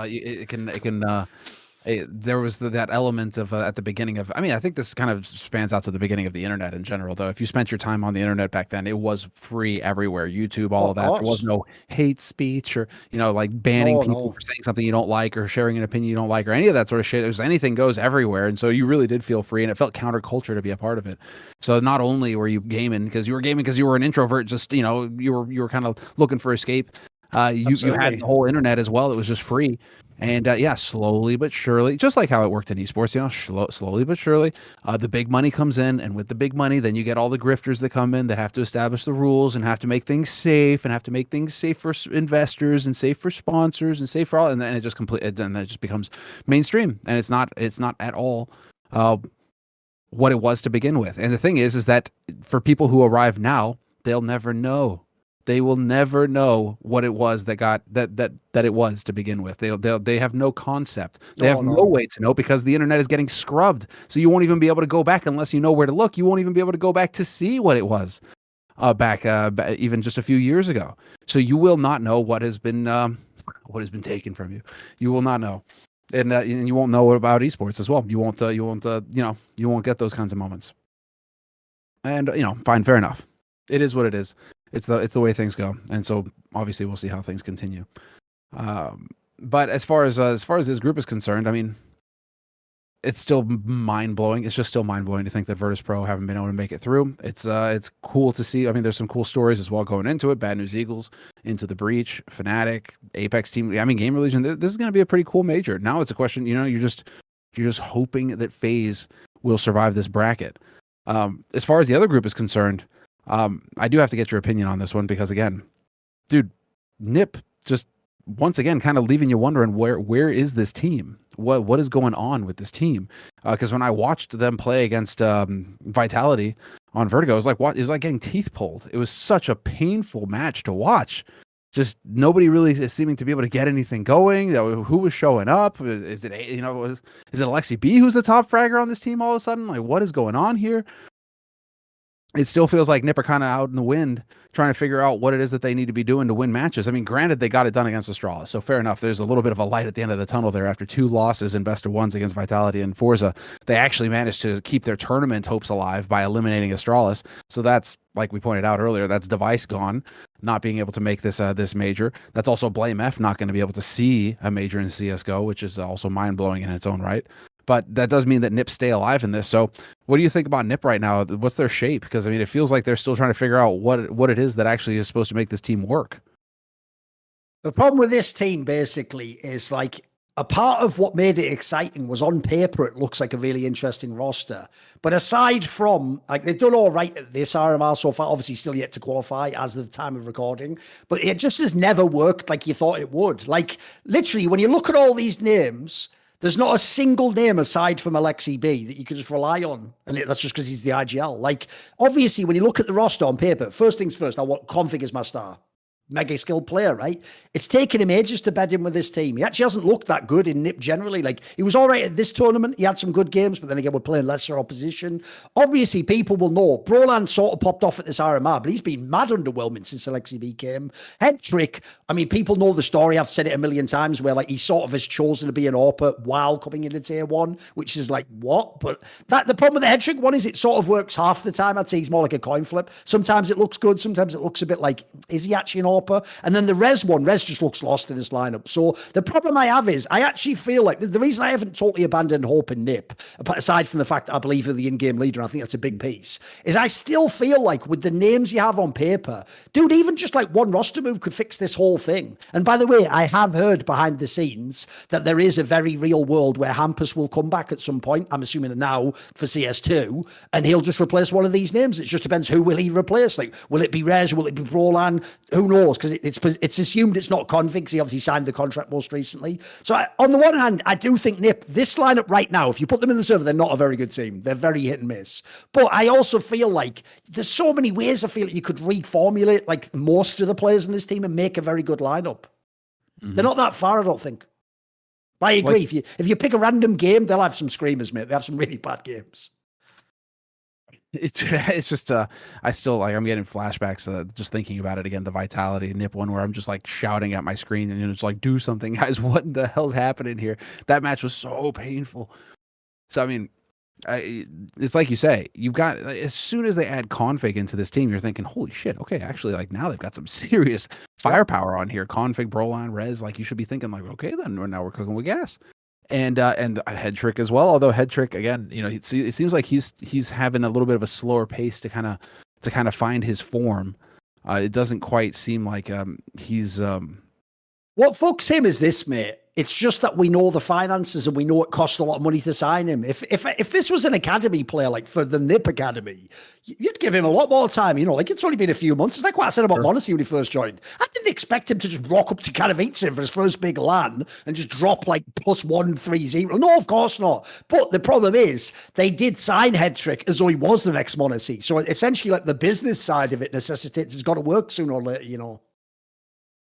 there was that element of at the beginning of, I mean, I think this kind of spans out to the beginning of the internet in general, though. If you spent your time on the internet back then, it was free everywhere. YouTube, all of that. There was no hate speech or, like banning people for saying something you don't like or sharing an opinion you don't like or any of that sort of shit. It was anything goes everywhere. And so you really did feel free, and it felt counterculture to be a part of it. So not only were you gaming because you were an introvert, just, you were kind of looking for escape. You had the whole internet as well. It was just free. And slowly but surely, just like how it worked in esports, slowly but surely, the big money comes in, and with the big money, then you get all the grifters that come in that have to establish the rules and have to make things safe and have to make things safe for investors and safe for sponsors and safe for all, and then it just becomes mainstream, and it's not at all what it was to begin with. And the thing is that for people who arrive now, they'll never know. They will never know what it was that it was to begin with. They have no concept. They have no way to know because the internet is getting scrubbed. So you won't even be able to go back unless you know where to look. You won't even be able to go back to see what it was back even just a few years ago. So you will not know what has been taken from you. You will not know, and you won't know about esports as well. You won't get those kinds of moments. And fine, fair enough. It is what it is. It's the way things go, and so obviously we'll see how things continue. But as far as this group is concerned, I mean, it's still mind blowing. It's just still mind blowing to think that Virtus.pro haven't been able to make it through. It's cool to see. I mean, there's some cool stories as well going into it. Bad News Eagles, Into the Breach, Fnatic, Apex Team. I mean, Gamerlegion. This is going to be a pretty cool major. Now it's a question. You're just hoping that FaZe will survive this bracket. As far as the other group is concerned. I do have to get your opinion on this one because, again, dude, Nip just once again kind of leaving you wondering where is this team? What is going on with this team? Because when I watched them play against Vitality on Vertigo, it was like getting teeth pulled. It was such a painful match to watch. Just nobody really seeming to be able to get anything going. Who was showing up? Is it Alexi B who's the top fragger on this team all of a sudden? Like, what is going on here? It still feels like Nip are kind of out in the wind trying to figure out what it is that they need to be doing to win matches. I mean, granted, they got it done against Astralis, so fair enough. There's a little bit of a light at the end of the tunnel there after 2 losses in best of ones against Vitality and Forza. They actually managed to keep their tournament hopes alive by eliminating Astralis. So that's, like we pointed out earlier, that's Device gone, not being able to make this major. That's also Blame F not going to be able to see a major in CSGO, which is also mind-blowing in its own right. But that does mean that Nip stay alive in this. So what do you think about Nip right now? What's their shape? Because, I mean, it feels like they're still trying to figure out what it is that actually is supposed to make this team work. The problem with this team, basically, is like, a part of what made it exciting was on paper, it looks like a really interesting roster. But aside from, like, they've done all right at this RMR so far, obviously still yet to qualify as of the time of recording, but it just has never worked like you thought it would. Like, literally, when you look at all these names, there's not a single name aside from Alkesib that you can just rely on. And that's just because he's the IGL. Like, obviously, when you look at the roster on paper, first things first, I want Config as my star. Mega skilled player, right? It's taken him ages to bed in with this team. He actually hasn't looked that good in NiP generally. Like, he was all right at this tournament. He had some good games, but then again, we're playing lesser opposition. Obviously, people will know. Broland sort of popped off at this RMR, but he's been mad underwhelming since Alkesib came. Headtrick, I mean, people know the story. I've said it a million times where, like, he sort of has chosen to be an AWPer while coming into tier 1, which is like, what? But the problem with the Headtrick one is it sort of works half the time. I'd say he's more like a coin flip. Sometimes it looks good. Sometimes it looks a bit like, is he actually an AWPer? And then the Res one, Res just looks lost in his lineup. So the problem I have is I actually feel like the reason I haven't totally abandoned hope in NiP, aside from the fact that I believe in the in-game leader, and I think that's a big piece, is I still feel like with the names you have on paper, dude, even just like one roster move could fix this whole thing. And by the way, I have heard behind the scenes that there is a very real world where Hampus will come back at some point, I'm assuming now for CS2, and he'll just replace one of these names. It just depends who will he replace. Like, will it be Rez? Will it be Brolan? Who knows? Because it's assumed it's not Config, because he obviously signed the contract most recently. So on the one hand, I do think NiP, this lineup right now, if you put them in the server, they're not a very good team. They're very hit and miss. But I also feel like there's so many ways I feel like you could reformulate like most of the players in this team and make a very good lineup. Mm-hmm. They're not that far, I don't think. I agree. If you pick a random game, they'll have some screamers, mate. They have some really bad games. It's just I still, like, I'm getting flashbacks just thinking about it again, the Vitality NiP one where I'm just like shouting at my screen and it's like, do something, guys, what the hell's happening here? That match was so painful. So I mean, it's like you say, you've got, as soon as they add Config into this team, you're thinking, holy shit, okay, actually, like, now they've got some serious firepower on here. Config, Brolan, Rez, like, you should be thinking like, okay, then now we're cooking with gas. And Headtrick as well. Although Headtrick, again, you know, it seems like he's having a little bit of a slower pace to kind of find his form. It doesn't quite seem like he's. What fucks him is this, mate. It's just that we know the finances and we know it costs a lot of money to sign him. If this was an academy player, like for the NiP Academy, you'd give him a lot more time. You know, like, it's only been a few months. It's like what I said about Monacy when he first joined. I didn't expect him to just rock up to Katowice for his first big LAN and just drop like +130. No, of course not. But the problem is they did sign Headtrick as though he was the next Monacy. So essentially, like, the business side of it necessitates it's got to work sooner or later, you know.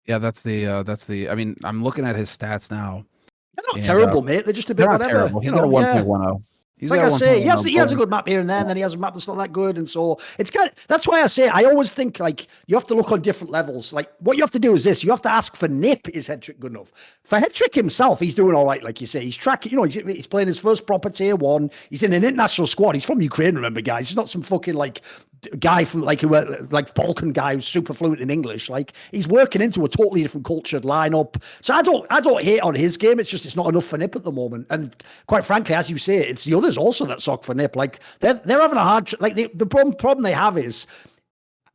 Yeah, that's the. I mean, I'm looking at his stats now. They're not terrible, mate. They're just a bit whatever. Terrible. He's got a 1.10. Like I say, he has a good map here and there, and then he has a map that's not that good. And so it's that's why I say, I always think, like, you have to look on different levels. Like, what you have to do is this: you have to ask for NiP, is Headtrick good enough? For Headtrick himself, he's doing all right, like you say. He's tracking, you know, he's playing his first proper tier 1. He's in an international squad. He's from Ukraine, remember, guys. He's not some fucking like guy from like Balkan guy who's super fluent in English. Like, he's working into a totally different cultured lineup. So I don't hate on his game. It's just it's not enough for NiP at the moment. And quite frankly, as you say, it's the others also that suck for NiP. Like, they're having a hard like the problem they have is,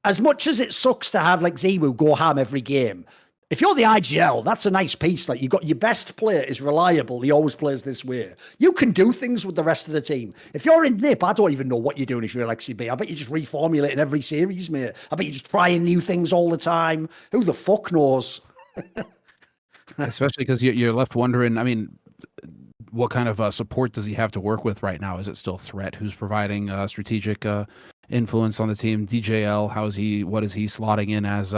as much as it sucks to have like Ziwu go ham every game, if you're the IGL, that's a nice piece. Like, you've got your best player is reliable. He always plays this way. You can do things with the rest of the team. If you're in NiP, I don't even know what you're doing if you're Alkesib. I bet you're just reformulating every series, mate. I bet you're just trying new things all the time. Who the fuck knows? Especially because you're left wondering, I mean, what kind of support does he have to work with right now? Is it still Threat who's providing strategic influence on the team? DJL, what is he slotting in as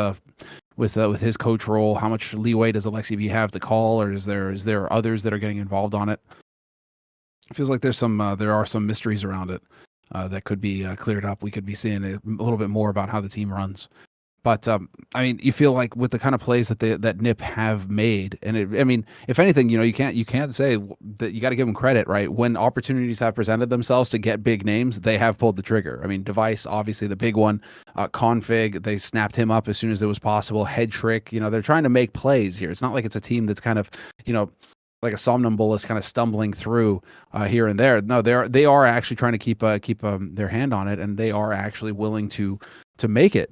with his coach role? How much leeway does Alkesib have to call, or is there others that are getting involved on it? It feels like there are some mysteries around it that could be cleared up. We could be seeing a little bit more about how the team runs. But I mean, you feel like with the kind of plays that NiP have made, and I mean, if anything, you know, you can't say that. You got to give them credit, right? When opportunities have presented themselves to get big names, they have pulled the trigger. I mean, Device, obviously the big one. Config, they snapped him up as soon as it was possible. Headtrick, you know, they're trying to make plays here. It's not like it's a team that's kind of, you know, like a somnambulist kind of stumbling through here and there. No, they are actually trying to keep their hand on it, and they are actually willing to make it.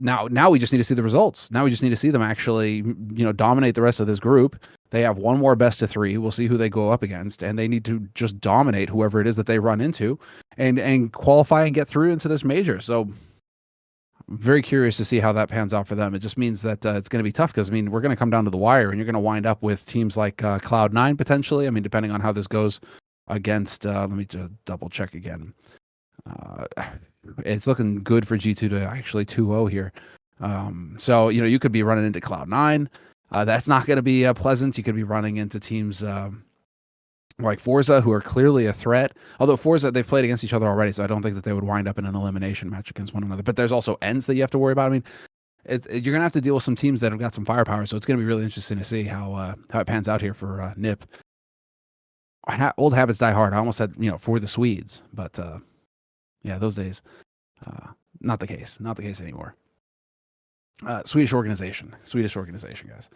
now we just need to see the results. Now we just need to see them actually, dominate the rest of this group. They have one more best of 3. We'll see who they go up against, and they need to just dominate whoever it is that they run into and qualify and get through into this major. So I'm very curious to see how that pans out for them. It just means that it's going to be tough because, we're going to come down to the wire, and you're going to wind up with teams like Cloud9 potentially. Depending on how this goes against, let me just double check again. It's looking good for G2 to actually 2-0 here. So, you could be running into Cloud9. That's not going to be pleasant. You could be running into teams like Forza, who are clearly a threat. Although Forza, they've played against each other already, so I don't think that they would wind up in an elimination match against one another. But there's also ENCE that you have to worry about. You're going to have to deal with some teams that have got some firepower, so it's going to be really interesting to see how it pans out here for NiP. Old habits die hard. I almost said, for the Swedes, but yeah, those days, not the case. Not the case anymore. Swedish organization, guys.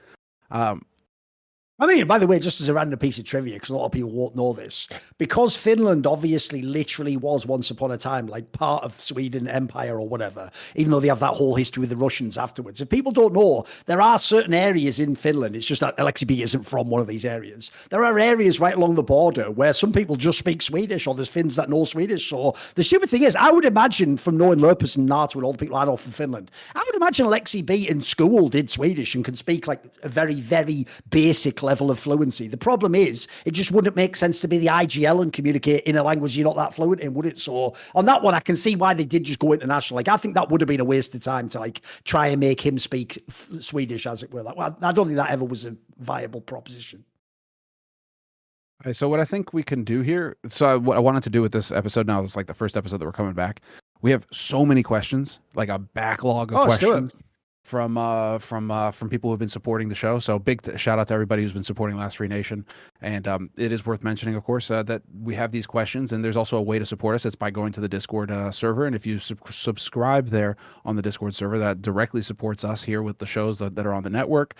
By the way, just as a random piece of trivia, because a lot of people won't know this, because Finland obviously literally was once upon a time like part of Sweden Empire or whatever, even though they have that whole history with the Russians afterwards. If people don't know, there are certain areas in Finland, it's just that Alkesib isn't from one of these areas. There are areas right along the border where some people just speak Swedish, or there's Finns that know Swedish. So the stupid thing is, I would imagine from knowing Lurpus and Nato and all the people I know from Finland, I would imagine Alkesib in school did Swedish and can speak like a very, very basic level of fluency. The problem is, it just wouldn't make sense to be the IGL and communicate in a language you're not that fluent in, would it? So on that one, I can see why they did just go international. Like, I think that would have been a waste of time to like try and make him speak Swedish, as it were. Like, well, I don't think that ever was a viable proposition. All right, so what I think we can do here, so what I wanted to do with this episode now, it's like the first episode that we're coming back. We have so many questions, like a backlog of questions from people who've been supporting the show. So big shout out to everybody who's been supporting Last Free Nation. And it is worth mentioning, of course, that we have these questions, and there's also a way to support us. It's by going to the Discord server. And if you subscribe there on the Discord server, that directly supports us here with the shows that are on the network.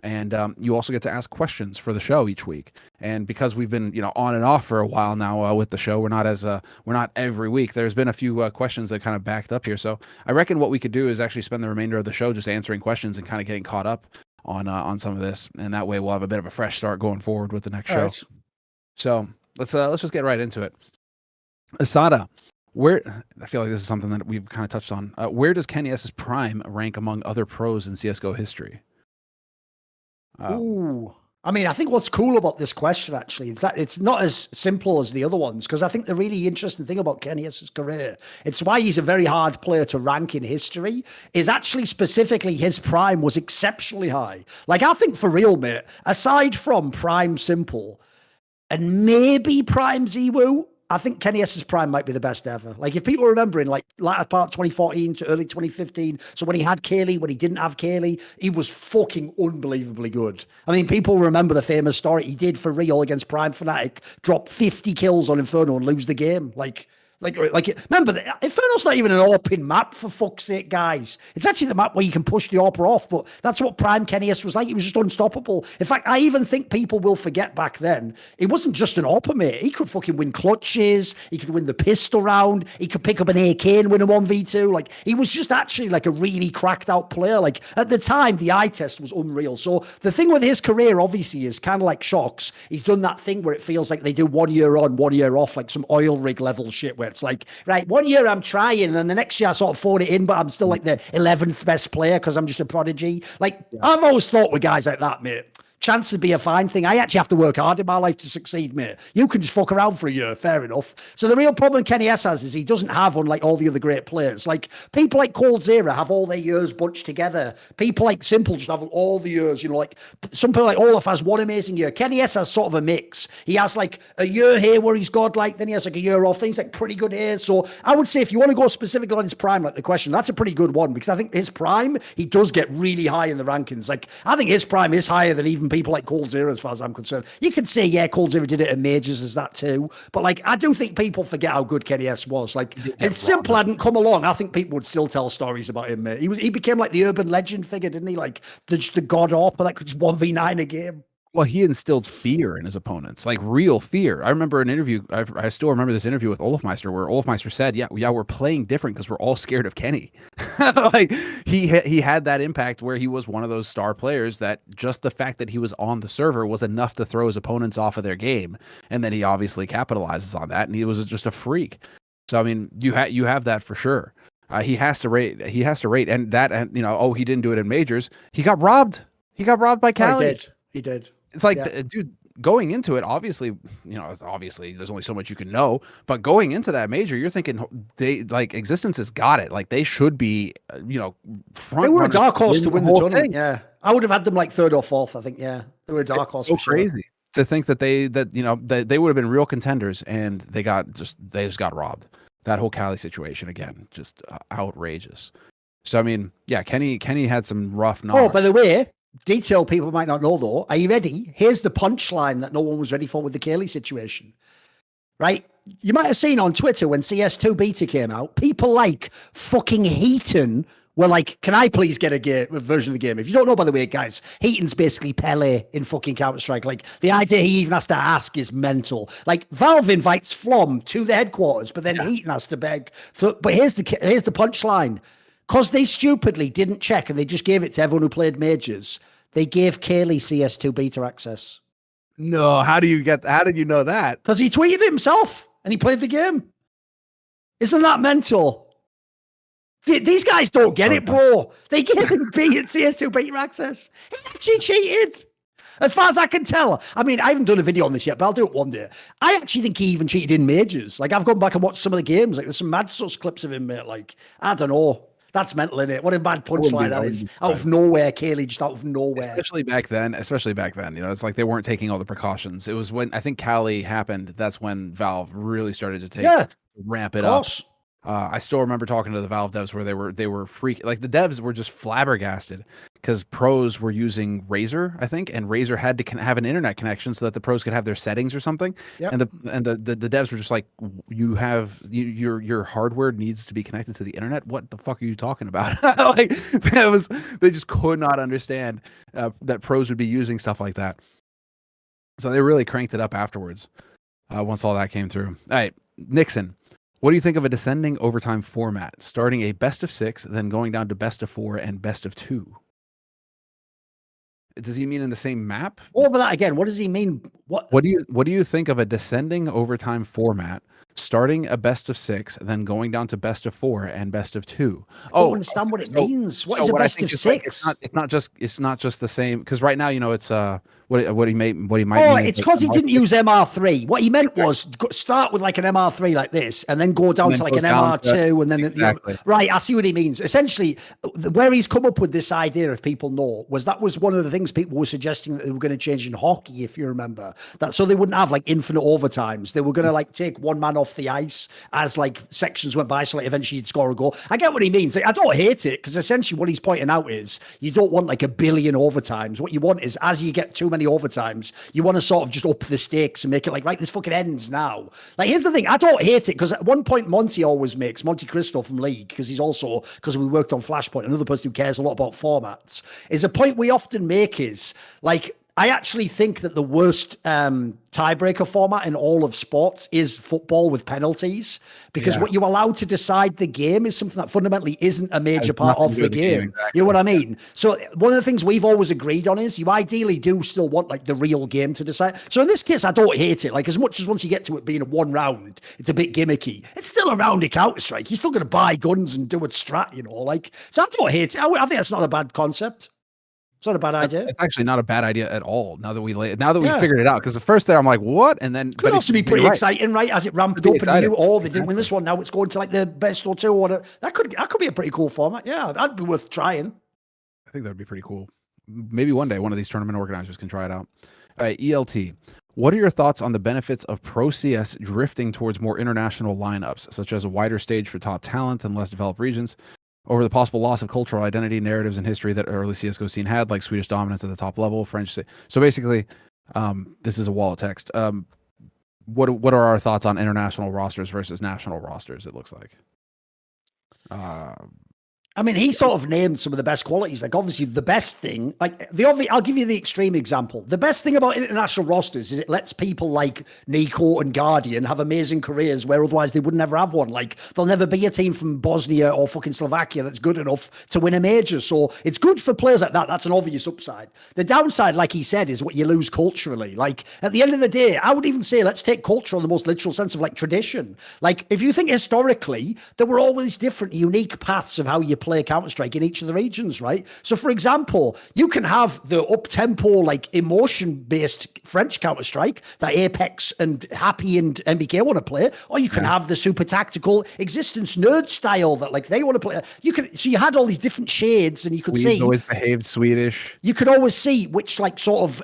And you also get to ask questions for the show each week. And because we've been, on and off for a while now with the show, we're not every week. There's been a few questions that kind of backed up here. So I reckon what we could do is actually spend the remainder of the show just answering questions and kind of getting caught up on some of this. And that way we'll have a bit of a fresh start going forward with the next show. Right. So let's just get right into it. Asada, I feel like this is something that we've kind of touched on. Where does KSCERATO's Prime rank among other pros in CSGO history? I think what's cool about this question actually is that it's not as simple as the other ones, because I think the really interesting thing about KSCERATO's career, it's why he's a very hard player to rank in history, is actually specifically his prime was exceptionally high. Like, I think for real, mate, aside from Prime Simple and maybe Prime Ziwu, I think KSCERATO's Prime might be the best ever. Like, if people remember in like latter part 2014 to early 2015, so when he had Kaylee, when he didn't have Kaylee, he was fucking unbelievably good. People remember the famous story he did for real against Prime Fnatic, drop 50 kills on Inferno and lose the game. Like remember that Inferno's not even an open map, for fuck's sake, guys. It's actually the map where you can push the AWP off, but that's what Prime KSCERATO was like. He was just unstoppable. In fact, I even think people will forget back then, it wasn't just an AWP, mate. He could fucking win clutches. He could win the pistol round. He could pick up an AK and win a 1v2. Like, he was just actually like a really cracked out player. Like, at the time, the eye test was unreal. So the thing with his career, obviously, is kind of like Shox. He's done that thing where it feels like they do 1 year on, 1 year off, like some oil rig level shit where it's like, right, 1 year I'm trying, and then the next year I sort of phone it in, but I'm still like the 11th best player because I'm just a prodigy. Like, I've always thought with guys like that, mate, chance would be a fine thing. I actually have to work hard in my life to succeed, mate. You can just fuck around for a year, fair enough. So the real problem KSCERATO has is he doesn't have, unlike all the other great players, like people like coldzera have all their years bunched together. People like Simple just have all the years, like some people like Olaf has one amazing year. KSCERATO has sort of a mix. He has like a year here where he's godlike, then he has like a year off, things like pretty good here. So I would say if you want to go specifically on his prime, like the question, that's a pretty good one, because I think his prime, he does get really high in the rankings. Like, I think his prime is higher than even people like coldzera, as far as I'm concerned. You could say, yeah, coldzera did it at majors as that too, but like, I do think people forget how good KSCERATO was. Like, if Simple hadn't come along, I think people would still tell stories about him, mate. He became like the urban legend figure, didn't he? Like the god AWP that could just 1v9 a game. Well, he instilled fear in his opponents, like real fear. I remember an interview. I still remember this interview with Olafmeister, where Olafmeister said, "Yeah, we're playing different because we're all scared of Kenny." Like he had that impact where he was one of those star players that just the fact that he was on the server was enough to throw his opponents off of their game, and then he obviously capitalizes on that, and he was just a freak. So I mean, you have that for sure. He has to rate, and that, and he didn't do it in majors. He got robbed. He got robbed by Cali. He did. It's like, dude, going into it, obviously, there's only so much you can know, but going into that major, you're thinking Existence has got it. Like they should be, front. They were a dark horse to win the tournament. Yeah, I would have had them like third or fourth. I think. Yeah, they were a dark horse. So crazy to think that they would have been real contenders, and they just got robbed. That whole Cali situation again, just outrageous. So I mean, yeah, Kenny had some rough knocks. Oh, by the way. Detail people might not know though. Are you ready? Here's the punchline that no one was ready for with the Kaylee situation. Right? You might have seen on Twitter when CS2 beta came out, people like fucking Heaton were like, can I please get a version of the game? If you don't know, by the way, guys, Heaton's basically Pele in fucking Counter-Strike. Like the idea he even has to ask is mental. Like Valve invites Flom to the headquarters, but then Heaton has to beg. But here's the punchline. Because they stupidly didn't check and they just gave it to everyone who played majors, they gave Kaylee CS2 beta access. No, how did you know that? Because he tweeted it himself and he played the game. Isn't that mental? These guys don't get it, bro. They gave him CS2 beta access. He actually cheated. As far as I can tell. I mean, I haven't done a video on this yet, but I'll do it one day. I actually think he even cheated in majors. Like, I've gone back and watched some of the games. Like, there's some mad sus clips of him, mate. Like, I don't know. That's mental, innit? What a bad punchline that is. Out of nowhere, Kaylee, just out of nowhere. Especially back then, it's like they weren't taking all the precautions. It was when, I think Cali happened, that's when Valve really started to ramp it up. I still remember talking to the Valve devs where they were like the devs were just flabbergasted because pros were using Razer, I think, and Razer had to have an internet connection so that the pros could have their settings or something. Yep. And the devs were just like, your hardware needs to be connected to the internet. What the fuck are you talking about? Like they just could not understand that pros would be using stuff like that. So they really cranked it up afterwards once all that came through. All right, Nixon. What do you think of a descending overtime format, starting a best of 6, then going down to best of 4 and best of 2? Does he mean in the same map? Well, but that again, what does he mean? What do you think of a descending overtime format, starting a best of 6, then going down to best of 4 and best of 2? I don't understand what it means. What is a best of 6? It's not just the same, because right now it's what he might mean. Oh, it's because he didn't use MR3. What he meant was start with like an MR3 like this, and then go down to like an MR2, and then exactly. Right. I see what he means. Essentially, where he's come up with this idea, if people know, that was one of the things people were suggesting that they were going to change in hockey, if you remember that, so they wouldn't have like infinite overtimes. They were going to like take one man off the ice as like sections went by, so like eventually you'd score a goal. I get what he means. Like, I don't hate it, because essentially what he's pointing out is you don't want like a billion overtimes. What you want is, as you get too many overtimes, you want to sort of just up the stakes and make it like, right, this fucking ends now. Like, here's the thing, I don't hate it, because at one point Monty Cristo from League, because we worked on Flashpoint, another person who cares a lot about formats, is a point we often make is like, I actually think that the worst tiebreaker format in all of sports is football with penalties, because what you allow to decide the game is something that fundamentally isn't a major part of the game. Exactly. You know what I mean? So one of the things we've always agreed on is you ideally do still want like the real game to decide. So in this case, I don't hate it. Like, as much as once you get to it being a one round, it's a bit gimmicky. It's still a round of Counter-Strike. You're still going to buy guns and do a strat, like, so I don't hate it. I think that's not a bad concept. It's not a bad idea. It's actually not a bad idea at all. Now that we figured it out, because the first there I'm like, what? And then could also be pretty exciting, right? As it ramped up and you knew, they didn't win this one. Now it's going to like the best or 2 or whatever. That could be a pretty cool format. Yeah, that'd be worth trying. I think that'd be pretty cool. Maybe one day one of these tournament organizers can try it out. All right, ELT. What are your thoughts on the benefits of Pro CS drifting towards more international lineups, such as a wider stage for top talent in less developed regions, over the possible loss of cultural identity, narratives, and history that early CSGO scene had, like Swedish dominance at the top level, French. So basically, this is a wall of text. What are our thoughts on international rosters versus national rosters? It looks like. I mean, he sort of named some of the best qualities. Like, obviously, the best thing, like I'll give you the extreme example. The best thing about international rosters is it lets people like NiKo and Guardian have amazing careers where otherwise they would never have one. Like, there'll never be a team from Bosnia or fucking Slovakia that's good enough to win a major. So it's good for players like that. That's an obvious upside. The downside, like he said, is what you lose culturally. Like, at the end of the day, I would even say let's take culture in the most literal sense of like tradition. Like, if you think historically, there were always different, unique paths of how you play Counter-Strike in each of the regions, right? So, for example, you can have the up-tempo, like emotion-based French Counter-Strike that Apex and Happy and MBK want to play, or you can have the super tactical existence nerd style that like they want to play. So you had all these different shades, and you could see always behaved Swedish. You could always see which like sort of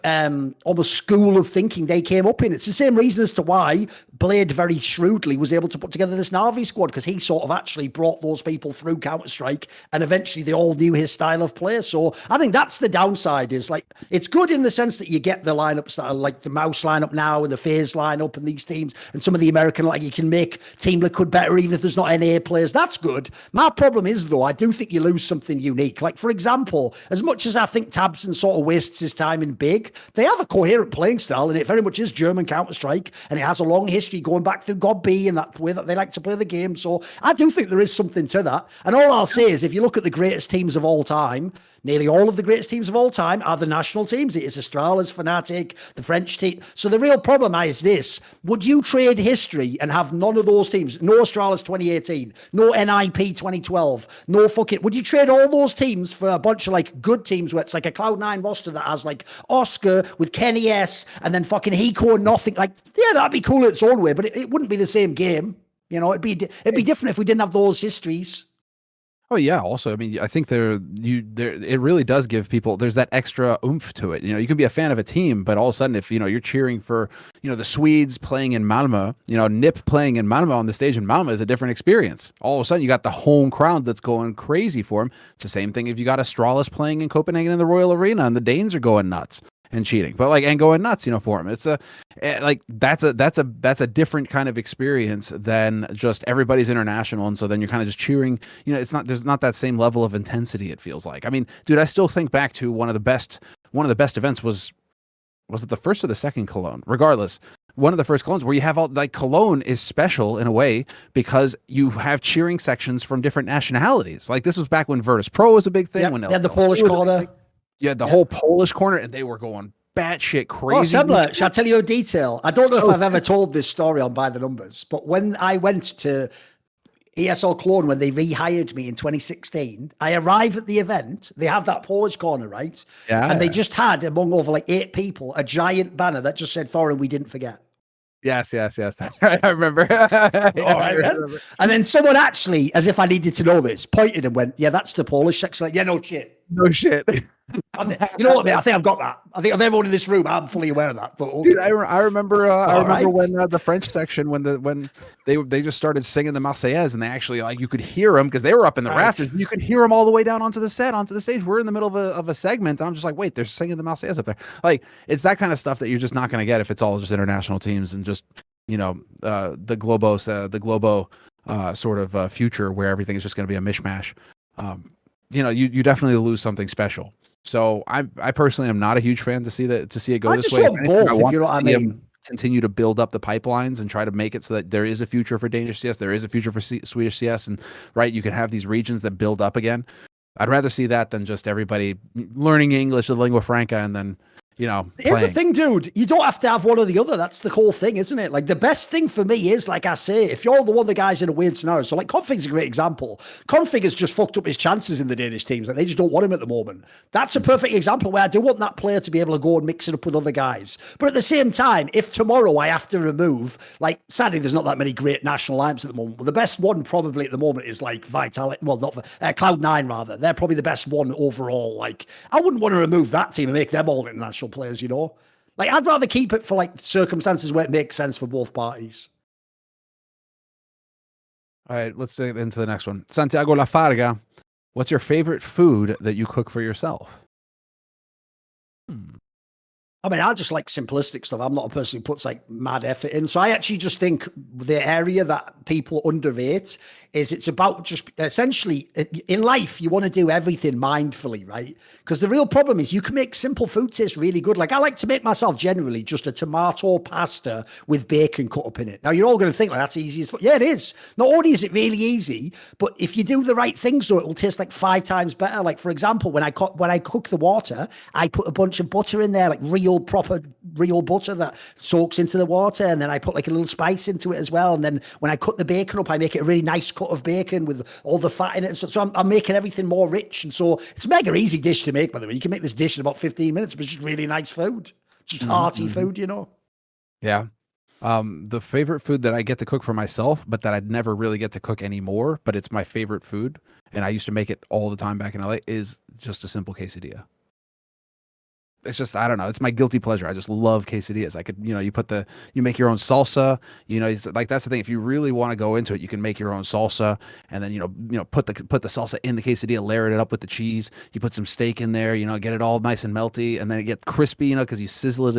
almost school of thinking they came up in. It's the same reason as to why Blade very shrewdly was able to put together this Na'Vi squad, because he sort of actually brought those people through Counter-Strike, and eventually they all knew his style of play. So I think that's the downside, is like, it's good in the sense that you get the lineups that are like the Mouse lineup now and the FaZe lineup and these teams and some of the American, like you can make Team Liquid better even if there's not NA players. That's good. My problem is, though, I do think you lose something unique. Like, for example, as much as I think Tabson sort of wastes his time in Big, they have a coherent playing style, and it very much is German Counter-Strike, and it has a long history going back through God B and that way that they like to play the game. So I do think there is something to that. And all I'll say is, if you look at the greatest teams of all time, nearly all of the greatest teams of all time are the national teams. It is Astralis, Fnatic, the French team. So the real problem is this: would you trade history and have none of those teams? No Astralis 2018, no NIP 2012, no fucking... Would you trade all those teams for a bunch of like good teams where it's like a Cloud9 roster that has like Oscar with Kenny S and then fucking Hiko and nothing? Like, yeah, that'd be cool in its own way, but it wouldn't be the same game. You know, it'd be different if we didn't have those histories. Oh yeah. Also, I mean, I think it really does give people, there's that extra oomph to it. You know, you can be a fan of a team, but all of a sudden, if, you know, you're cheering for, you know, the Swedes playing in Malmö, you know, NiP playing in Malmö on the stage in Malmö is a different experience. All of a sudden, you got the home crowd that's going crazy for him. It's the same thing if you got Astralis playing in Copenhagen in the Royal Arena and the Danes are going nuts and cheating, but like, and going nuts, you know, for him. It's that's a different kind of experience than just everybody's international. And so then you're kind of just cheering, you know, there's not that same level of intensity. It feels like, I mean, dude, I still think back to one of the best events was it the first or the second Cologne? Regardless, one of the first Colognes where you have all, like, Cologne is special in a way because you have cheering sections from different nationalities. Like, this was back when Virtus.pro was a big thing. Yep, when they had the Polish corner. Yeah, the whole Polish corner, and they were going batshit crazy. Oh, Semmler, shall I tell you a detail? I don't know if I've ever told this story on By the Numbers, but when I went to ESL Cologne, when they rehired me in 2016, I arrived at the event. They have that Polish corner, right? Yeah. And they just had, among over like 8 people, a giant banner that just said, Thorin, we didn't forget. Yes, that's right. I remember. All right, then. And then someone actually, as if I needed to know this, pointed and went, yeah, that's the Polish section. Like, yeah, no shit. No shit. You know what, man? I think I've got that. I think of everyone in this room, I'm fully aware of that. But okay. Dude, I remember when the French section, when they just started singing the Marseillaise, and they actually, like, you could hear them because they were up in the rafters. You could hear them all the way down onto the stage. We're in the middle of a segment, and I'm just like, wait, they're singing the Marseillaise up there. Like, it's that kind of stuff that you're just not going to get if it's all just international teams and just, you know, the Globo sort of future where everything is just going to be a mishmash. You know, you definitely lose something special. So I personally am not a huge fan to see it go this way. I want to see continue to build up the pipelines and try to make it so that there is a future for Danish CS, there is a future for Swedish CS, and right, you can have these regions that build up again. I'd rather see that than just everybody learning English, the lingua franca, and then, you know, here's the thing, dude. You don't have to have one or the other. That's the whole thing, isn't it? Like, the best thing for me is, like I say, if you're one of the guys in a weird scenario. So, like, Config's a great example. Config has just fucked up his chances in the Danish teams. Like, they just don't want him at the moment. That's a perfect example where I do want that player to be able to go and mix it up with other guys. But at the same time, if tomorrow I have to remove, like, sadly, there's not that many great national lineups at the moment. Well, the best one probably at the moment is like Vitality. Well, not Cloud9 rather. They're probably the best one overall. Like, I wouldn't want to remove that team and make them all international players, you know? Like, I'd rather keep it for, like, circumstances where it makes sense for both parties. All right, let's get into the next one. Santiago Lafarga, what's your favorite food that you cook for yourself? I mean, I just like simplistic stuff. I'm not a person who puts like mad effort in. So I actually just think the area that people underrate is it's about just essentially in life, you want to do everything mindfully, right? Because the real problem is you can make simple food taste really good. Like I like to make myself generally just a tomato pasta with bacon cut up in it. Now you're all going to think like that's easy as fuck. Yeah, it is. Not only is it really easy, but if you do the right things to it, it will taste like 5 times better. Like for example, when I cook the water, I put a bunch of butter in there, like proper real butter that soaks into the water, and then I put like a little spice into it as well. And then when I cut the bacon up, I make it a really nice cut of bacon with all the fat in it. So I'm making everything more rich, and so it's a mega easy dish to make. By the way, you can make this dish in about 15 minutes, but it's just really nice food, just hearty food, you know. Yeah. The favorite food that I get to cook for myself, but that I'd never really get to cook anymore, but it's my favorite food, and I used to make it all the time back in LA, is just a simple quesadilla. It's just, I don't know. It's my guilty pleasure. I just love quesadillas. I could, you make your own salsa, it's like, that's the thing. If you really want to go into it, you can make your own salsa, and then, put the salsa in the quesadilla, layer it up with the cheese. You put some steak in there, get it all nice and melty, and then it get crispy, cause you sizzle it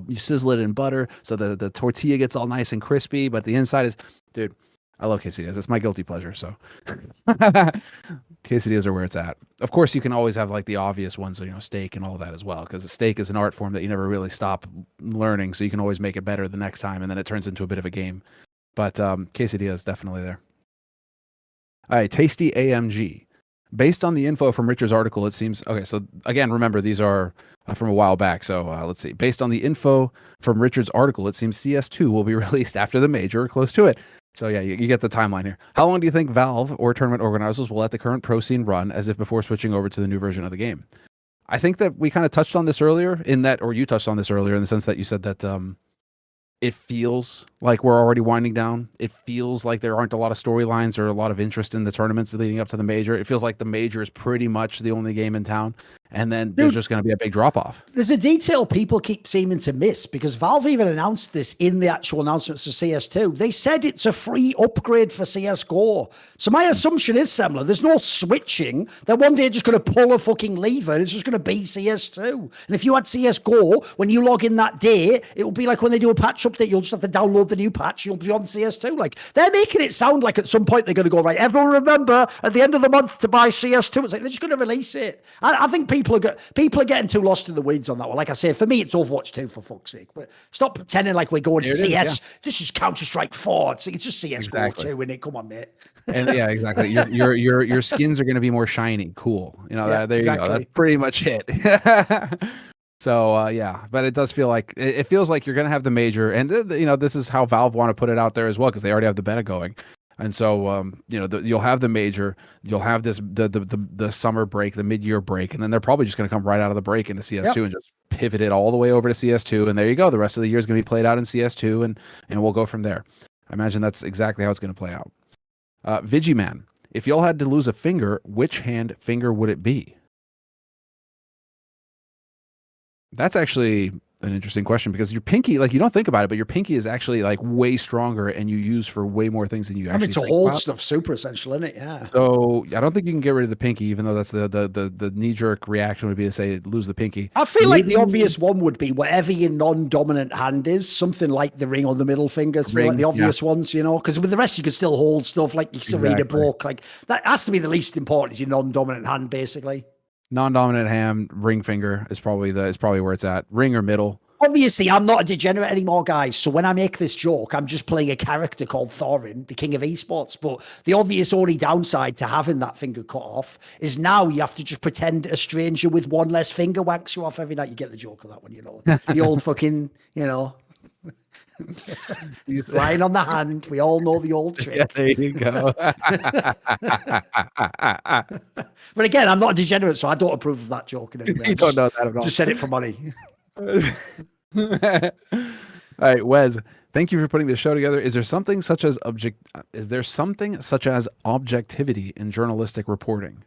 you sizzle it in butter. So the tortilla gets all nice and crispy, but the inside is, dude, I love quesadillas. It's my guilty pleasure. So quesadillas are where it's at. Of course, you can always have like the obvious ones, steak and all that as well, because the steak is an art form that you never really stop learning. So you can always make it better the next time, and then it turns into a bit of a game. But quesadilla is definitely there. All right, Tasty AMG. Based on the info from Richard's article, it seems... Okay, so again, remember, these are from a while back. So let's see. Based on the info from Richard's article, it seems CS2 will be released after the major or close to it. So yeah, you get the timeline here. How long do you think Valve or tournament organizers will let the current pro scene run as if before switching over to the new version of the game? I think that we kind of touched on this earlier or you touched on this earlier in the sense that you said that it feels like we're already winding down. It feels like there aren't a lot of storylines or a lot of interest in the tournaments leading up to the major. It feels like the major is pretty much the only game in town. And then there's just going to be a big drop off. There's a detail people keep seeming to miss, because Valve even announced this in the actual announcements of CS2. They said it's a free upgrade for CSGO. So my assumption is, Semmler, there's no switching. They're one day just going to pull a fucking lever and it's just going to be CS2. And if you had CSGO, when you log in that day, it will be like when they do a patch update, you'll just have to download the new patch. You'll be on CS2. Like, they're making it sound like at some point they're going to go, right, everyone remember at the end of the month to buy CS2. It's like they're just going to release it. I think people are getting too lost in the weeds on that one. Like I said, for me, it's Overwatch 2, for fuck's sake. But stop pretending like we're going to CS. This is Counter-Strike 4. It's just CSGO 2, isn't it? Come on, mate. And yeah, exactly. Your skins are going to be more shiny. Cool. There you go. That's pretty much it. So yeah, but it does feel like it feels like you're going to have the major, and this is how Valve want to put it out there as well, because they already have the beta going. And so, you'll have the major, you'll have the summer break, the mid-year break, and then they're probably just going to come right out of the break into CS2 and just pivot it all the way over to CS2. And there you go. The rest of the year is going to be played out in CS2, and we'll go from there. I imagine that's exactly how it's going to play out. Vigiman, if y'all had to lose a finger, which finger would it be? That's actually an interesting question, because your pinky, like, you don't think about it, but your pinky is actually like way stronger, and you use for way more things than you actually think hold about. Stuff super essential, isn't it? Yeah. So I don't think you can get rid of the pinky, even though that's the knee-jerk reaction would be to say lose the pinky. I feel like the obvious one would be whatever your non-dominant hand is, something like the ring or the middle finger. It's like the obvious ones, because with the rest you can still hold stuff, like you can read a book. Like that has to be the least important, is your non-dominant hand, basically. Non-dominant hand, ring finger is probably where it's at. Ring or middle. Obviously, I'm not a degenerate anymore, guys. So when I make this joke, I'm just playing a character called Thorin, the king of esports. But the obvious only downside to having that finger cut off is now you have to just pretend a stranger with one less finger whacks you off every night. You get the joke of that one, the old fucking, He's lying on the hand. We all know the old trick. Yeah, there you go. But again, I'm not a degenerate, so I don't approve of that joke in any way. You don't know that at all. Just said it for money. All right, Wes, thank you for putting this show together. Is there something such as objectivity in journalistic reporting?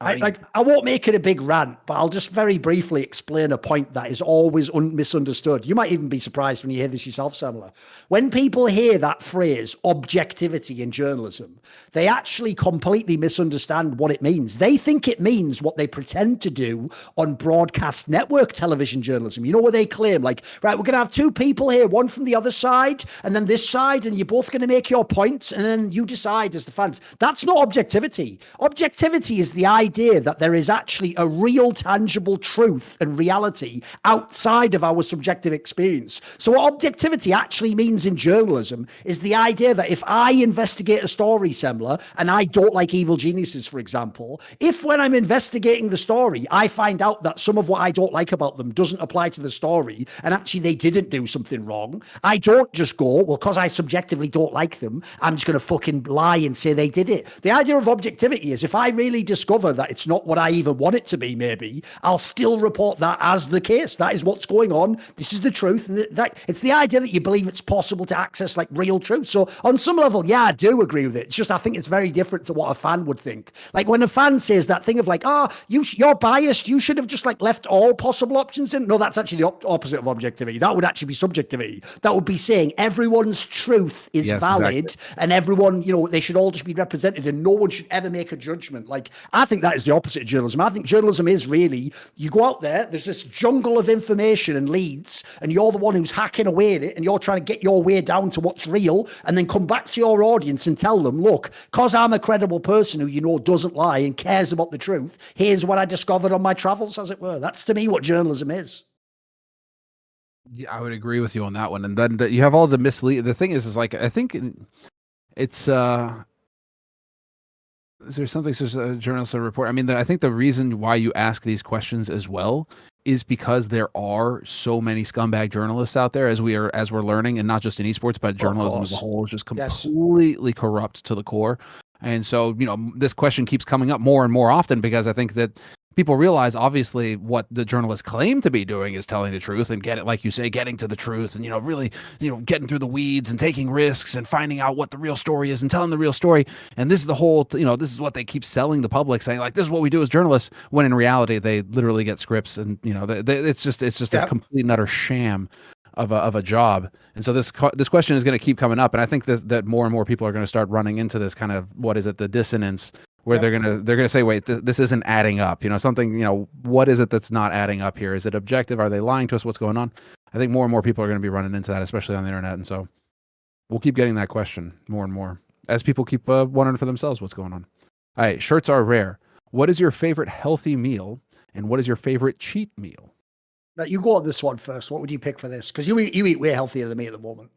I won't make it a big rant, but I'll just very briefly explain a point that is always misunderstood. You might even be surprised when you hear this yourself, Semmler. When people hear that phrase, objectivity in journalism, they actually completely misunderstand what it means. They think it means what they pretend to do on broadcast network television journalism. You know, where they claim, like, right, we're going to have two people here, one from the other side, and then this side, and you're both going to make your points, and then you decide as the fans. That's not objectivity. Objectivity is the idea that there is actually a real tangible truth and reality outside of our subjective experience. So what objectivity actually means in journalism is the idea that if I investigate a story, Semmler, and I don't like evil geniuses, for example, if when I'm investigating the story, I find out that some of what I don't like about them doesn't apply to the story, and actually they didn't do something wrong, I don't just go, well, because I subjectively don't like them, I'm just going to fucking lie and say they did it. The idea of objectivity is if I really discover that it's not what I even want it to be, maybe, I'll still report that as the case. That is what's going on. This is the truth. And that it's the idea that you believe it's possible to access like real truth. So on some level, yeah, I do agree with it. It's just, I think it's very different to what a fan would think. Like when a fan says that thing of like, oh, you're biased, you should have just like left all possible options in. No, that's actually the opposite of objectivity. That would actually be subjectivity. That would be saying everyone's truth is valid, exactly. And everyone, you know, they should all just be represented and no one should ever make a judgment. Like, I think that is the opposite of journalism. I think journalism is really, you go out there, there's this jungle of information and leads, and you're the one who's hacking away at it, and you're trying to get your way down to what's real, and then come back to your audience and tell them, look, because I'm a credible person who you know doesn't lie and cares about the truth, here's what I discovered on my travels, as it were. That's to me what journalism is. Yeah, I would agree with you on that one. And then you have all the mislead. The thing is like, I think it's is there something says a journalist report? I mean, I think the reason why you ask these questions as well is because there are so many scumbag journalists out there, as we're learning, and not just in esports, but journalism as a whole is just completely corrupt to the core. And so, you know, this question keeps coming up more and more often because I think that people realize, obviously, what the journalists claim to be doing is telling the truth and like you say, getting to the truth and, you know, really, you know, getting through the weeds and taking risks and finding out what the real story is and telling the real story. And this is the whole, you know, this is what they keep selling the public, saying like, this is what we do as journalists, when in reality, they literally get scripts and, you know, it's just a complete and utter sham of a job. And so this question is going to keep coming up. And I think that more and more people are going to start running into this kind of, what is it, the dissonance, where they're gonna say, wait, this isn't adding up. You know, something, you know, what is it that's not adding up here? Is it objective? Are they lying to us? What's going on? I think more and more people are going to be running into that, especially on the internet. And so we'll keep getting that question more and more as people keep wondering for themselves what's going on. All right, shirts are rare. What is your favorite healthy meal, and what is your favorite cheat meal? Now, you go on this one first. What would you pick for this? Because you eat way healthier than me at the moment.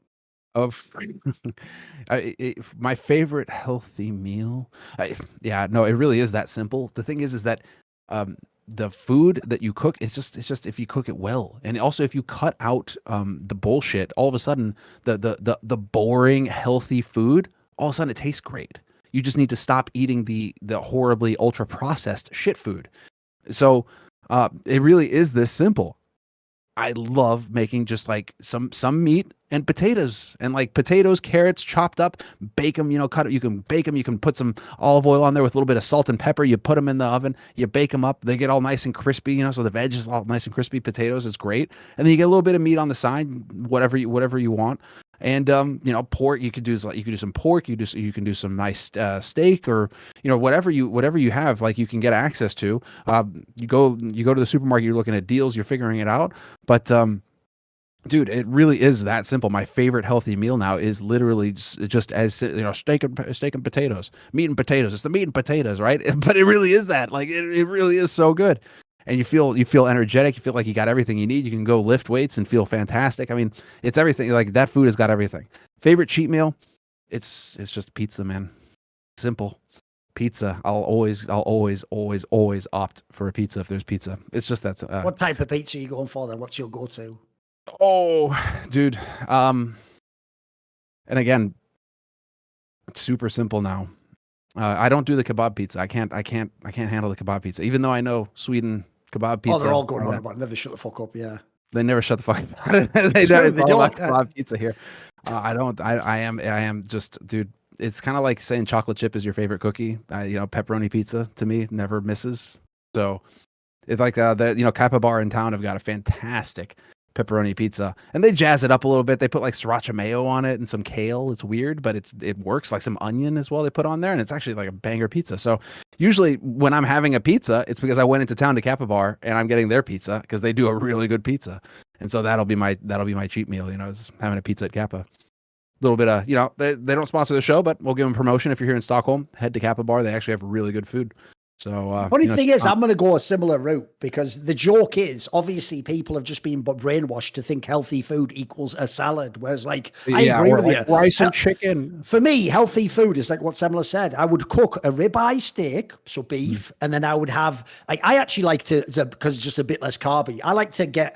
My favorite healthy meal, it really is that simple. The thing is that the food that you cook, it's just if you cook it well, and also if you cut out the bullshit, all of a sudden the boring healthy food, all of a sudden it tastes great. You just need to stop eating the horribly ultra processed shit food. So it really is this simple. I love making just like some meat and potatoes, and like potatoes, carrots chopped up, bake them, you know, cut it. You can bake them. You can put some olive oil on there with a little bit of salt and pepper. You put them in the oven, you bake them up. They get all nice and crispy, you know, so the veg is all nice and crispy. Potatoes is great. And then you get a little bit of meat on the side, whatever you want. And you know, pork, you could do some pork, you can do some nice steak, or you know, whatever you have, like you can get access to. You go to the supermarket, you're looking at deals, you're figuring it out. But dude, it really is that simple. My favorite healthy meal now is literally just as, you know, steak and potatoes, meat and potatoes. It's the meat and potatoes, right? But it really is that. Like it really is so good. And you feel energetic. You feel like you got everything you need. You can go lift weights and feel fantastic. I mean, it's everything. Like that food has got everything. Favorite cheat meal? It's just pizza, man. Simple. Pizza. I'll always opt for a pizza if there's pizza. It's just that. What type of pizza are you going for then? What's your go-to? Oh, dude. And again, it's super simple now. I don't do the kebab pizza. I can't handle the kebab pizza. Even though I know Sweden kebab pizza. Oh, they're all going on about it. Never shut the fuck up. Yeah. They never shut the fuck up. They don't. Kebab pizza here. I am just, dude. it's kind of like saying chocolate chip is your favorite cookie. Pepperoni pizza to me never misses. So it's like Kappa Bar in town have got a fantastic pepperoni pizza, and they jazz it up a little bit. They put like sriracha mayo on it and some kale. It's weird, but it works. Like some onion as well they put on there, and it's actually like a banger pizza. So usually when I'm having a pizza, it's because I went into town to Kappa Bar and I'm getting their pizza because they do a really good pizza. And so that'll be my cheat meal, is having a pizza at Kappa. A little bit of, they don't sponsor the show, but we'll give them promotion. If you're here in Stockholm, head to Kappa Bar. They actually have really good food. So funny thing is, I'm going to go a similar route because the joke is obviously people have just been brainwashed to think healthy food equals a salad. Whereas, like, I agree with you. Rice and chicken. For me, healthy food is like what Semmler said. I would cook a ribeye steak, so beef, and then I would have I actually like to because it's just a bit less carby. I like to get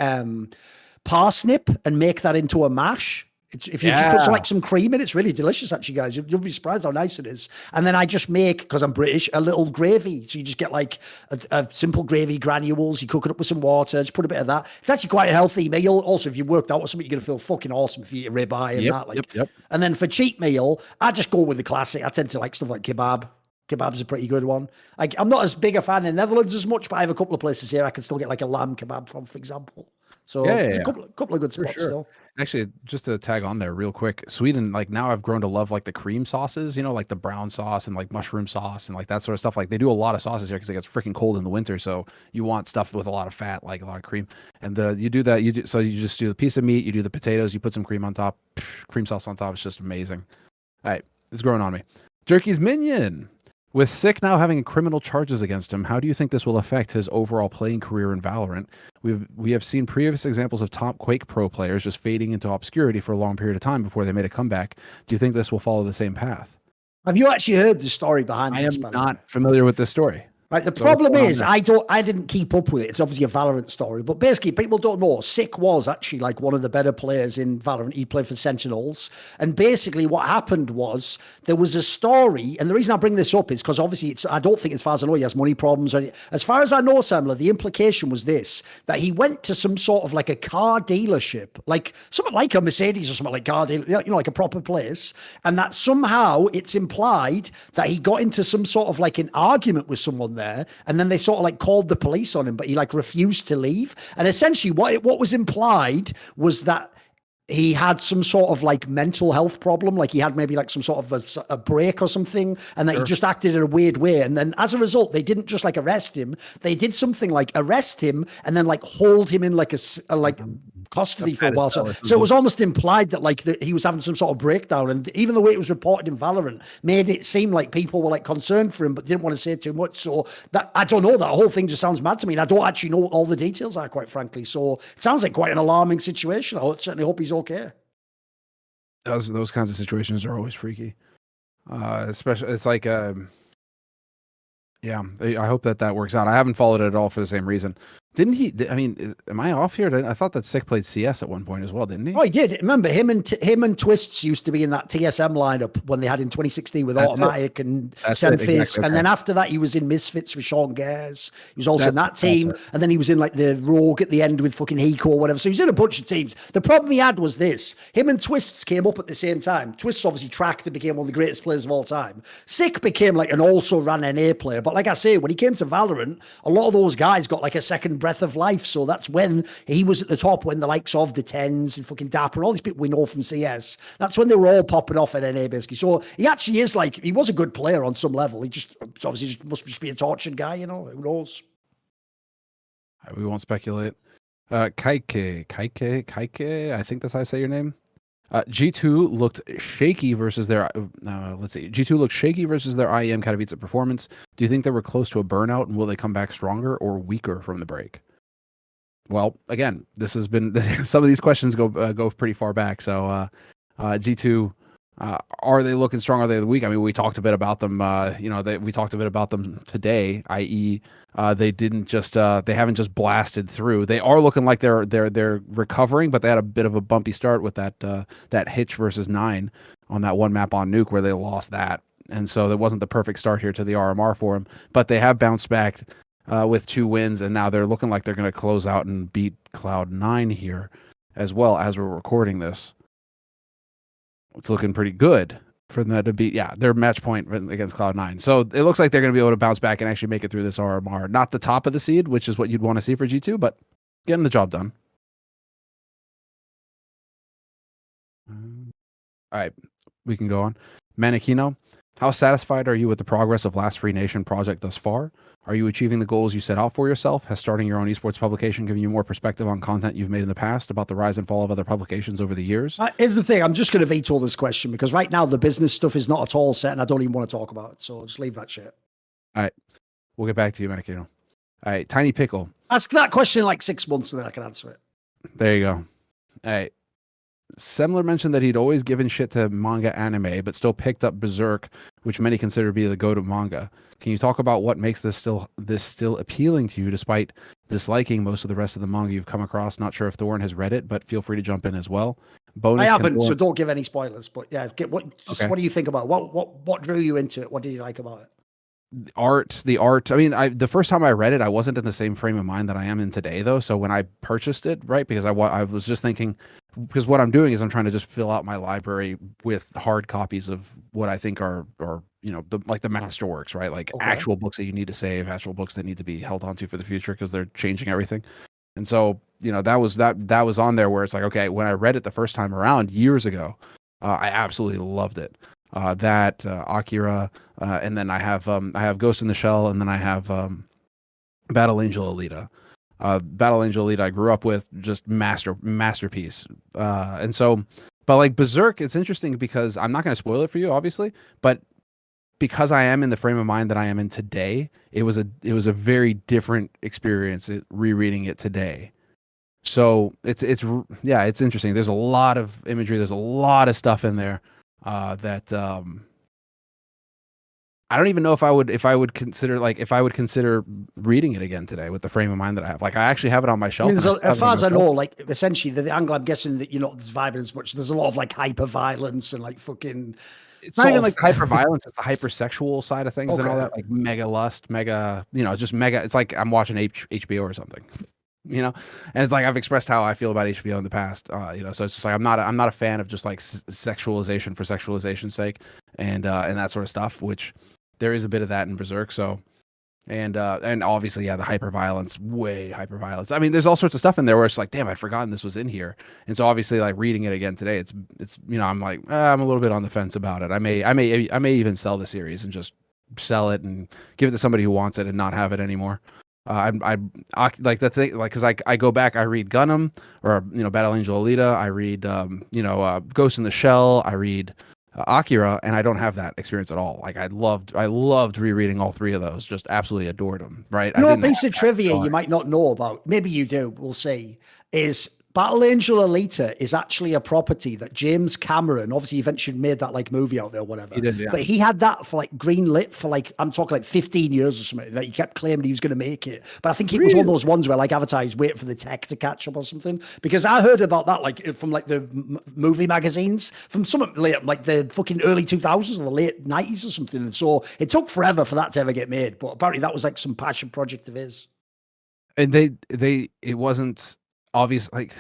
parsnip and make that into a mash. If you just put some cream in, it's really delicious, actually, guys. You'll be surprised how nice it is. And then I just make, because I'm British, a little gravy. So you just get like a simple gravy granules. You cook it up with some water. Just put a bit of that. It's actually quite a healthy meal. Also, if you worked out or something, you're going to feel fucking awesome if you eat a ribeye and that. Yep. And then for cheat meal, I just go with the classic. I tend to like stuff like kebab. Kebab's a pretty good one. I'm not as big a fan in the Netherlands as much, but I have a couple of places here I can still get like a lamb kebab from, for example. So a couple of good spots still. Actually, just to tag on there real quick, Sweden, like now I've grown to love like the cream sauces, like the brown sauce and like mushroom sauce and like that sort of stuff. Like they do a lot of sauces here because it gets freaking cold in the winter. So you want stuff with a lot of fat, like a lot of cream. And you do that. So you just do the piece of meat, you do the potatoes, you put some cream on top, cream sauce on top. It's just amazing. All right, it's growing on me. Jerky's Minion. With Sick now having criminal charges against him, how do you think this will affect his overall playing career in Valorant? We have seen previous examples of top Quake Pro players just fading into obscurity for a long period of time before they made a comeback. Do you think this will follow the same path? Have you actually heard the story behind this? I am not familiar with this story. Right, the problem is I didn't keep up with it. It's obviously a Valorant story, but basically people don't know Sick was actually like one of the better players in Valorant. He played for Sentinels, and basically what happened was there was a story, and the reason I bring this up is because obviously I don't think, as far as I know, he has money problems. As far as I know, Semmler, the implication was this, that he went to some sort of like a car dealership, like something like a Mercedes or something like car dealer, like a proper place, and that somehow it's implied that he got into some sort of like an argument with someone there. And then they sort of like called the police on him, but he like refused to leave. And essentially what was implied was that he had some sort of like mental health problem, like he had maybe like some sort of a break or something, and that he just acted in a weird way. And then as a result, they didn't just like arrest him, they did something like arrest him and then like hold him in like a like custody for a while. So it was almost implied that like he was having some sort of breakdown, and even the way it was reported in Valorant made it seem like people were like concerned for him but didn't want to say too much. So that, I don't know, that whole thing just sounds mad to me, and I don't actually know what all the details are, quite frankly. So it sounds like quite an alarming situation. I certainly hope he's okay. Those kinds of situations are always freaky. Especially, it's like I hope that works out. I haven't followed it at all for the same reason. Didn't he? I mean, am I off here? I thought that Sick played CS at one point as well, didn't he? Oh, he did. Remember, him and Twists used to be in that TSM lineup when they had in 2016 with Automatic and Senfizz. Exactly. And then after that, he was in Misfits with Sean Gares. He was also in that team. And then he was in like the Rogue at the end with fucking Hiko or whatever. So he was in a bunch of teams. The problem he had was this. Him and Twists came up at the same time. Twists obviously tracked and became one of the greatest players of all time. Sick became like an also ran NA player. But like I say, when he came to Valorant, a lot of those guys got like a second breath of life. So that's when he was at the top, when the likes of the Tens and fucking Dapper and all these people we know from CS, that's when they were all popping off at NA basically. So he actually is like, he was a good player on some level. He just obviously must just be a tortured guy, who knows? We won't speculate. Kaike, I think that's how I say your name. G2 looked shaky versus their G2 looked shaky versus their IEM Katowice performance. Do you think they were close to a burnout, and will they come back stronger or weaker from the break? Well, again, this has been some of these questions go pretty far back. So G2, are they looking strong? Are they weak? I mean, we talked a bit about them. We talked a bit about them today. I.e., they haven't just blasted through. They are looking like they're recovering, but they had a bit of a bumpy start with that Hitch versus 9 on that one map on Nuke where they lost that, and so that wasn't the perfect start here to the RMR for them. But they have bounced back with 2 wins, and now they're looking like they're going to close out and beat Cloud9 here as well as we're recording this. It's looking pretty good for them to be, their match point against Cloud9. So it looks like they're going to be able to bounce back and actually make it through this RMR. Not the top of the seed, which is what you'd want to see for G2, but getting the job done. All right, we can go on. Manakino, how satisfied are you with the progress of Last Free Nation project thus far? Are you achieving the goals you set out for yourself? Has starting your own esports publication given you more perspective on content you've made in the past about the rise and fall of other publications over the years? Here's the thing. I'm just going to veto this question because right now the business stuff is not at all set and I don't even want to talk about it. So just leave that shit. All right. We'll get back to you, Manakino. All right. Tiny Pickle. Ask that question in like 6 months and then I can answer it. There you go. All right. Semmler mentioned that he'd always given shit to manga anime, but still picked up Berserk, which many consider to be the go-to manga. Can you talk about what makes this still appealing to you, despite disliking most of the rest of the manga you've come across? Not sure if Thorin has read it, but feel free to jump in as well. Bonus. I haven't, so don't give any spoilers. But yeah, what do you think about it? What drew you into it? What did you like about it? The art. I mean, the first time I read it, I wasn't in the same frame of mind that I am in today, though. So when I purchased it, right, because I was just thinking, because what I'm doing is I'm trying to just fill out my library with hard copies of what I think are the masterworks, right? Like actual books that you need to save, actual books that need to be held onto for the future because they're changing everything. And so, that was on there where it's like, okay, when I read it the first time around years ago, I absolutely loved it. Akira, and then I have Ghost in the Shell, and then I have Battle Angel Alita. Battle Angel Alita I grew up with, just masterpiece. And so, but like Berserk, it's interesting because I'm not going to spoil it for you, obviously, but because I am in the frame of mind that I am in today, it was a very different experience rereading it today. So it's interesting. There's a lot of imagery. There's a lot of stuff in there that I don't even know if I would consider reading it again today with the frame of mind that I have. Like I actually have it on my shelf. I mean, as far as I know, like essentially the angle I'm guessing that there's violence much. There's a lot of like hyper violence and like fucking. It's not even like hyper violence. It's the hypersexual side of things and all that, like mega lust, mega, just mega. It's like I'm watching HBO or something. And it's like I've expressed how I feel about HBO in the past. So it's just like I'm not a fan of just like sexualization for sexualization's sake and that sort of stuff, which there is a bit of that in Berserk. So and obviously the hyper violence, way hyper violence. I mean, there's all sorts of stuff in there where it's like, damn, I'd forgotten this was in here. And so obviously like reading it again today, it's I'm like I'm a little bit on the fence about it. I may even sell the series and just sell it and give it to somebody who wants it and not have it anymore. I like the thing, like, cause I go back, I read Gundam or, Battle Angel Alita. I read, Ghost in the Shell. I read Akira, and I don't have that experience at all. Like I loved rereading all three of those. Just absolutely adored them. Right. A piece of trivia you might not know about, maybe you do, we'll see, is Battle Angel Alita is actually a property that James Cameron, obviously eventually made that like movie out there or whatever. He did, yeah. But he had that for like green lit for like, I'm talking like 15 years or something, that he kept claiming he was going to make it. But I think it was one of those ones where like Avatar is waiting for the tech to catch up or something. Because I heard about that like from like the movie magazines from some like the fucking early 2000s or the late 90s or something. And so it took forever for that to ever get made. But apparently that was like some passion project of his. And it wasn't obvious. Like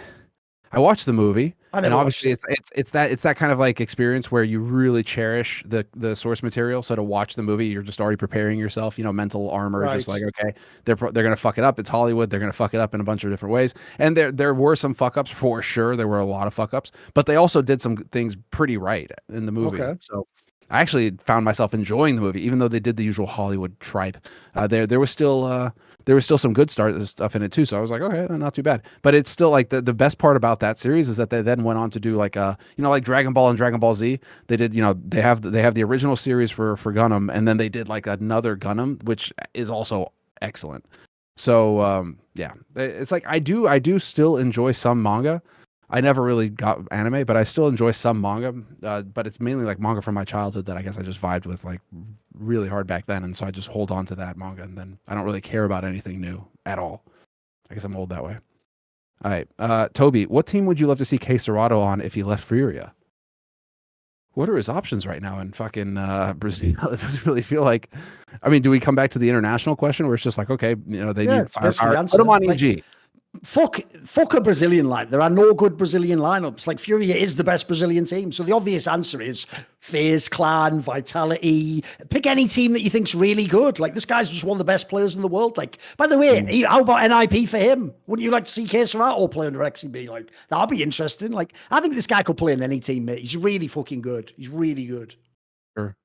I watched the movie, and obviously it's that kind of like experience where you really cherish the source material. So to watch the movie, you're just already preparing yourself, mental armor, just like, okay, they're gonna fuck it up. It's Hollywood. They're gonna fuck it up in a bunch of different ways. And there were some fuck ups for sure. There were a lot of fuck ups, but they also did some things pretty right in the movie. Okay. So I actually found myself enjoying the movie, even though they did the usual Hollywood tripe. There was still some good stuff in it too. So I was like, okay, not too bad. But it's still like the best part about that series is that they then went on to do like like Dragon Ball and Dragon Ball Z. They did, they have the original series for Gundam, and then they did like another Gundam, which is also excellent. So it's like I do still enjoy some manga. I never really got anime, but I still enjoy some manga. But it's mainly like manga from my childhood that I guess I just vibed with like really hard back then. And so I just hold on to that manga, and then I don't really care about anything new at all. I guess I'm old that way. All right. Toby, what team would you love to see KSCERATO on if he left Furia? What are his options right now in fucking Brazil? It doesn't really feel like. I mean, do we come back to the international question where it's just like, okay, they need firepower? Put him on EG. fuck a Brazilian line. There are no good Brazilian lineups. Like Furia is the best Brazilian team. So the obvious answer is FaZe Clan, Vitality. Pick any team that you think's really good. Like this guy's just one of the best players in the world. Like, by the way, how about NIP for him? Wouldn't you like to see KSCERATO play under XCB? Like, that'd be interesting. Like, I think this guy could play in any team, mate. He's really fucking good. He's really good. Sure.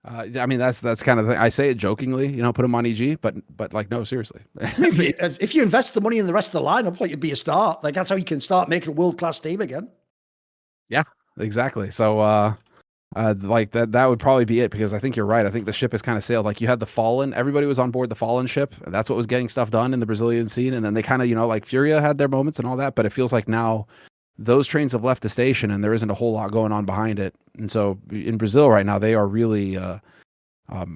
I mean, that's kind of the thing. I say it jokingly, you know, put him on EG, but like, no, seriously. If you invest the money in the rest of the lineup, like it'd be a start. Like that's how you can start making a world-class team again. Yeah, exactly. So, like that would probably be it, because I think you're right. I think the ship has kind of sailed. Like you had the Fallen, everybody was on board the Fallen ship. That's what was getting stuff done in the Brazilian scene. And then they kind of, you know, like Furia had their moments and all that, but it feels like now those trains have left the station and there isn't a whole lot going on behind it. And so in Brazil right now, they are really in a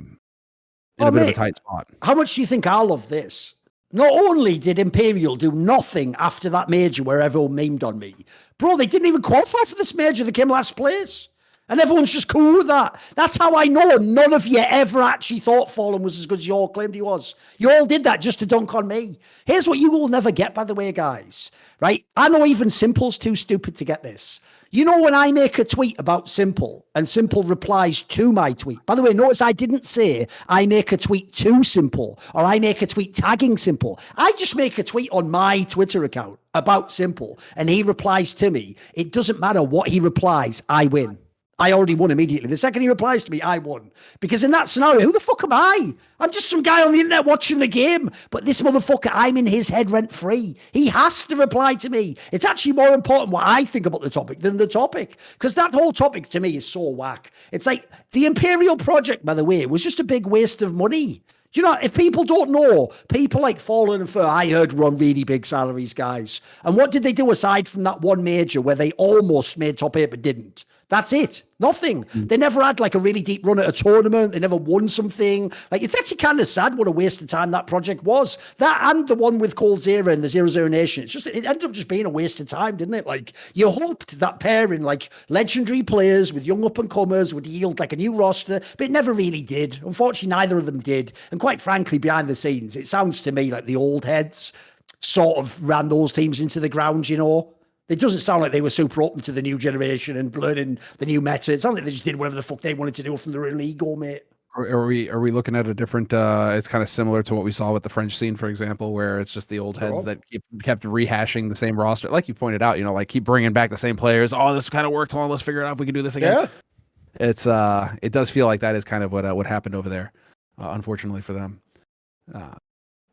bit of a tight spot. How much do you think I love this? Not only did Imperial do nothing after that major where everyone memed on me, bro, they didn't even qualify for this major. They came last place. And everyone's just cool with that. That's how I know none of you ever actually thought Fallen was as good as you all claimed he was. You all did that just to dunk on me. Here's what you will never get, by the way, guys. Right? I know even Simple's too stupid to get this. You know when I make a tweet about Simple and Simple replies to my tweet. By the way, notice I didn't say I make a tweet to Simple or I make a tweet tagging Simple. I just make a tweet on my Twitter account about Simple and he replies to me. It doesn't matter what he replies, I win. I already won immediately. The second he replies to me, I won. Because in that scenario, who the fuck am I? I'm just some guy on the internet watching the game. But this motherfucker, I'm in his head rent free. He has to reply to me. It's actually more important what I think about the topic than the topic. Because that whole topic to me is so whack. It's like the Imperial project, by the way, was just a big waste of money. Do you know, if people don't know, people like Fallen and Fur, I heard, were on really big salaries, guys. And what did they do aside from that one major where they almost made top 8 but didn't? That's it. Nothing. They never had like a really deep run at a tournament. They never won something. Like, it's actually kind of sad what a waste of time that project was. That and the one with Cold Zero and the 0-0 Nation. It ended up just being a waste of time, didn't it? Like, you hoped that pairing, like legendary players with young up and comers, would yield like a new roster, but it never really did. Unfortunately, neither of them did. And quite frankly, behind the scenes, it sounds to me like the old heads sort of ran those teams into the ground, you know? It doesn't sound like they were super open to the new generation and learning the new meta. It sounds like they just did whatever the fuck they wanted to do from their own ego, mate. Are we looking at a different? It's kind of similar to what we saw with the French scene, for example, where it's just the old heads that kept rehashing the same roster, like you pointed out. You know, like keep bringing back the same players. Oh, this kind of worked. Hold on, let's figure it out if we can do this again. Yeah. It does feel like that is kind of what happened over there, unfortunately for them.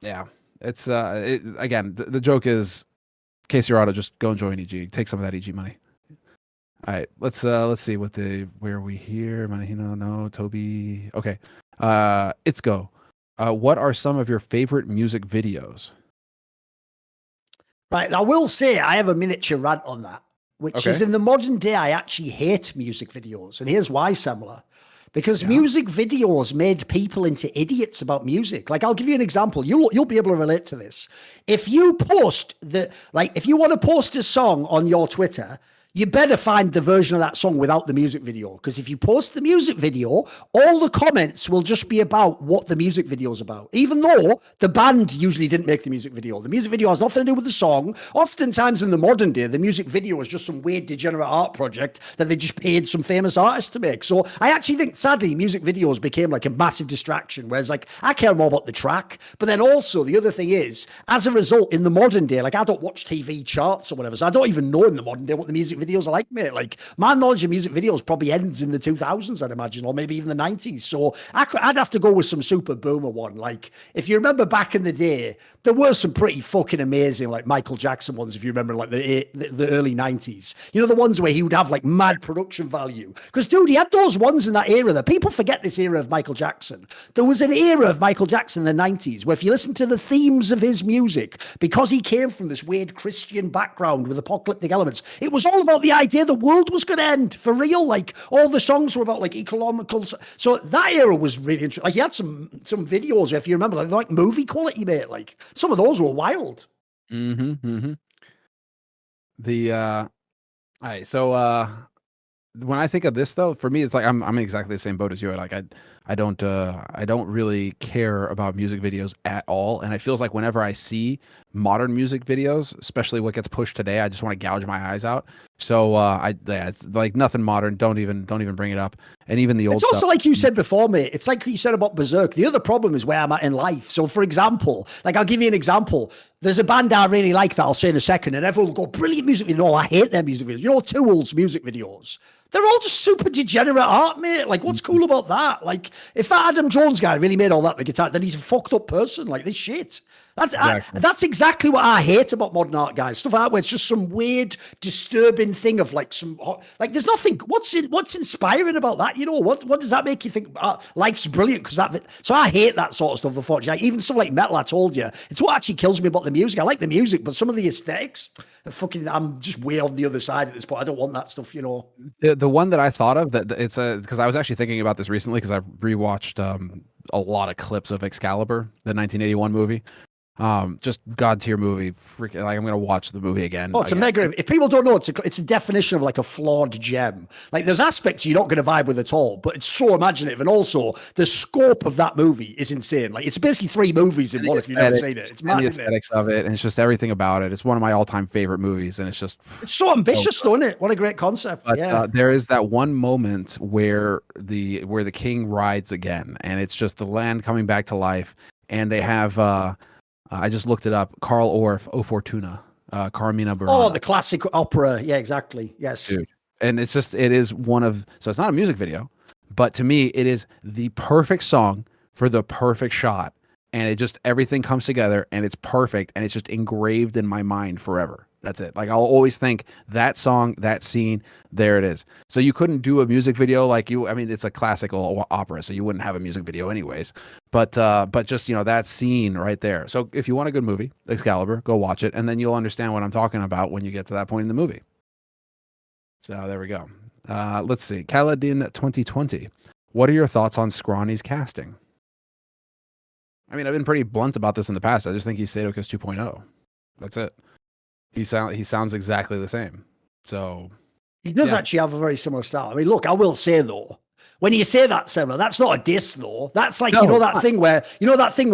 Yeah, it's again the joke is, KSCERATO, just go and join EG. Take some of that EG money. All right, let's see where are we here? Manahino, no, Toby. Okay. It's go. What are some of your favorite music videos? Right. I will say I have a miniature rant on that, which is in the modern day, I actually hate music videos. And here's why, Semmler. Because music videos made people into idiots about music. Like, I'll give you an example. You'll be able to relate to this. If you post if you want to post a song on your Twitter, you better find the version of that song without the music video. Because if you post the music video, all the comments will just be about what the music video is about. Even though the band usually didn't make the music video. The music video has nothing to do with the song. Oftentimes in the modern day, the music video is just some weird degenerate art project that they just paid some famous artists to make. So I actually think, sadly, music videos became like a massive distraction. Whereas like, I care more about the track. But then also the other thing is, as a result, in the modern day, like I don't watch TV charts or whatever. So I don't even know in the modern day what the music videos are like, mate. Like, my knowledge of music videos probably ends in the 2000s, I'd imagine, or maybe even the 90s. So I'd have to go with some super boomer one. Like, if you remember back in the day, there were some pretty fucking amazing, like Michael Jackson ones, if you remember, like the early 90s. You know, the ones where he would have like mad production value. Because, dude, he had those ones in that era that people forget this era of Michael Jackson. There was an era of Michael Jackson in the 90s where if you listen to the themes of his music, because he came from this weird Christian background with apocalyptic elements, it was all about the idea the world was going to end for real. Like, all the songs were about like economical. So that era was really interesting. Like, you had some videos, if you remember, like movie quality, mate. Like, some of those were wild. All right, so when I think of this though, for me, it's like I'm in exactly the same boat as you. Like I don't really care about music videos at all, and it feels like whenever I see modern music videos, especially what gets pushed today, I just want to gouge my eyes out. So it's like nothing modern. Don't even bring it up. And even the old It's also stuff. like you said before, mate. It's like you said about Berserk. The other problem is where I'm at in life. So, for example, like I'll give you an example. There's a band I really like that I'll say in a second, and everyone will go, brilliant music video. No, I hate their music videos. You know, Tool's music videos. They're all just super degenerate art, mate. Like, what's cool about that? Like, if that Adam Jones guy really made all that the guitar, then he's a fucked up person. Like, this shit. That's exactly what I hate about modern art, guys. Stuff like that where it's just some weird, disturbing thing of like there's nothing. What's inspiring about that? You know, what does that make you think life's brilliant? Because so I hate that sort of stuff. Unfortunately, like, even stuff like metal. I told you, it's what actually kills me about the music. I like the music, but some of the aesthetics, I'm just way on the other side at this point. I don't want that stuff. You know, the one that I thought of that it's because I was actually thinking about this recently because I rewatched a lot of clips of Excalibur, the 1981 movie. Just god tier movie. Freaking, like, I'm gonna watch the movie again. Oh, it's a mega. If people don't know, it's a definition of like a flawed gem. Like, there's aspects you're not going to vibe with at all, but it's so imaginative, and also the scope of that movie is insane. Like, it's basically 3 movies in one. If you've never seen it, it's mad, the aesthetics of it, and it's just everything about it. It's one of my all-time favorite movies, and it's so ambitious, though, isn't it? What a great concept! But, yeah, there is that one moment where the king rides again, and it's just the land coming back to life, and they have I just looked it up. Carl Orff, O Fortuna, Carmina Burana. Oh, the classic opera. Yeah, exactly. Yes. Dude. And it is one of, so it's not a music video, but to me, it is the perfect song for the perfect shot. And it just, everything comes together and it's perfect. And it's just engraved in my mind forever. That's it. Like, I'll always think that song, that scene, there it is. So you couldn't do a music video like it's a classical opera, so you wouldn't have a music video anyways. But just, that scene right there. So if you want a good movie, Excalibur, go watch it, and then you'll understand what I'm talking about when you get to that point in the movie. So there we go. Let's see. Kaladin 2020. What are your thoughts on Scrawny's casting? I mean, I've been pretty blunt about this in the past. I just think he's Sadokist 2.0. That's it. He sounds exactly the same. So he does actually have a very similar style. I mean, look, I will say though, when you say that, Semmler, that's not a diss though. That's like, that thing where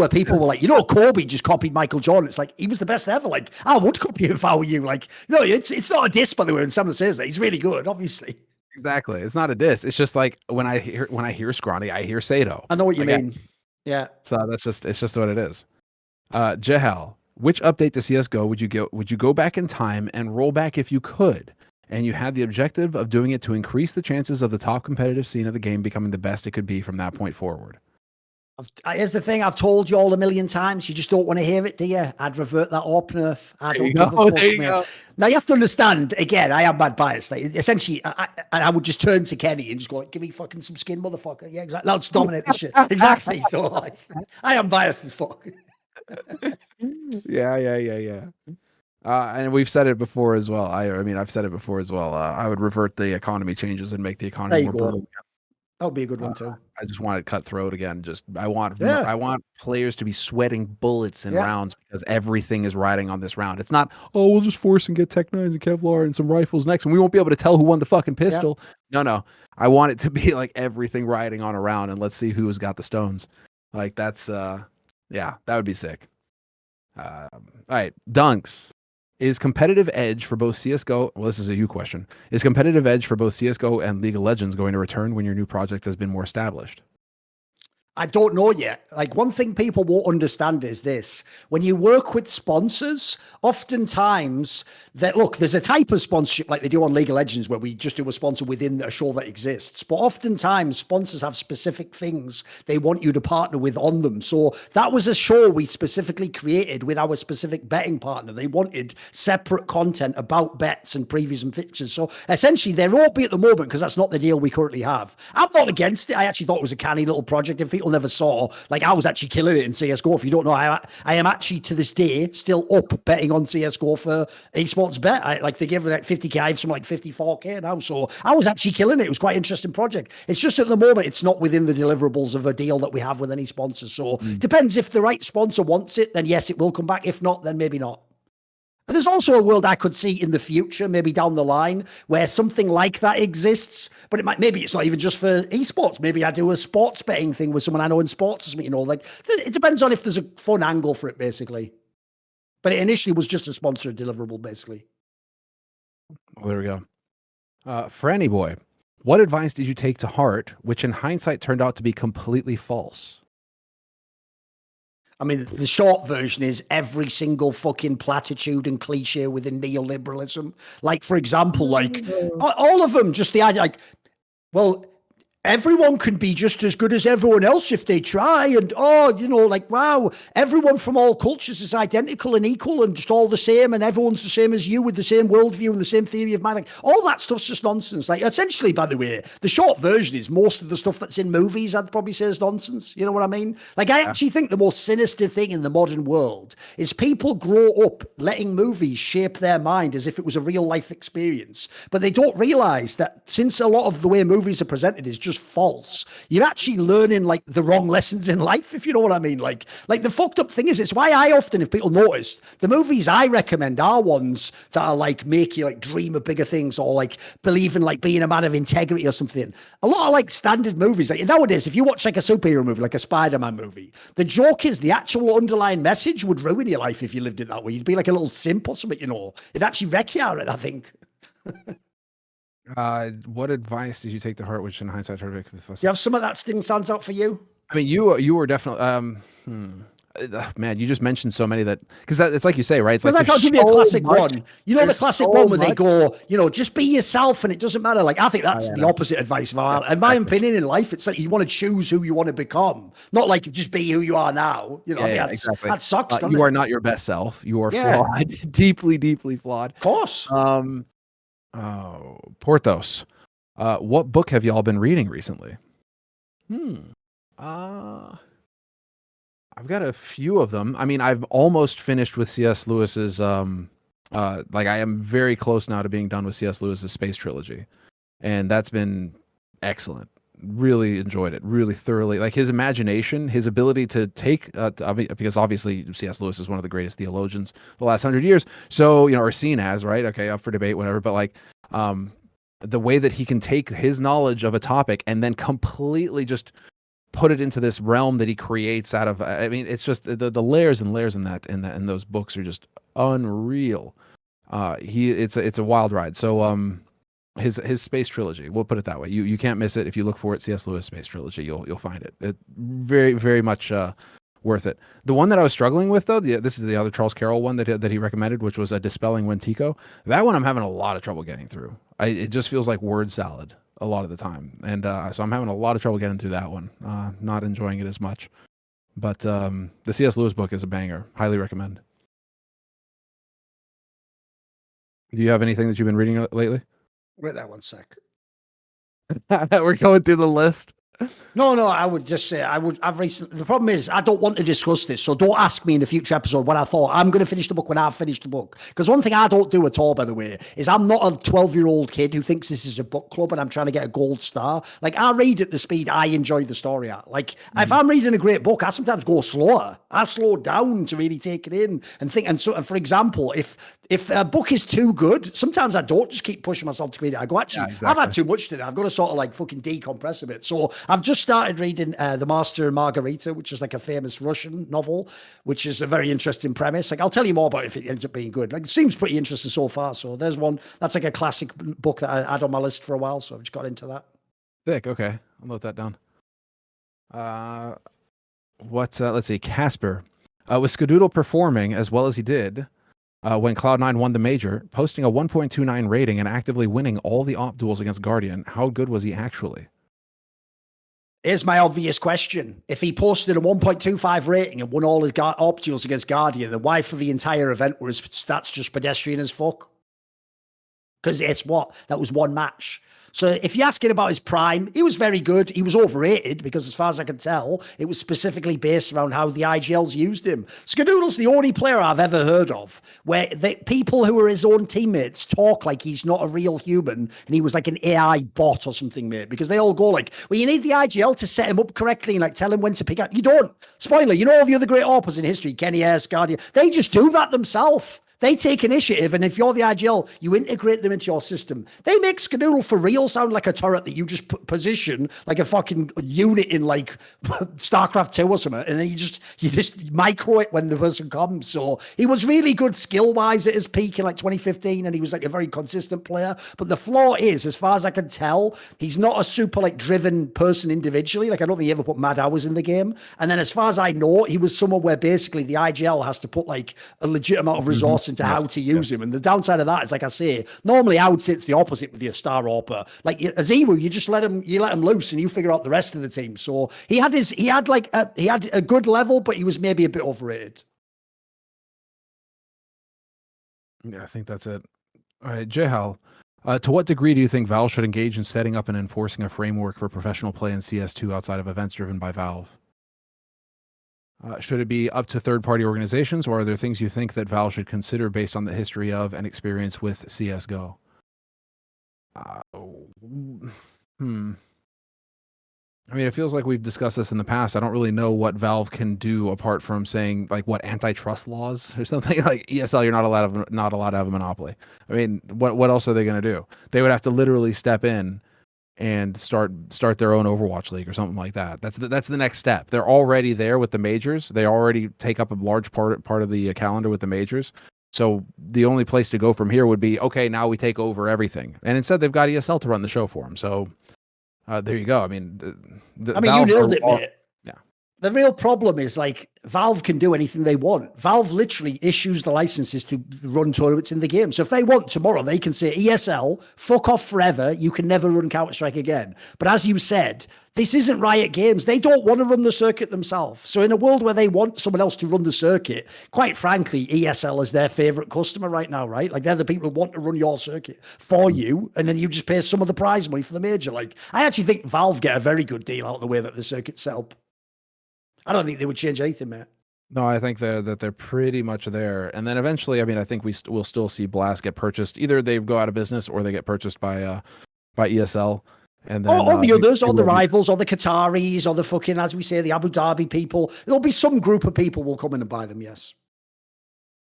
people were like, Kobe just copied Michael Jordan. It's like, he was the best ever. Like, I would copy him if I were you. Like, no, it's not a diss, by the way. And Semmler says that he's really good, obviously. Exactly. It's not a diss. It's just like when I hear Scrawny, I hear Sato. I know what you mean. Yeah. So it's just what it is. Jehel, which update to CSGO would you go back in time and roll back if you could, and you had the objective of doing it to increase the chances of the top competitive scene of the game becoming the best it could be from that point forward? Here's the thing, I've told you all a million times, you just don't want to hear it, do you? I'd revert that up, nerf. I don't give a fuck, there you mate. go. Now you have to understand, again, I am bad biased. Like, essentially, I would just turn to Kenny and just go, give me fucking some skin, motherfucker. Yeah, exactly. Let's dominate this shit. Exactly. So like, I am biased as fuck. Yeah. And we've said it before as well. I've said it before as well. I would revert the economy changes and make the economy more brutal. That would be a good one too. I just want it cutthroat again. I want players to be sweating bullets in rounds because everything is riding on this round. It's not, we'll just force and get Tech 9s and Kevlar and some rifles next, and we won't be able to tell who won the fucking pistol. No. I want it to be like everything riding on a round, and let's see who has got the stones. Like, that's that would be sick. All right, Dunks. Is competitive edge for both CSGO, well, this is a you question. Is competitive edge for both CSGO and League of Legends going to return when your new project has been more established? I don't know yet. Like, one thing people won't understand is this. When you work with sponsors, oftentimes there's a type of sponsorship like they do on League of Legends where we just do a sponsor within a show that exists. But oftentimes sponsors have specific things they want you to partner with on them. So that was a show we specifically created with our specific betting partner. They wanted separate content about bets and previews and fixtures. So essentially there won't be at the moment because that's not the deal we currently have. I'm not against it. I actually thought it was a canny little project. If people never saw, like, I was actually killing it in CSGO. If you don't know, I am actually to this day still up betting on CSGO for esports bet. They give it like 50k, I have some like 54k now. So I was actually killing it. It was quite an interesting project. It's just at the moment, it's not within the deliverables of a deal that we have with any sponsors. So depends if the right sponsor wants it, then yes, it will come back. If not, then maybe not. And there's also a world I could see in the future, maybe down the line, where something like that exists. But maybe it's not even just for esports. Maybe I do a sports betting thing with someone I know in sports or something, like it depends on if there's a fun angle for it, basically. But it initially was just a sponsored deliverable, basically. Well, there we go. Franny boy, what advice did you take to heart, which in hindsight turned out to be completely false? I mean, the short version is every single fucking platitude and cliche within neoliberalism. Like, for example, like all of them, just the idea, like, well, everyone can be just as good as everyone else if they try. And, like, wow, everyone from all cultures is identical and equal and just all the same. And everyone's the same as you with the same worldview and the same theory of mind. Like, all that stuff's just nonsense. Like, essentially, by the way, the short version is most of the stuff that's in movies, I'd probably say, is nonsense. You know what I mean? Like, I actually think the most sinister thing in the modern world is people grow up letting movies shape their mind as if it was a real life experience. But they don't realize that since a lot of the way movies are presented is just false, you're actually learning like the wrong lessons in life, if you know what I mean. Like the fucked up thing is, it's why I often, if people noticed, the movies I recommend are ones that are like make you like dream of bigger things or like believe in like being a man of integrity or something. A lot of like standard movies, like nowadays, if you watch like a superhero movie, like a Spider-Man movie, the joke is the actual underlying message would ruin your life if you lived it that way. You'd be like a little simp or something, It'd actually wreck you out, I think. What advice did you take to heart, which in hindsight turned out to be false? Do you have some of that thing stands out for you? I mean, you were definitely man, you just mentioned so many that because it's like you say, right? It's like I'll give you a classic one. The classic so one where they go, just be yourself and it doesn't matter. Like, I think that's the opposite advice. In my opinion, in life, it's like you want to choose who you want to become, not like just be who you are now. Exactly. That sucks. You are not your best self. You are flawed, deeply, deeply flawed. Of course. Porthos, what book have y'all been reading recently? I've got a few of them. I mean, I've almost finished with C.S. Lewis's I am very close now to being done with C.S. Lewis's Space Trilogy, and that's been excellent. Really enjoyed it, really thoroughly. Like his imagination, his ability to take because obviously C.S. Lewis is one of the greatest theologians the last 100 years, so or seen as, right? Okay, up for debate, whatever, but like the way that he can take his knowledge of a topic and then completely just put it into this realm that he creates out of, it's just the layers and layers in those books are just unreal. It's a wild ride. So his Space Trilogy, we'll put it that way. You can't miss it. If you look for it, C.S. Lewis Space Trilogy, you'll find it. It very, very much worth it. The one that I was struggling with, though, this is the other Charles Carroll one that he recommended, which was Dispelling Wendigo. That one I'm having a lot of trouble getting through. It just feels like word salad a lot of the time, and so I'm having a lot of trouble getting through that one. Not enjoying it as much, but the C.S. Lewis book is a banger. Highly recommend. Do you have anything that you've been reading lately? Wait that 1 sec. We're going through the list. No, I would just say I've recently, the problem is I don't want to discuss this, so don't ask me in a future episode what I thought. I'm going to finish the book when I've finished the book. Because one thing I don't do at all, by the way, is I'm not a 12-year-old kid who thinks this is a book club and I'm trying to get a gold star. Like, I read at the speed I enjoy the story at. Like, if I'm reading a great book, I sometimes go slower. I slow down to really take it in and think. And so, for example, if a book is too good, sometimes I don't just keep pushing myself to read it. I go, actually, I've had too much today. I've got to sort of like fucking decompress a bit. So I've just started reading The Master and Margarita, which is like a famous Russian novel, which is a very interesting premise. Like, I'll tell you more about it if it ends up being good. Like, it seems pretty interesting so far. So there's one that's like a classic book that I had on my list for a while. So I've just got into that. Thick. Okay. I'll note that down. Let's see. Casper. With Skadoodle performing as well as he did when Cloud9 won the major, posting a 1.29 rating and actively winning all the op duels against Guardian, how good was he actually? Here's my obvious question. If he posted a 1.25 rating and won all his op duels against Guardian, then why for the entire event were his stats just pedestrian as fuck? Because it's what? That was one match. So if you're asking about his prime, he was very good. He was overrated because, as far as I can tell, it was specifically based around how the IGLs used him. Skadoodle's the only player I've ever heard of where people who are his own teammates talk like he's not a real human and he was like an AI bot or something, mate, because they all go like, well, you need the IGL to set him up correctly and like tell him when to pick up. You don't. Spoiler, all the other great AWPers in history, Kenny Ayers, Guardian, they just do that themselves. They take initiative, and if you're the IGL, you integrate them into your system. They make Skadoodle for real sound like a turret that you just position like a fucking unit in like StarCraft 2 or something, and then you just micro it when the person comes. So he was really good skill-wise at his peak in like 2015, and he was like a very consistent player. But the flaw is, as far as I can tell, he's not a super like driven person individually. Like I don't think he ever put mad hours in the game. And then as far as I know, he was someone where basically the IGL has to put like a legit amount of resource into how to use him. And the downside of that is, like I say, normally I would say it's the opposite with your star AWPer. Like Azimu, you just let him loose and you figure out the rest of the team. So he had a good level, but he was maybe a bit overrated. Yeah, I think that's it. All right, Jehal, to what degree do you think Valve should engage in setting up and enforcing a framework for professional play in CS2 outside of events driven by Valve? Should it be up to third-party organizations, or are there things you think that Valve should consider based on the history of and experience with CSGO? I mean, it feels like we've discussed this in the past. I don't really know what Valve can do apart from saying like what antitrust laws or something like ESL. You're not allowed to have a monopoly. I mean, what else are they going to do? They would have to literally step in and start their own Overwatch League or something like that. That's the next step. They're already there with the majors. They already take up a large part of the calendar with the majors. So the only place to go from here would be, okay, now we take over everything. And instead they've got ESL to run the show for them. So there you go. I mean, you nailed it, mate. Yeah. The real problem is like Valve can do anything they want. Valve literally issues the licenses to run tournaments in the game. So if they want tomorrow, they can say, ESL, fuck off forever. You can never run Counter-Strike again. But as you said, this isn't Riot Games. They don't want to run the circuit themselves. So in a world where they want someone else to run the circuit, quite frankly, ESL is their favorite customer right now, right? Like they're the people who want to run your circuit for you. And then you just pay some of the prize money for the major. Like I actually think Valve get a very good deal out of the way that the circuit's set up. I don't think they would change anything, man. No, I think that they're pretty much there. And then eventually, I mean, I think we'll still see Blast get purchased. Either they go out of business or they get purchased by ESL. And then, or the others, or the rivals, or the Qataris, or the fucking, as we say, the Abu Dhabi people. There'll be some group of people will come in and buy them, yes.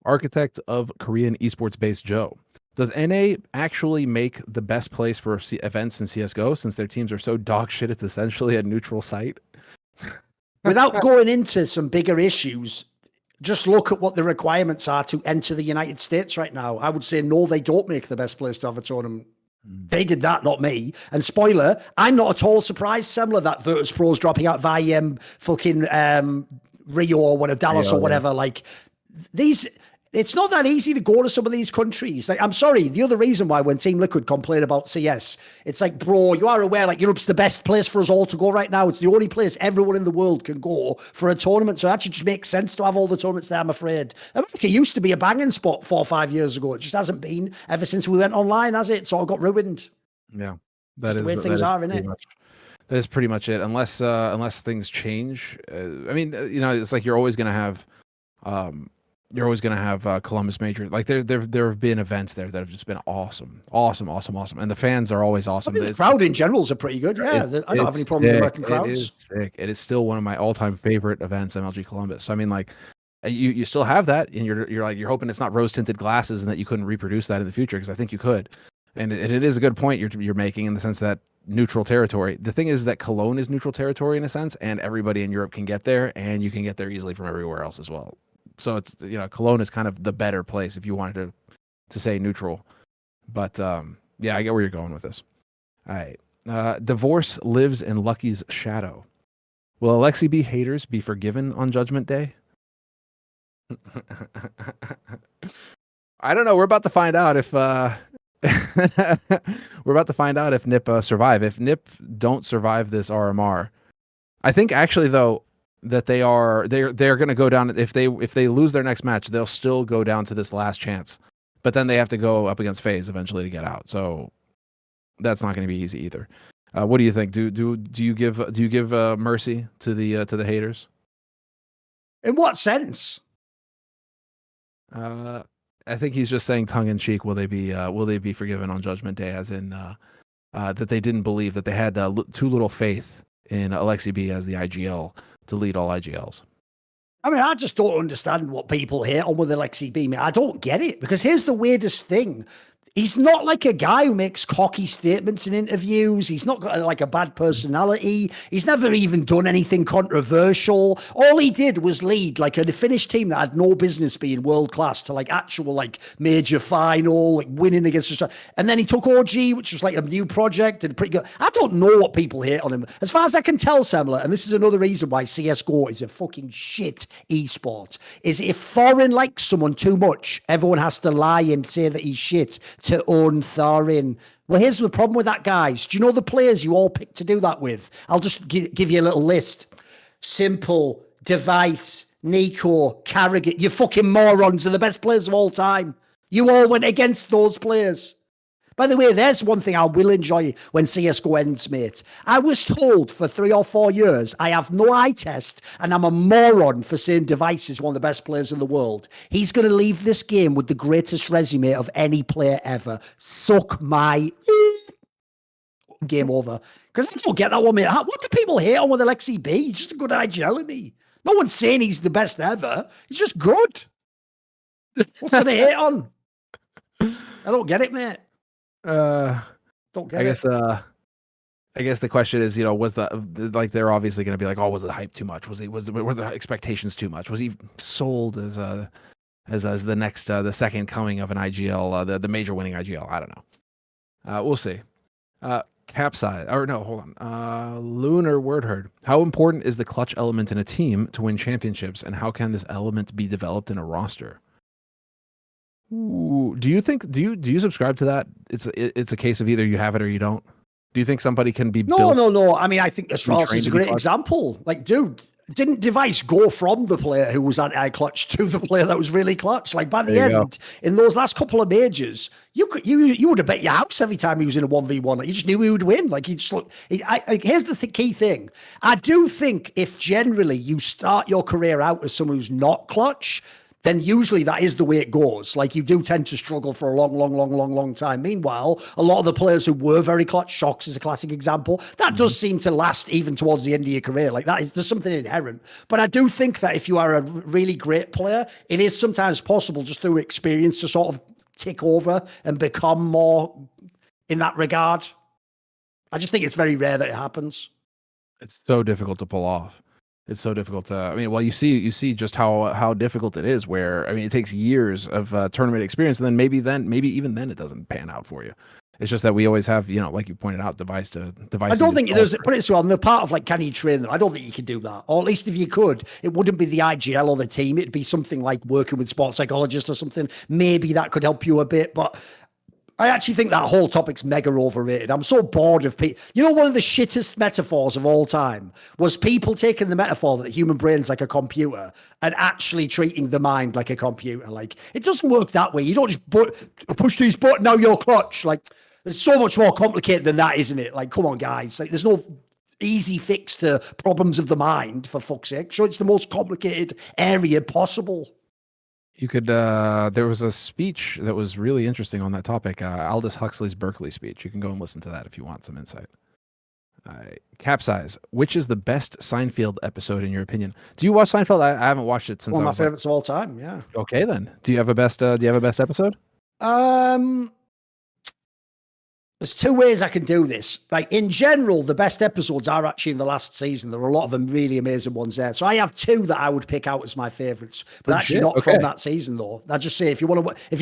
Architect of Korean esports-based Joe. Does NA actually make the best place for events in CSGO since their teams are so dog shit it's essentially a neutral site? Without going into some bigger issues, just look at what the requirements are to enter the United States right now. I would say, no, they don't make the best place to have a tournament. They did that, not me. And spoiler, I'm not at all surprised, Semmler, that Virtus.pro is dropping out of fucking Rio or whatever, Dallas or whatever. Yeah. Like these... It's not that easy to go to some of these countries. Like, I'm sorry. The other reason why when Team Liquid complain about CS, it's like, bro, you are aware, like Europe's the best place for us all to go right now. It's the only place everyone in the world can go for a tournament. So it actually just makes sense to have all the tournaments there, I'm afraid. America used to be a banging spot 4 or 5 years ago. It just hasn't been ever since we went online, has it? It's all got ruined. Yeah. That's the way things are, isn't it? That is pretty much it. Unless things change. I mean, you know, it's like you're always going to have... You're always going to have Columbus Major. Like there have been events there that have just been awesome, and the fans are always awesome. The crowd in general is pretty good. Yeah, I don't have any problem with American crowds. It is sick. It is still one of my all-time favorite events, MLG Columbus. So I mean, like you still have that, and you're hoping it's not rose-tinted glasses and that you couldn't reproduce that in the future, because I think you could. And it is a good point you're making in the sense that neutral territory. The thing is that Cologne is neutral territory in a sense, and everybody in Europe can get there, and you can get there easily from everywhere else as well. So it's, you know, Cologne is kind of the better place if you wanted to say neutral. But yeah, I get where you're going with this. All right. Divorce lives in Lucky's shadow. Will Alkesib haters be forgiven on Judgment Day? I don't know. We're about to find out if NiP survive. If NiP don't survive this RMR, I think actually though, that they're going to go down. If they lose their next match, they'll still go down to this last chance, but then they have to go up against FaZe eventually to get out. So that's not going to be easy either. What do you think? Do you give mercy to the haters? In what sense? I think he's just saying tongue in cheek. Will they be forgiven on Judgment Day? As in that they didn't believe, that they had too little faith in Alkesib as the IGL to lead all IGLs. I mean, I just don't understand what people hate on with Alkesib, mate. I don't get it, because here's the weirdest thing. He's not like a guy who makes cocky statements in interviews. He's not got like a bad personality. He's never even done anything controversial. All he did was lead like a Finnish team that had no business being world class to like actual like major final, like winning against Australia. And then he took OG, which was like a new project and pretty good. I don't know what people hate on him. As far as I can tell, Semmler, and this is another reason why CSGO is a fucking shit esport, is if Thorin likes someone too much, everyone has to lie and say that he's shit to own Thorin. Well, here's the problem with that, guys. Do you know the players you all picked to do that with? I'll just give you a little list. Simple, Device, NiKo, Karrigan. You fucking morons are the best players of all time. You all went against those players. By the way, there's one thing I will enjoy when CSGO ends, mate. I was told for 3 or 4 years I have no eye test and I'm a moron for saying Device is one of the best players in the world. He's going to leave this game with the greatest resume of any player ever. Suck my... Game over. Because I don't get that one, mate. What do people hate on with Alkesib? He's just a good IGL in me. No one's saying he's the best ever. He's just good. What's there to hate on? I don't get it, mate. Don't get it. I guess the question is, was like they're obviously going to be like, oh, was the hype too much? Were the expectations too much? Was he sold as the next the second coming of an IGL, the major winning IGL? I don't know. We'll see. Capsize or no, hold on. Lunar Word Herd. How important is the clutch element in a team to win championships, and how can this element be developed in a roster? Ooh, do you subscribe to that? It's a case of either you have it or you don't. Do you think somebody can be built? No. I mean, I think Astralis is a great example. Like, dude, didn't Device go from the player who was anti-clutch to the player that was really clutch? Like, by the end, in those last couple of majors, you would have bet your house every time he was in a 1v1. You just knew he would win. Like, he just looked. Here's the key thing. I do think if generally you start your career out as someone who's not clutch, then usually that is the way it goes. Like, you do tend to struggle for a long time. Meanwhile, a lot of the players who were very clutch, Shocks is a classic example, that does seem to last even towards the end of your career. Like, there's something inherent. But I do think that if you are a really great player, it is sometimes possible just through experience to sort of tick over and become more in that regard. I just think it's very rare that it happens. It's so difficult to pull off. It's so difficult to, I mean, well, you see just how difficult it is, where, I mean, it takes years of tournament experience, and then maybe even then it doesn't pan out for you. It's just that we always have, like you pointed out, device. I don't think there's, put it so on the part of like, can you train them? I don't think you can do that. Or at least if you could, it wouldn't be the IGL or the team. It'd be something like working with sports psychologists or something. Maybe that could help you a bit, but I actually think that whole topic's mega overrated. I'm so bored of people. One of the shittest metaphors of all time was people taking the metaphor that the human brain's like a computer and actually treating the mind like a computer. Like, it doesn't work that way. You don't just push these buttons, now you're clutch. Like, there's so much more complicated than that, isn't it? Like, come on, guys. Like, there's no easy fix to problems of the mind, for fuck's sake. So it's the most complicated area possible. You could, there was a speech that was really interesting on that topic, Aldous Huxley's Berkeley speech. You can go and listen to that if you want some insight. Capsize, which is the best Seinfeld episode in your opinion? Do you watch Seinfeld? I haven't watched it since. One of my favorites of all time, yeah. Okay, then. Do you have a best episode? There's 2 ways I can do this. Like, in general, the best episodes are actually in the last season. There are a lot of them really amazing ones there. So I have 2 that I would pick out as my favorites, but actually not from that season though. I just say, if you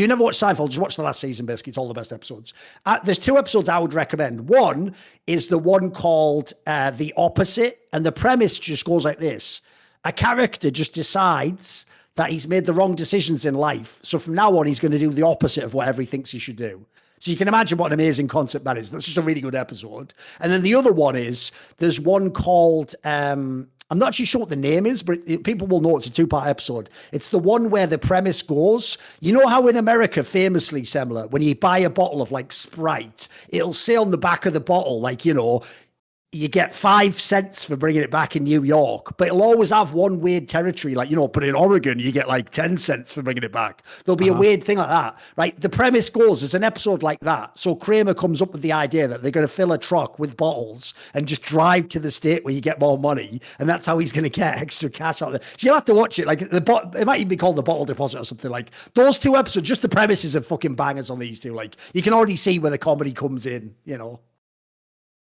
never watched Seinfeld, just watch the last season. Basically, it's all the best episodes. There's 2 episodes I would recommend. One is the one called The Opposite, and the premise just goes like this: a character just decides that he's made the wrong decisions in life, so from now on he's going to do the opposite of whatever he thinks he should do. So you can imagine what an amazing concept that is. That's just a really good episode. And then the other one is, there's one called, I'm not actually sure what the name is, but people will know it's a 2-part episode. It's the one where the premise goes, you know how in America, famously, Semmler, when you buy a bottle of like Sprite, it'll say on the back of the bottle, like, you get 5 cents for bringing it back in New York, but it'll always have one weird territory. Like, but in Oregon, you get like 10 cents for bringing it back. There'll be a weird thing like that, right? The premise goes, there's an episode like that. So Kramer comes up with the idea that they're going to fill a truck with bottles and just drive to the state where you get more money. And that's how he's going to get extra cash out there. So you'll have to watch it. Like it might even be called the bottle deposit or something. Like those 2 episodes, just the premises of fucking bangers on these 2. Like you can already see where the comedy comes in,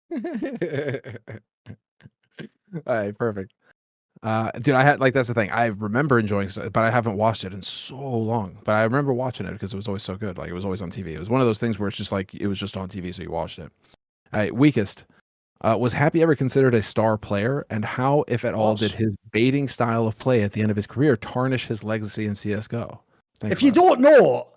All right, perfect. Dude, I had that's the thing. I remember enjoying it, but I haven't watched it in so long. But I remember watching it because it was always so good. Like it was always on TV. It was one of those things where it's just like it was just on TV, so you watched it. All right, weakest. Was Happy ever considered a star player, and how, if at all, did his baiting style of play at the end of his career tarnish his legacy in CS:GO? If you don't know,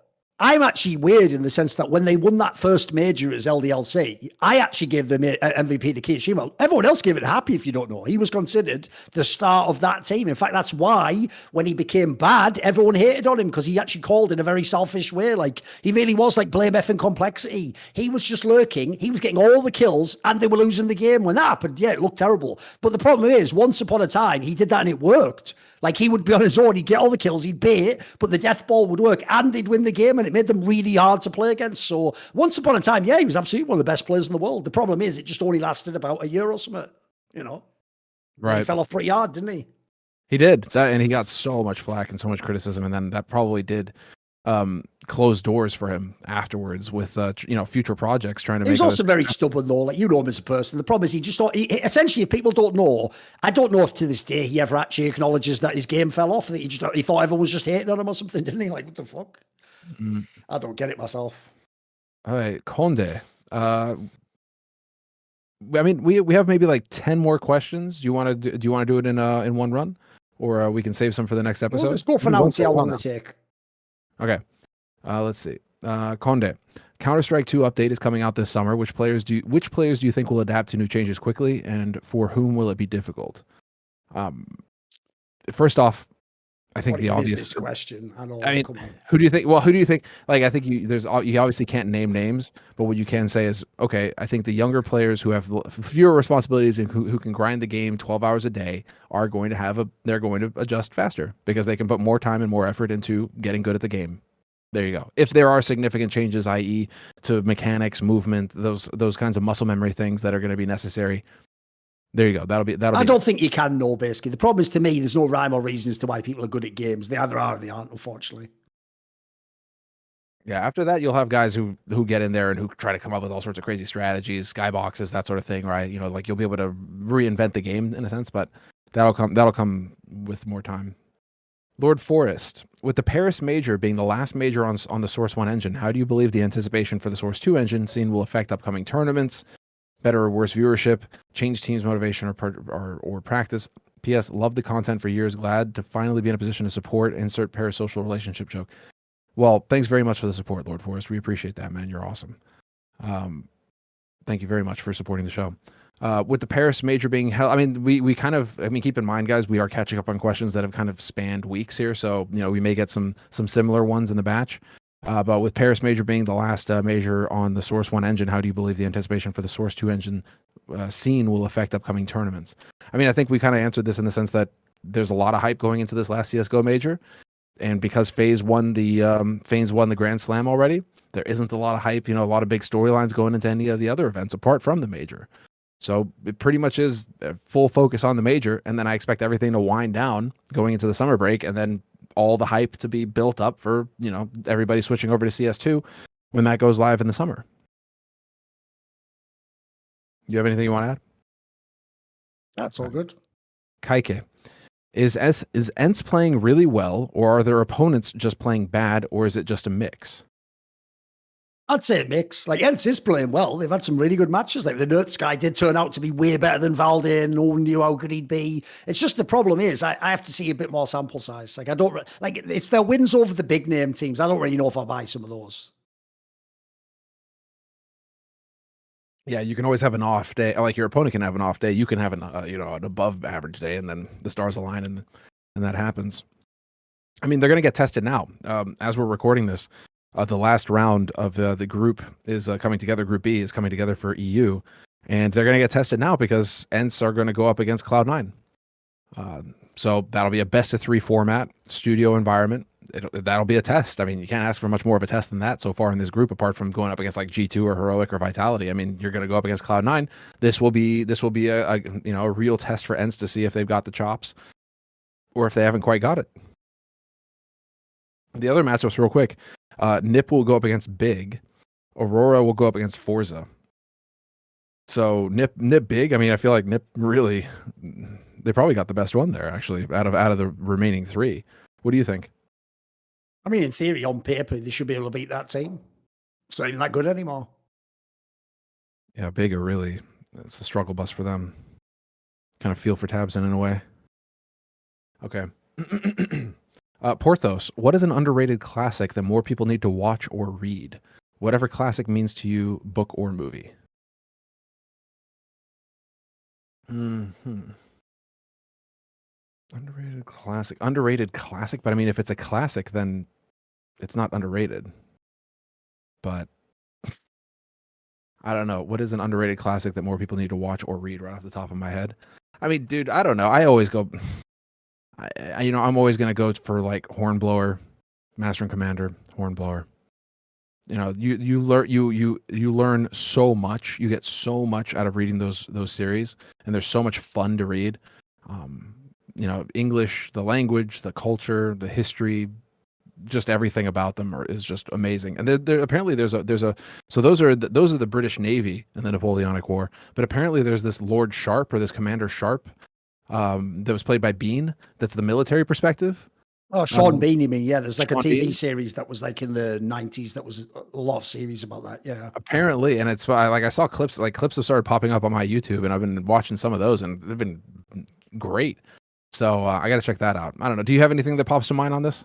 I'm actually weird in the sense that when they won that first major as LDLC, I actually gave them MVP to KSCERATO. Everyone else gave it to Happy, if you don't know. He was considered the star of that team. In fact, that's why when he became bad, everyone hated on him because he actually called in a very selfish way. Like, he really was like blame F and complexity. He was just lurking. He was getting all the kills and they were losing the game. When that happened, yeah, it looked terrible. But the problem is, once upon a time, he did that and it worked. Like, he would be on his own, he'd get all the kills, he'd bait, but the death ball would work and they'd win the game, and it made them really hard to play against. So once upon a time, yeah, he was absolutely one of the best players in the world. The problem is it just only lasted about a year or something, Right. He fell off pretty hard, didn't he? He did that, and he got so much flack and so much criticism, and then that probably did close doors for him afterwards with future projects trying to make. He's also very stubborn though, like him as a person. The problem is he just thought, essentially, if people don't know, I don't know if to this day he ever actually acknowledges that his game fell off, that he thought everyone was just hating on him or something, didn't he? Like, what the fuck? I don't get it myself. All right, Conde. I mean, we have maybe like 10 more questions. Do you want to do it in one run, or we can save some for the next episode? Well, let's go for now and see how long it take. Okay. Let's see. Conde. Counter-Strike 2 update is coming out this summer. Which players do you think will adapt to new changes quickly, and for whom will it be difficult? First off, I think the obvious question. I mean, who do you think? Well, who do you think? Like, I think you obviously can't name names, but what you can say is, okay, I think the younger players who have fewer responsibilities and who can grind the game 12 hours a day are going to they're going to adjust faster because they can put more time and more effort into getting good at the game. There you go. If there are significant changes, i.e., to mechanics, movement, those kinds of muscle memory things that are going to be necessary. There you go. I don't think you can know, basically. The problem is, to me, there's no rhyme or reason as to why people are good at games. They either are or they aren't, unfortunately. Yeah, after that, you'll have guys who get in there and who try to come up with all sorts of crazy strategies, skyboxes, that sort of thing, right? Like you'll be able to reinvent the game in a sense, but that'll come with more time. Lord Forest, with the Paris Major being the last major on the Source 1 engine, how do you believe the anticipation for the Source 2 engine scene will affect upcoming tournaments? Better or worse viewership, change teams' motivation or practice. P.S. Love the content for years. Glad to finally be in a position to support. Insert parasocial relationship joke. Well, thanks very much for the support, Lord Forrest. We appreciate that, man. You're awesome. Thank you very much for supporting the show. With the Paris Major being held, I mean, we kind of, keep in mind, guys, we are catching up on questions that have kind of spanned weeks here. So, we may get some similar ones in the batch. But with Paris Major being the last major on the Source 1 engine, how do you believe the anticipation for the Source 2 engine scene will affect upcoming tournaments? I mean, I think we kind of answered this in the sense that there's a lot of hype going into this last CSGO major. And because FaZe won the Grand Slam already, there isn't a lot of hype, a lot of big storylines going into any of the other events apart from the major. So it pretty much is a full focus on the major. And then I expect everything to wind down going into the summer break, and then all the hype to be built up for, everybody switching over to CS2 when that goes live in the summer. You have anything you want to add? That's all good. Kaike, is ENCE playing really well, or are their opponents just playing bad, or is it just a mix? I'd say a mix. Like, ENCE is playing well. They've had some really good matches. Like, the Nerds guy did turn out to be way better than Valde. No one knew how good he'd be. It's just the problem is I have to see a bit more sample size. Like, it's their wins over the big name teams. I don't really know if I'll buy some of those. Yeah, you can always have an off day. Like, your opponent can have an off day. You can have an above average day, and then the stars align, and that happens. I mean, they're going to get tested now. As we're recording this, the last round of the group is coming together. Group B is coming together for EU. And they're going to get tested now because ENCE are going to go up against Cloud9. So that'll be a best of 3 format, studio environment. That'll be a test. I mean, you can't ask for much more of a test than that so far in this group, apart from going up against like G2 or Heroic or Vitality. I mean, you're going to go up against Cloud9. This will be a real test for ENCE to see if they've got the chops or if they haven't quite got it. The other matchups real quick. NiP will go up against Big. Aurora will go up against Forza. So NiP Big, I mean, I feel like NiP really, they probably got the best one there, actually, out of the remaining 3. What do you think? I mean, in theory, on paper, they should be able to beat that team. It's not even that good anymore. Yeah, Big are really, it's a struggle bus for them. Kind of feel for Tabson in a way. Okay. Porthos, what is an underrated classic that more people need to watch or read? Whatever classic means to you, book or movie. Underrated classic, but I mean, if it's a classic, then it's not underrated. But I don't know. What is an underrated classic that more people need to watch or read right off the top of my head? I mean, dude, I don't know. I always go, I'm always going to go for like Hornblower, Master and Commander, Hornblower. You know, you learn so much. You get so much out of reading those series, and there's so much fun to read. You know, English, the language, the culture, the history, just everything about them is just amazing. And there apparently there's a so those are the British Navy in the Napoleonic War. But apparently there's this Lord Sharp or this Commander Sharp that was played by Bean. That's the military perspective. Oh, Sean Bean, you mean? Yeah, there's like Sean a TV Bean. series that was like in the 90s. That was a lot of series about that. Yeah, apparently, and it's like I saw clips have started popping up on my YouTube, and I've been watching some of those, and they've been great. So I got to check that out. I don't know. Do you have anything that pops to mind on this?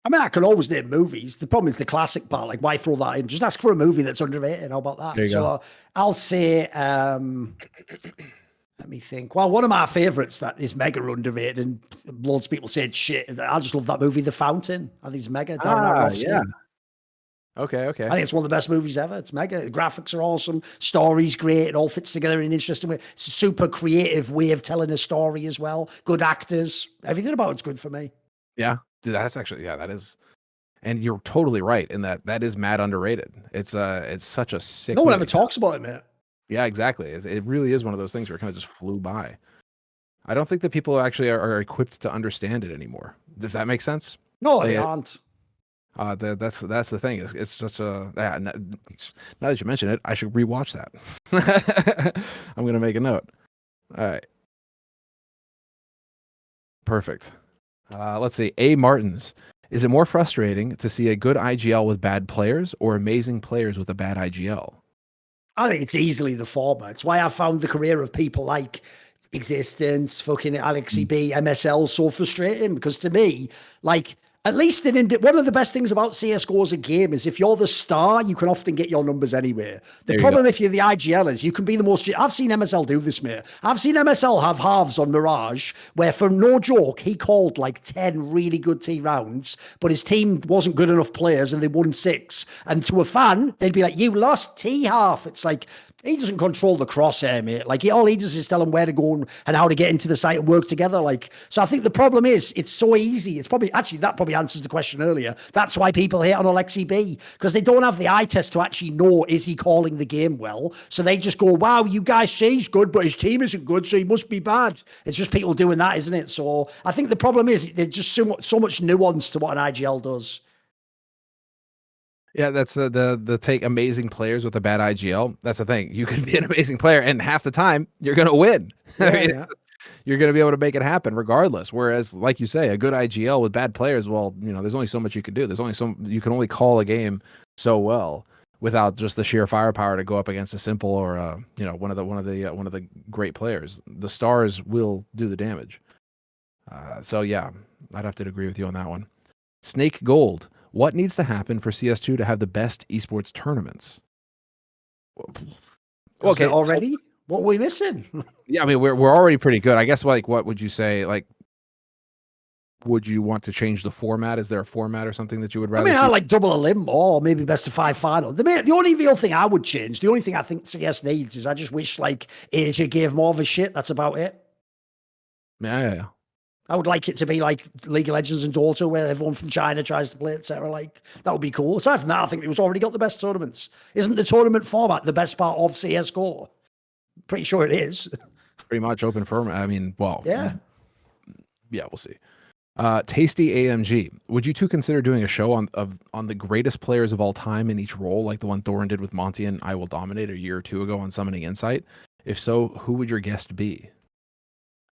I mean, I can always name movies. The problem is the classic part. Like, why throw that in? Just ask for a movie that's underrated. How about that? There you go. I'll say, let me think. Well, one of my favorites that is mega underrated, and loads of people said shit. I just love that movie, The Fountain. I think it's mega. Yeah. Okay. I think it's one of the best movies ever. It's mega. The graphics are awesome. Story's great. It all fits together in an interesting way. It's a super creative way of telling a story as well. Good actors. Everything about it's good for me. Yeah. Dude, that's actually, that is. And you're totally right in that is mad underrated. It's such a sick No one movie. ever talks about it, man. Yeah, exactly. It really is one of those things where it kind of just flew by. I don't think that people actually are equipped to understand it anymore. If that makes sense. No, they aren't. That's the thing. It's such a now that you mention it, I should rewatch that. I'm gonna make a note. All right, perfect. Let's see. A. Martins. Is it more frustrating to see a good IGL with bad players or amazing players with a bad IGL? I think it's easily the former. It's why I found the career of people like Existence, fucking Alkesib, MSL so frustrating, because to me, like, at least one of the best things about CSGO as a game is if you're the star, you can often get your numbers anywhere. The problem if you're the IGL is you can be the most... I've seen MSL do this, mate. I've seen MSL have halves on Mirage where, for no joke, he called like 10 really good T rounds, but his team wasn't good enough players and they won 6. And to a fan, they'd be like, you lost T half. It's like... He doesn't control the crosshair, mate. Like, all he does is tell them where to go and how to get into the site and work together. Like, so I think the problem is it's so easy. It's probably, actually, that probably answers the question earlier. That's why people hate on Alkesib, because they don't have the eye test to actually know, is he calling the game well? So they just go, wow, you guys say he's good, but his team isn't good, so he must be bad. It's just people doing that, isn't it? So I think the problem is there's just so much nuance to what an IGL does. Yeah, that's the take amazing players with a bad IGL. That's the thing. You can be an amazing player, and half the time you're going to win. Yeah. You're going to be able to make it happen regardless. Whereas, like you say, a good IGL with bad players, well, there's only so much you can do. You can only call a game so well without just the sheer firepower to go up against a simple or one of the great players. The stars will do the damage. So yeah, I'd have to agree with you on that one. Snake Gold. What needs to happen for CS2 to have the best esports tournaments? Okay, already? What are we missing? Yeah, I mean, we're already pretty good. I guess, like, what would you say? Like, would you want to change the format? Is there a format or something that you would I rather mean, see? I like double a limb or maybe best of 5 final. The only real thing I would change, the only thing I think CS needs is I just wish like Asia gave more of a shit. That's about it. Yeah. I would like it to be like League of Legends and Dota, where everyone from China tries to play, etc. Like, that would be cool. Aside from that, I think it was already got the best tournaments. Isn't the tournament format the best part of CSGO? Pretty sure it is. Pretty much open format. I mean, well, Yeah. Yeah, we'll see. Tasty AMG. Would you two consider doing a show on the greatest players of all time in each role, like the one Thorin did with Monty and I Will Dominate a year or two ago on Summoning Insight? If so, who would your guest be?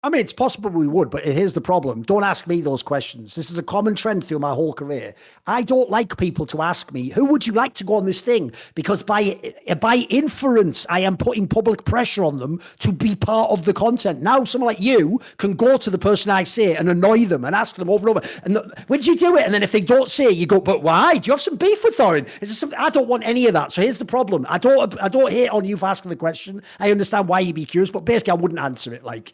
I mean, it's possible we would, but here's the problem. Don't ask me those questions. This is a common trend through my whole career. I don't like people to ask me, who would you like to go on this thing? Because by inference, I am putting public pressure on them to be part of the content. Now, someone like you can go to the person I say and annoy them and ask them over and over. And when did you do it? And then if they don't say, you go, but why? Do you have some beef with Thorin? Is there something? I don't want any of that. So here's the problem. I don't hate on you for asking the question. I understand why you'd be curious, but basically I wouldn't answer it. Like,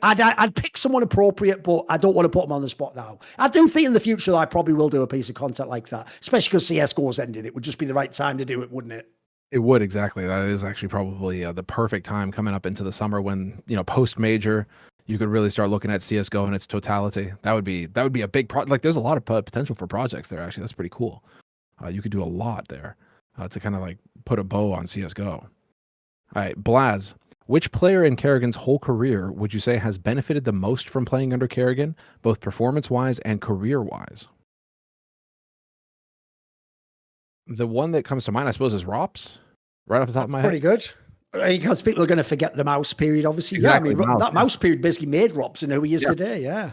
I'd pick someone appropriate, but I don't want to put them on the spot now. I do think in the future I probably will do a piece of content like that, especially because CSGO's ended. It would just be the right time to do it, wouldn't it? It would, exactly. That is actually probably the perfect time coming up into the summer when, post major, you could really start looking at CSGO in its totality. That would be a big project. Like, there's a lot of potential for projects there. Actually, that's pretty cool. You could do a lot there to kind of like put a bow on CSGO. All right, Blaz. Which player in Karrigan's whole career would you say has benefited the most from playing under Karrigan, both performance-wise and career-wise? The one that comes to mind, I suppose, is Rops, right off the top of my head. Pretty good. Because people are going to forget the mouse period, obviously. Exactly, Yeah, I mean, mouse, that mouse period basically made Rops and who he is today, yeah.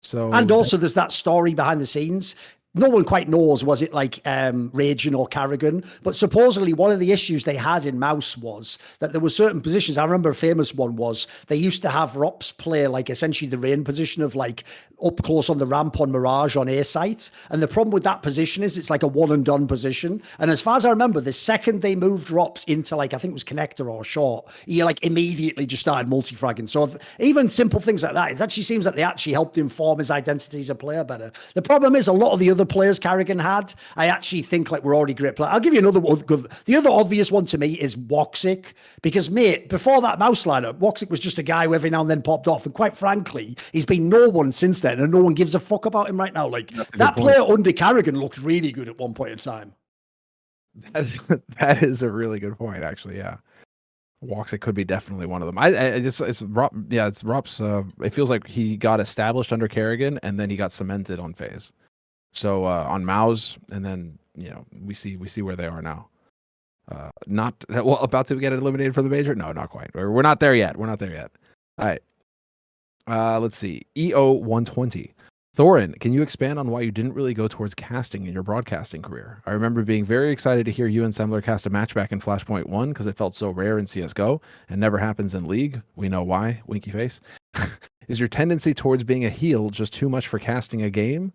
So, and also there's that story behind the scenes. No one quite knows, was it like Raging or Karrigan? But supposedly one of the issues they had in Mouse was that there were certain positions. I remember a famous one was they used to have Rops play like essentially the rain position of like up close on the ramp on Mirage on A site. And the problem with that position is it's like a one and done position. And as far as I remember, the second they moved Rops into like, I think it was connector or short, he like immediately just started multi-fragging. So even simple things like that, it actually seems like they actually helped him form his identity as a player better. The problem is a lot of the other players Karrigan had, I actually think like we're already great players. I'll give you another one. The other obvious one to me is Woxic, because mate, before that mouse lineup, Woxic was just a guy who every now and then popped off, and quite frankly, he's been no one since then, and no one gives a fuck about him right now. Like that player under Karrigan looked really good at one point in time. That is a really good point, actually. Yeah. Woxic could be definitely one of them. It's Rops. It feels like he got established under Karrigan and then he got cemented on FaZe. So on Mouse, and then we see where they are now. About to get eliminated from the major. No, not quite. We're not there yet. All right. Let's see. EO120. Thorin, can you expand on why you didn't really go towards casting in your broadcasting career? I remember being very excited to hear you and Semmler cast a match back in Flashpoint 1 because it felt so rare in CSGO and never happens in League. We know why. Winky face. Is your tendency towards being a heel just too much for casting a game?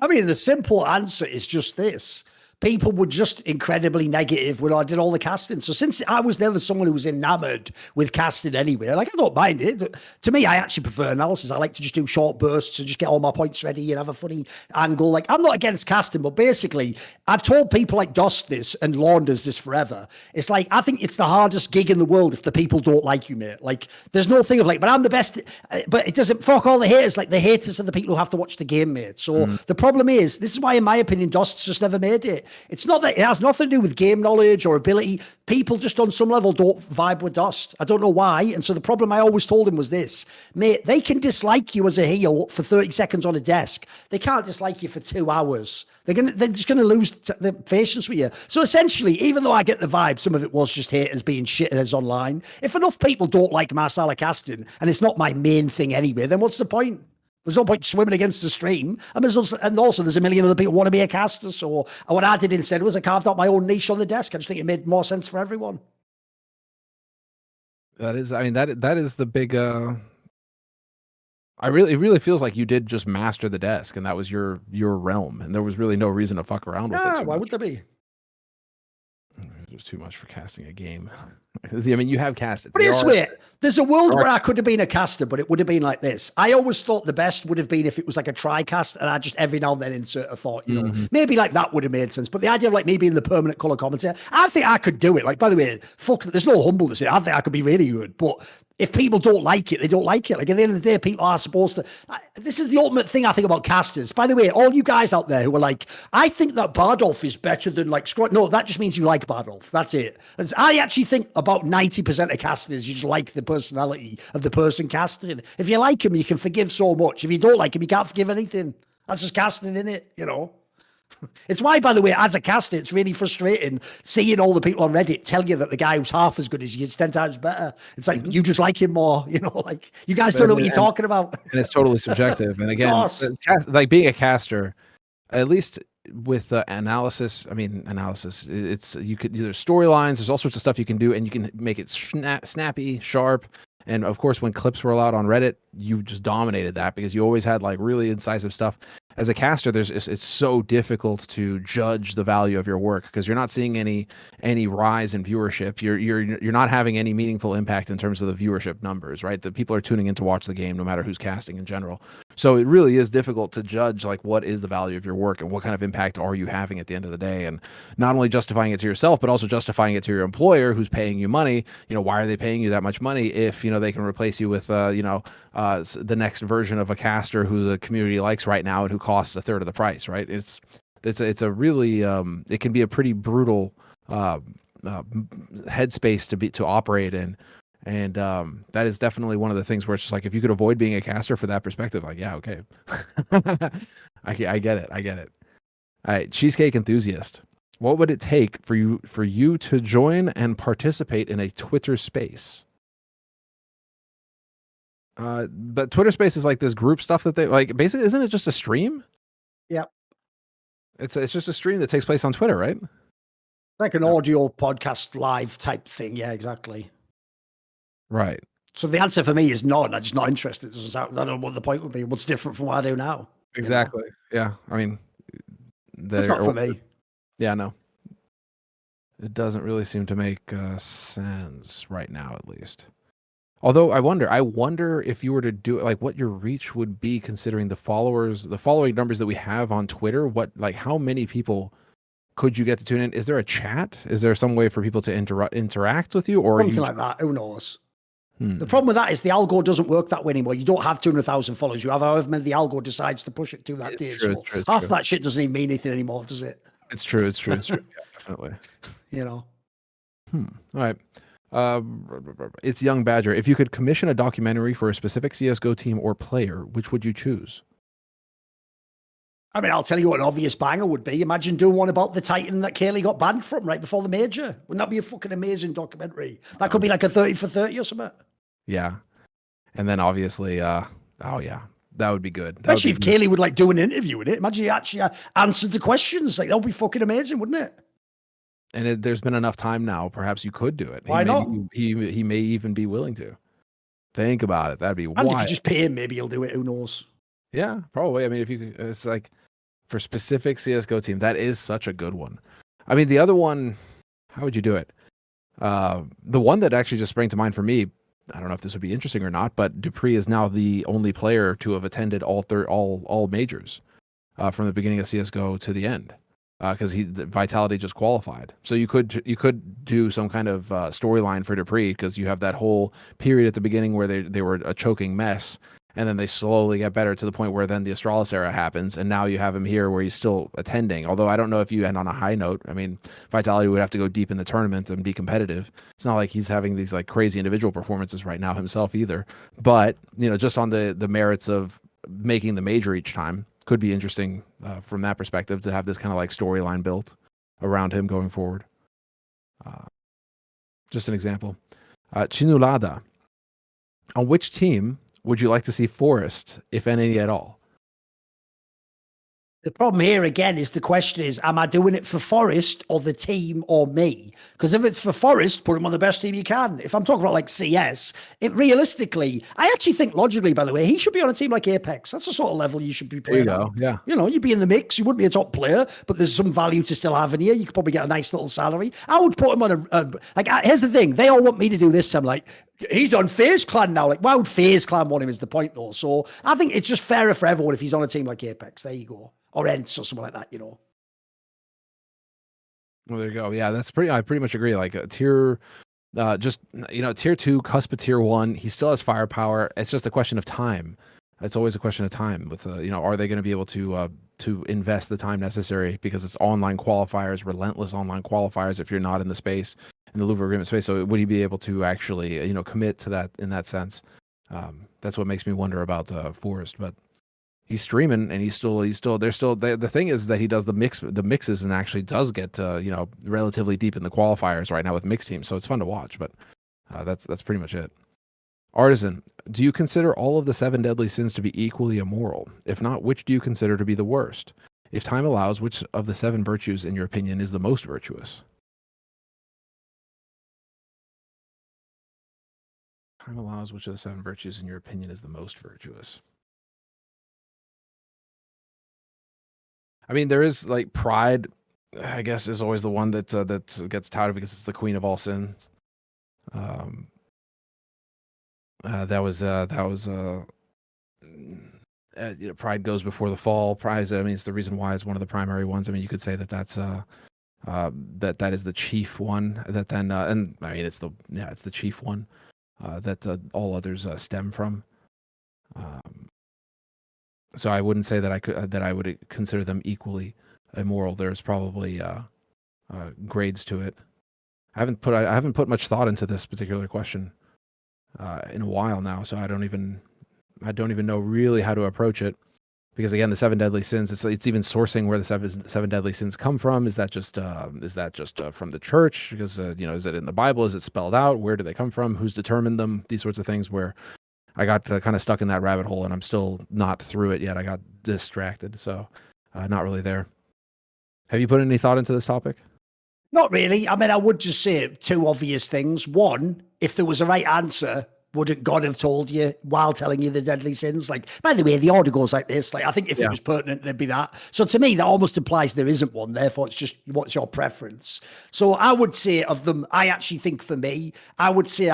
I mean, the simple answer is just this. People were just incredibly negative when I did all the casting. So since I was never someone who was enamored with casting anyway, like I don't mind it. To me, I actually prefer analysis. I like to just do short bursts and just get all my points ready and have a funny angle. Like I'm not against casting, but basically I've told people like Dost this and Launders this forever. It's like, I think it's the hardest gig in the world if the people don't like you, mate. Like there's no thing of like, but I'm the best, but it doesn't fuck all the haters. Like the haters are the people who have to watch the game, mate. So the problem is, this is why in my opinion, Dost's just never made it. It's not that it has nothing to do with game knowledge or ability. People just on some level don't vibe with Dost. I don't know why. And so the problem I always told him was this, mate, they can dislike you as a heel for 30 seconds on a desk. They can't dislike you for 2 hours. They're just going to lose the patience with you. So essentially, even though I get the vibe, some of it was just haters being shitters online. If enough people don't like my style of casting and it's not my main thing anyway, then what's the point? There's no point swimming against the stream. And also there's a million other people who want to be a caster. So what I did instead was I carved out my own niche on the desk. I just think it made more sense for everyone. That is the big, it really feels like you did just master the desk and that was your realm. And there was really no reason to fuck around with it. Why would there be? There's too much for casting a game. I mean, you have casted. But here's it. There's a world where I could have been a caster, but it would have been like this. I always thought the best would have been if it was like a tri-cast, and I just every now and then insert a thought, you know, maybe like that would have made sense. But the idea of like me being the permanent color commentator, I think I could do it. Like, by the way, fuck, there's no humbleness in it. I think I could be really good, but if people don't like it, they don't like it. Like at the end of the day, people are supposed to. This is the ultimate thing I think about casters. By the way, all you guys out there who are like, I think that Bardolph is better than like Scrawny. No, that just means you like Bardolph. That's it. I actually think about 90% of casters, you just like the personality of the person casting. If you like him, you can forgive so much. If you don't like him, you can't forgive anything. That's just casting, in it, you know. It's why, by the way, as a caster, it's really frustrating seeing all the people on Reddit tell you that the guy who's half as good as you is 10 times better. It's like, you just like him more, you know, like you guys don't know what you're talking about. And it's totally subjective. And again, like being a caster, at least with analysis, it's, you could, there's storylines, there's all sorts of stuff you can do, and you can make it snappy, sharp. And of course, when clips were allowed on Reddit, you just dominated that because you always had like really incisive stuff. As a caster, it's so difficult to judge the value of your work because you're not seeing any rise in viewership. You're not having any meaningful impact in terms of the viewership numbers, right? The people are tuning in to watch the game, no matter who's casting in general. So it really is difficult to judge like what is the value of your work and what kind of impact are you having at the end of the day, and not only justifying it to yourself, but also justifying it to your employer who's paying you money. You know, why are they paying you that much money if they can replace you with the next version of a caster who the community likes right now and who costs a third of the price, right? It's a really it can be a pretty brutal headspace to operate in, and that is definitely one of the things where it's just like, if you could avoid being a caster for that perspective, like, yeah, okay. I get it. All right, Cheesecake Enthusiast, what would it take for you to join and participate in a Twitter space? But Twitter space is like this group stuff that they like. Basically, isn't it just a stream? Yep. It's just a stream that takes place on Twitter, right? Like an audio podcast live type thing. Yeah, exactly. Right. So the answer for me is none. I'm just not interested. I don't know what the point would be. What's different from what I do now? Exactly. Yeah. I mean, that's not for me. Yeah, no. It doesn't really seem to make sense right now, at least. Although I wonder if you were to do it, like what your reach would be considering the following numbers that we have on Twitter. How many people could you get to tune in? Is there a chat? Is there some way for people to interact with you, or something like that? Who knows? The problem with that is the algo doesn't work that way anymore. You don't have 200,000 followers. You have however many the algo decides to push it to that day. So half that shit doesn't even mean anything anymore, does it? It's true. It's true. Yeah, definitely. You know. All right. It's Young Badger. If you could commission a documentary for a specific CSGO team or player, which would you choose? I mean, I'll tell you what an obvious banger would be. Imagine doing one about the Titan that Kaylee got banned from right before the major. Wouldn't that be a fucking amazing documentary? That could be like a 30 for 30 or something. Yeah. And then obviously, oh yeah, that would be good. Especially if Kaylee would like do an interview with it. Imagine he actually answered the questions. Like, that would be fucking amazing, wouldn't it? And there's been enough time now. Perhaps you could do it. Why not? He may even be willing to. Think about it. That'd be wild. And if you just pay him, maybe he'll do it. Who knows? Yeah, probably. I mean, if you could, it's like for specific CSGO team, that is such a good one. I mean, the other one, how would you do it? The one that actually just sprang to mind for me, I don't know if this would be interesting or not, but dupreeh is now the only player to have attended all majors from the beginning of CSGO to the end. Because Vitality just qualified, so you could do some kind of storyline for dupreeh, because you have that whole period at the beginning where they were a choking mess, and then they slowly get better to the point where then the Astralis era happens, and now you have him here where he's still attending. Although I don't know if you end on a high note. I mean, Vitality would have to go deep in the tournament and be competitive. It's not like he's having these like crazy individual performances right now himself either. But just on the merits of making the major each time. Could be interesting from that perspective to have this kind of like storyline built around him going forward. Just an example. Chinulada. On which team would you like to see Forest, if any at all? The problem here again is the question is, am I doing it for Forest or the team or me? Because if it's for Forest, put him on the best team you can. If I'm talking about like CS, it realistically, I actually think logically, by the way, he should be on a team like Apex. That's the sort of level you should be There you playing. go. Yeah. You know, you'd be in the mix. You wouldn't be a top player, but there's some value to still have in here. You could probably get a nice little salary. I would put him on here's the thing. They all want me to do this. I'm like, he's on FaZe Clan now. Like, why would FaZe Clan want him is the point though. So I think it's just fairer for everyone if he's on a team like Apex. There you go. Or ENCE or something like that, you know. Well, there you go. Yeah, I pretty much agree. Like a tier, just, tier 2, cusp of tier 1. He still has firepower. It's just a question of time. It's always a question of time with, are they going to be able to invest the time necessary, because it's online qualifiers, relentless online qualifiers if you're not in the space, in the Louvre agreement space. So would he be able to actually, commit to that in that sense? That's what makes me wonder about Forest, but he's streaming and the thing is that he does the mixes and actually does get relatively deep in the qualifiers right now with mixed teams, so it's fun to watch. But that's pretty much it. Artisan, do you consider all of the 7 deadly sins to be equally immoral? If not, which do you consider to be the worst? If time allows, which of the 7 virtues in your opinion is the most virtuous? Time allows, which of the 7 virtues in your opinion is the most virtuous? I mean, there is like pride, I guess, is always the one that gets touted because it's the queen of all sins. Pride goes before the fall. Pride, I mean, it's the reason why it's one of the primary ones. I mean, you could say that that's that is the chief one. That then, and I mean, it's the chief one that all others stem from. So I wouldn't say that I would consider them equally immoral. There's probably grades to it. I haven't put much thought into this particular question in a while now, so I don't even know really how to approach it. Because again, the 7 deadly sins, it's even sourcing where the seven deadly sins come from. Is that just from the church? Because is it in the Bible? Is it spelled out? Where do they come from? Who's determined them? These sorts of things where I got kind of stuck in that rabbit hole, and I'm still not through it yet. I got distracted, so not really there. Have you put any thought into this topic? Not really. I mean, I would just say 2 obvious things. One, if there was a right answer, wouldn't God have told you while telling you the deadly sins? Like, by the way, the order goes like this. Like, I think if it was pertinent, there'd be that. So to me, that almost implies there isn't one. Therefore, it's just what's your preference. So I would say of them, I actually think for me, I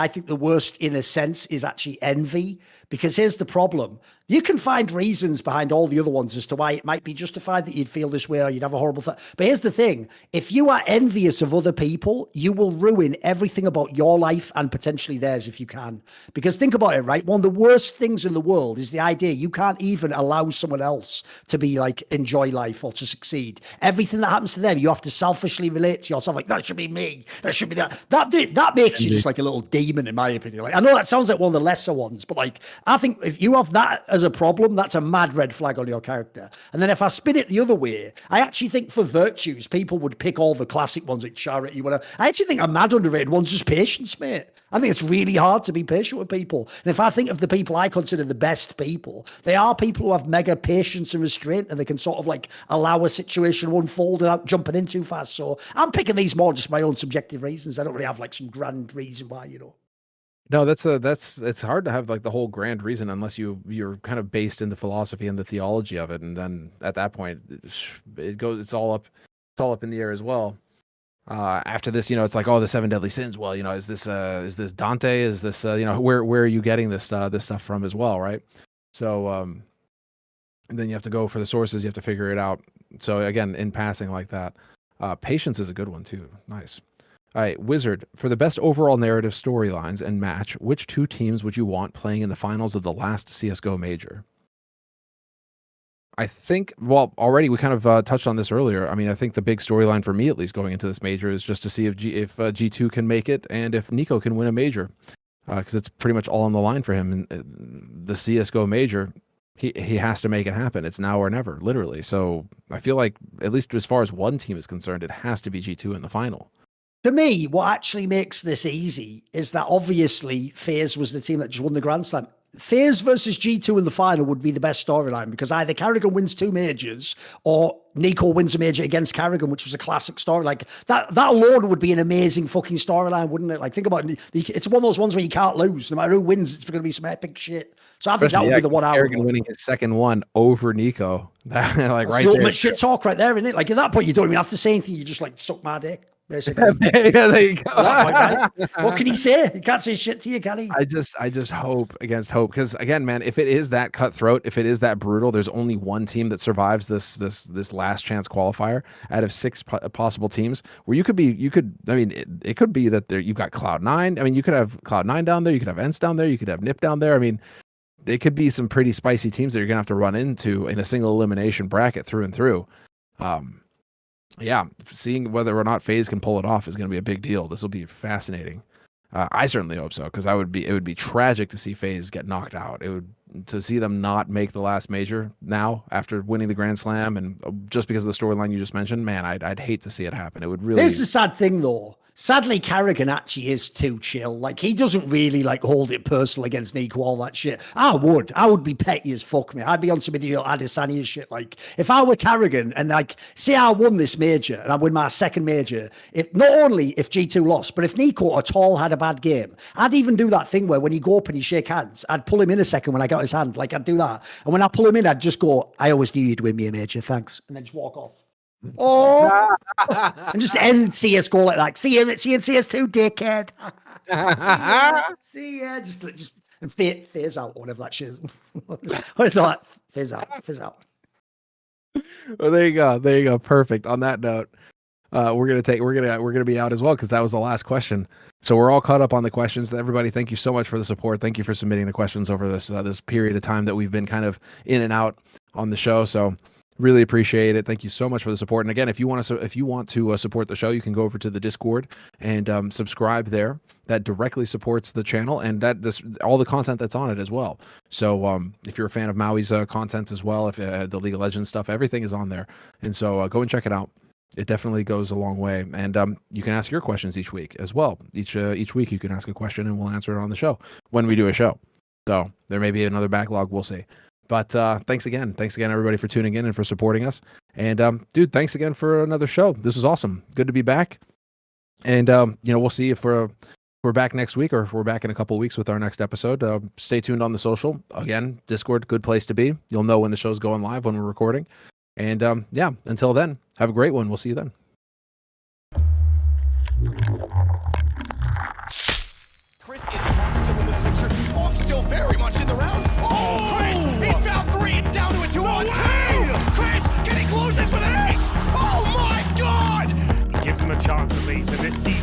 think the worst in a sense is actually envy. Because here's the problem. You can find reasons behind all the other ones as to why it might be justified that you'd feel this way or you'd have a horrible thought. But here's the thing. If you are envious of other people, you will ruin everything about your life and potentially theirs if you can. Because think about it, right? One of the worst things in the world is the idea you can't even allow someone else to be like, enjoy life or to succeed. Everything that happens to them, you have to selfishly relate to yourself. Like, that should be me. That should be that. That makes you just like a little demon, in my opinion. Like, I know that sounds like one of the lesser ones, but like, I think if you have that as a problem, that's a mad red flag on your character. And then if I spin it the other way, I actually think for virtues, people would pick all the classic ones like charity, whatever. I actually think a mad underrated one's just patience, mate. I think it's really hard to be patient with people. And if I think of the people I consider the best people, they are people who have mega patience and restraint, and they can sort of like allow a situation to unfold without jumping in too fast. So I'm picking these more just my own subjective reasons. I don't really have like some grand reason why, No, it's hard to have like the whole grand reason unless you're kind of based in the philosophy and the theology of it, and then at that point it's all up in the air as well. After this, it's like, oh, the 7 deadly sins. Well, is this Dante? Is this where are you getting this stuff from as well, right? So and then you have to go for the sources. You have to figure it out. So again, in passing like that, patience is a good one too. Nice. All right, Wizard, for the best overall narrative storylines and match, which 2 teams would you want playing in the finals of the last CSGO major? I think, well, already we kind of touched on this earlier. I mean, I think the big storyline for me, at least going into this major, is just to see if G2 can make it and if NiKo can win a major, because it's pretty much all on the line for him. And the CSGO major, he has to make it happen. It's now or never, literally. So I feel like, at least as far as one team is concerned, it has to be G2 in the final. To me, what actually makes this easy is that obviously FaZe was the team that just won the Grand Slam. FaZe versus G2 in the final would be the best storyline because either Karrigan wins 2 majors or NiKo wins a major against Karrigan, which was a classic story. Like that alone would be an amazing fucking storyline, wouldn't it? Like think about it. It's one of those ones where you can't lose. No matter who wins, it's going to be some epic shit. So I think that would be the one I would Karrigan winning his second one over NiKo. Like that's right the there. ultimate shit talk right there, isn't it? Like at that point, you don't even have to say anything. You just like suck my dick. Basically. Yeah, there you go. What can he say? He can't say shit to you, can he? I just hope against hope because again, man, if it is that cutthroat, if it is that brutal, there's only one team that survives this last chance qualifier out of 6 possible teams. Where it could be that you've got Cloud9. I mean, you could have Cloud9 down there, you could have ENCE down there, you could have NiP down there. I mean, they could be some pretty spicy teams that you're gonna have to run into in a single elimination bracket through and through. Yeah, seeing whether or not FaZe can pull it off is going to be a big deal. This will be fascinating. I certainly hope so because it would be tragic to see FaZe get knocked out. To see them not make the last major now after winning the Grand Slam and just because of the storyline you just mentioned, man, I'd hate to see it happen. It would really. Here's the sad thing though. Sadly, Karrigan actually is too chill. Like he doesn't really like hold it personal against NiKo, all that shit. I would be petty as fuck, me. I'd be on some idiot Adesanya shit. Like if I were Karrigan and like say I won this major and I win my second major, if not only if G2 lost, but if NiKo at all had a bad game, I'd even do that thing where when you go up and you shake hands, I'd pull him in a second when I got his hand. Like I'd do that. And when I pull him in, I'd just go, I always knew you'd win me a major, thanks. And then just walk off. Oh, and just end CS:GO like that. See you in CS2, dickhead. See ya. Just and phase out, whatever that shit is. What is that? Phase out. Well, there you go. Perfect. On that note, we're gonna be out as well because that was the last question. So we're all caught up on the questions. Everybody, thank you so much for the support. Thank you for submitting the questions over this period of time that we've been kind of in and out on the show. So. Really appreciate it. Thank you so much for the support. And again, if you want to support the show, you can go over to the Discord and subscribe there. That directly supports the channel and all the content that's on it as well. So if you're a fan of Maui's content as well, if the League of Legends stuff, everything is on there. And so go and check it out. It definitely goes a long way. And you can ask your questions each week as well. Each week you can ask a question and we'll answer it on the show when we do a show. So there may be another backlog. We'll see. But thanks again, everybody, for tuning in and for supporting us. And dude, thanks again for another show. This was awesome. Good to be back. And we'll see if we're back next week or if we're back in a couple of weeks with our next episode. Stay tuned on the social. Again, Discord, good place to be. You'll know when the show's going live, when we're recording. And until then, have a great one. We'll see you then. Chris is still in the picture. Oh, I'm still very much in the round. Oh, Chris, he's found 3. It's down to a 2-on-2. Chris, can he close this with an ace? Oh my God! Gives him a chance at least, and this season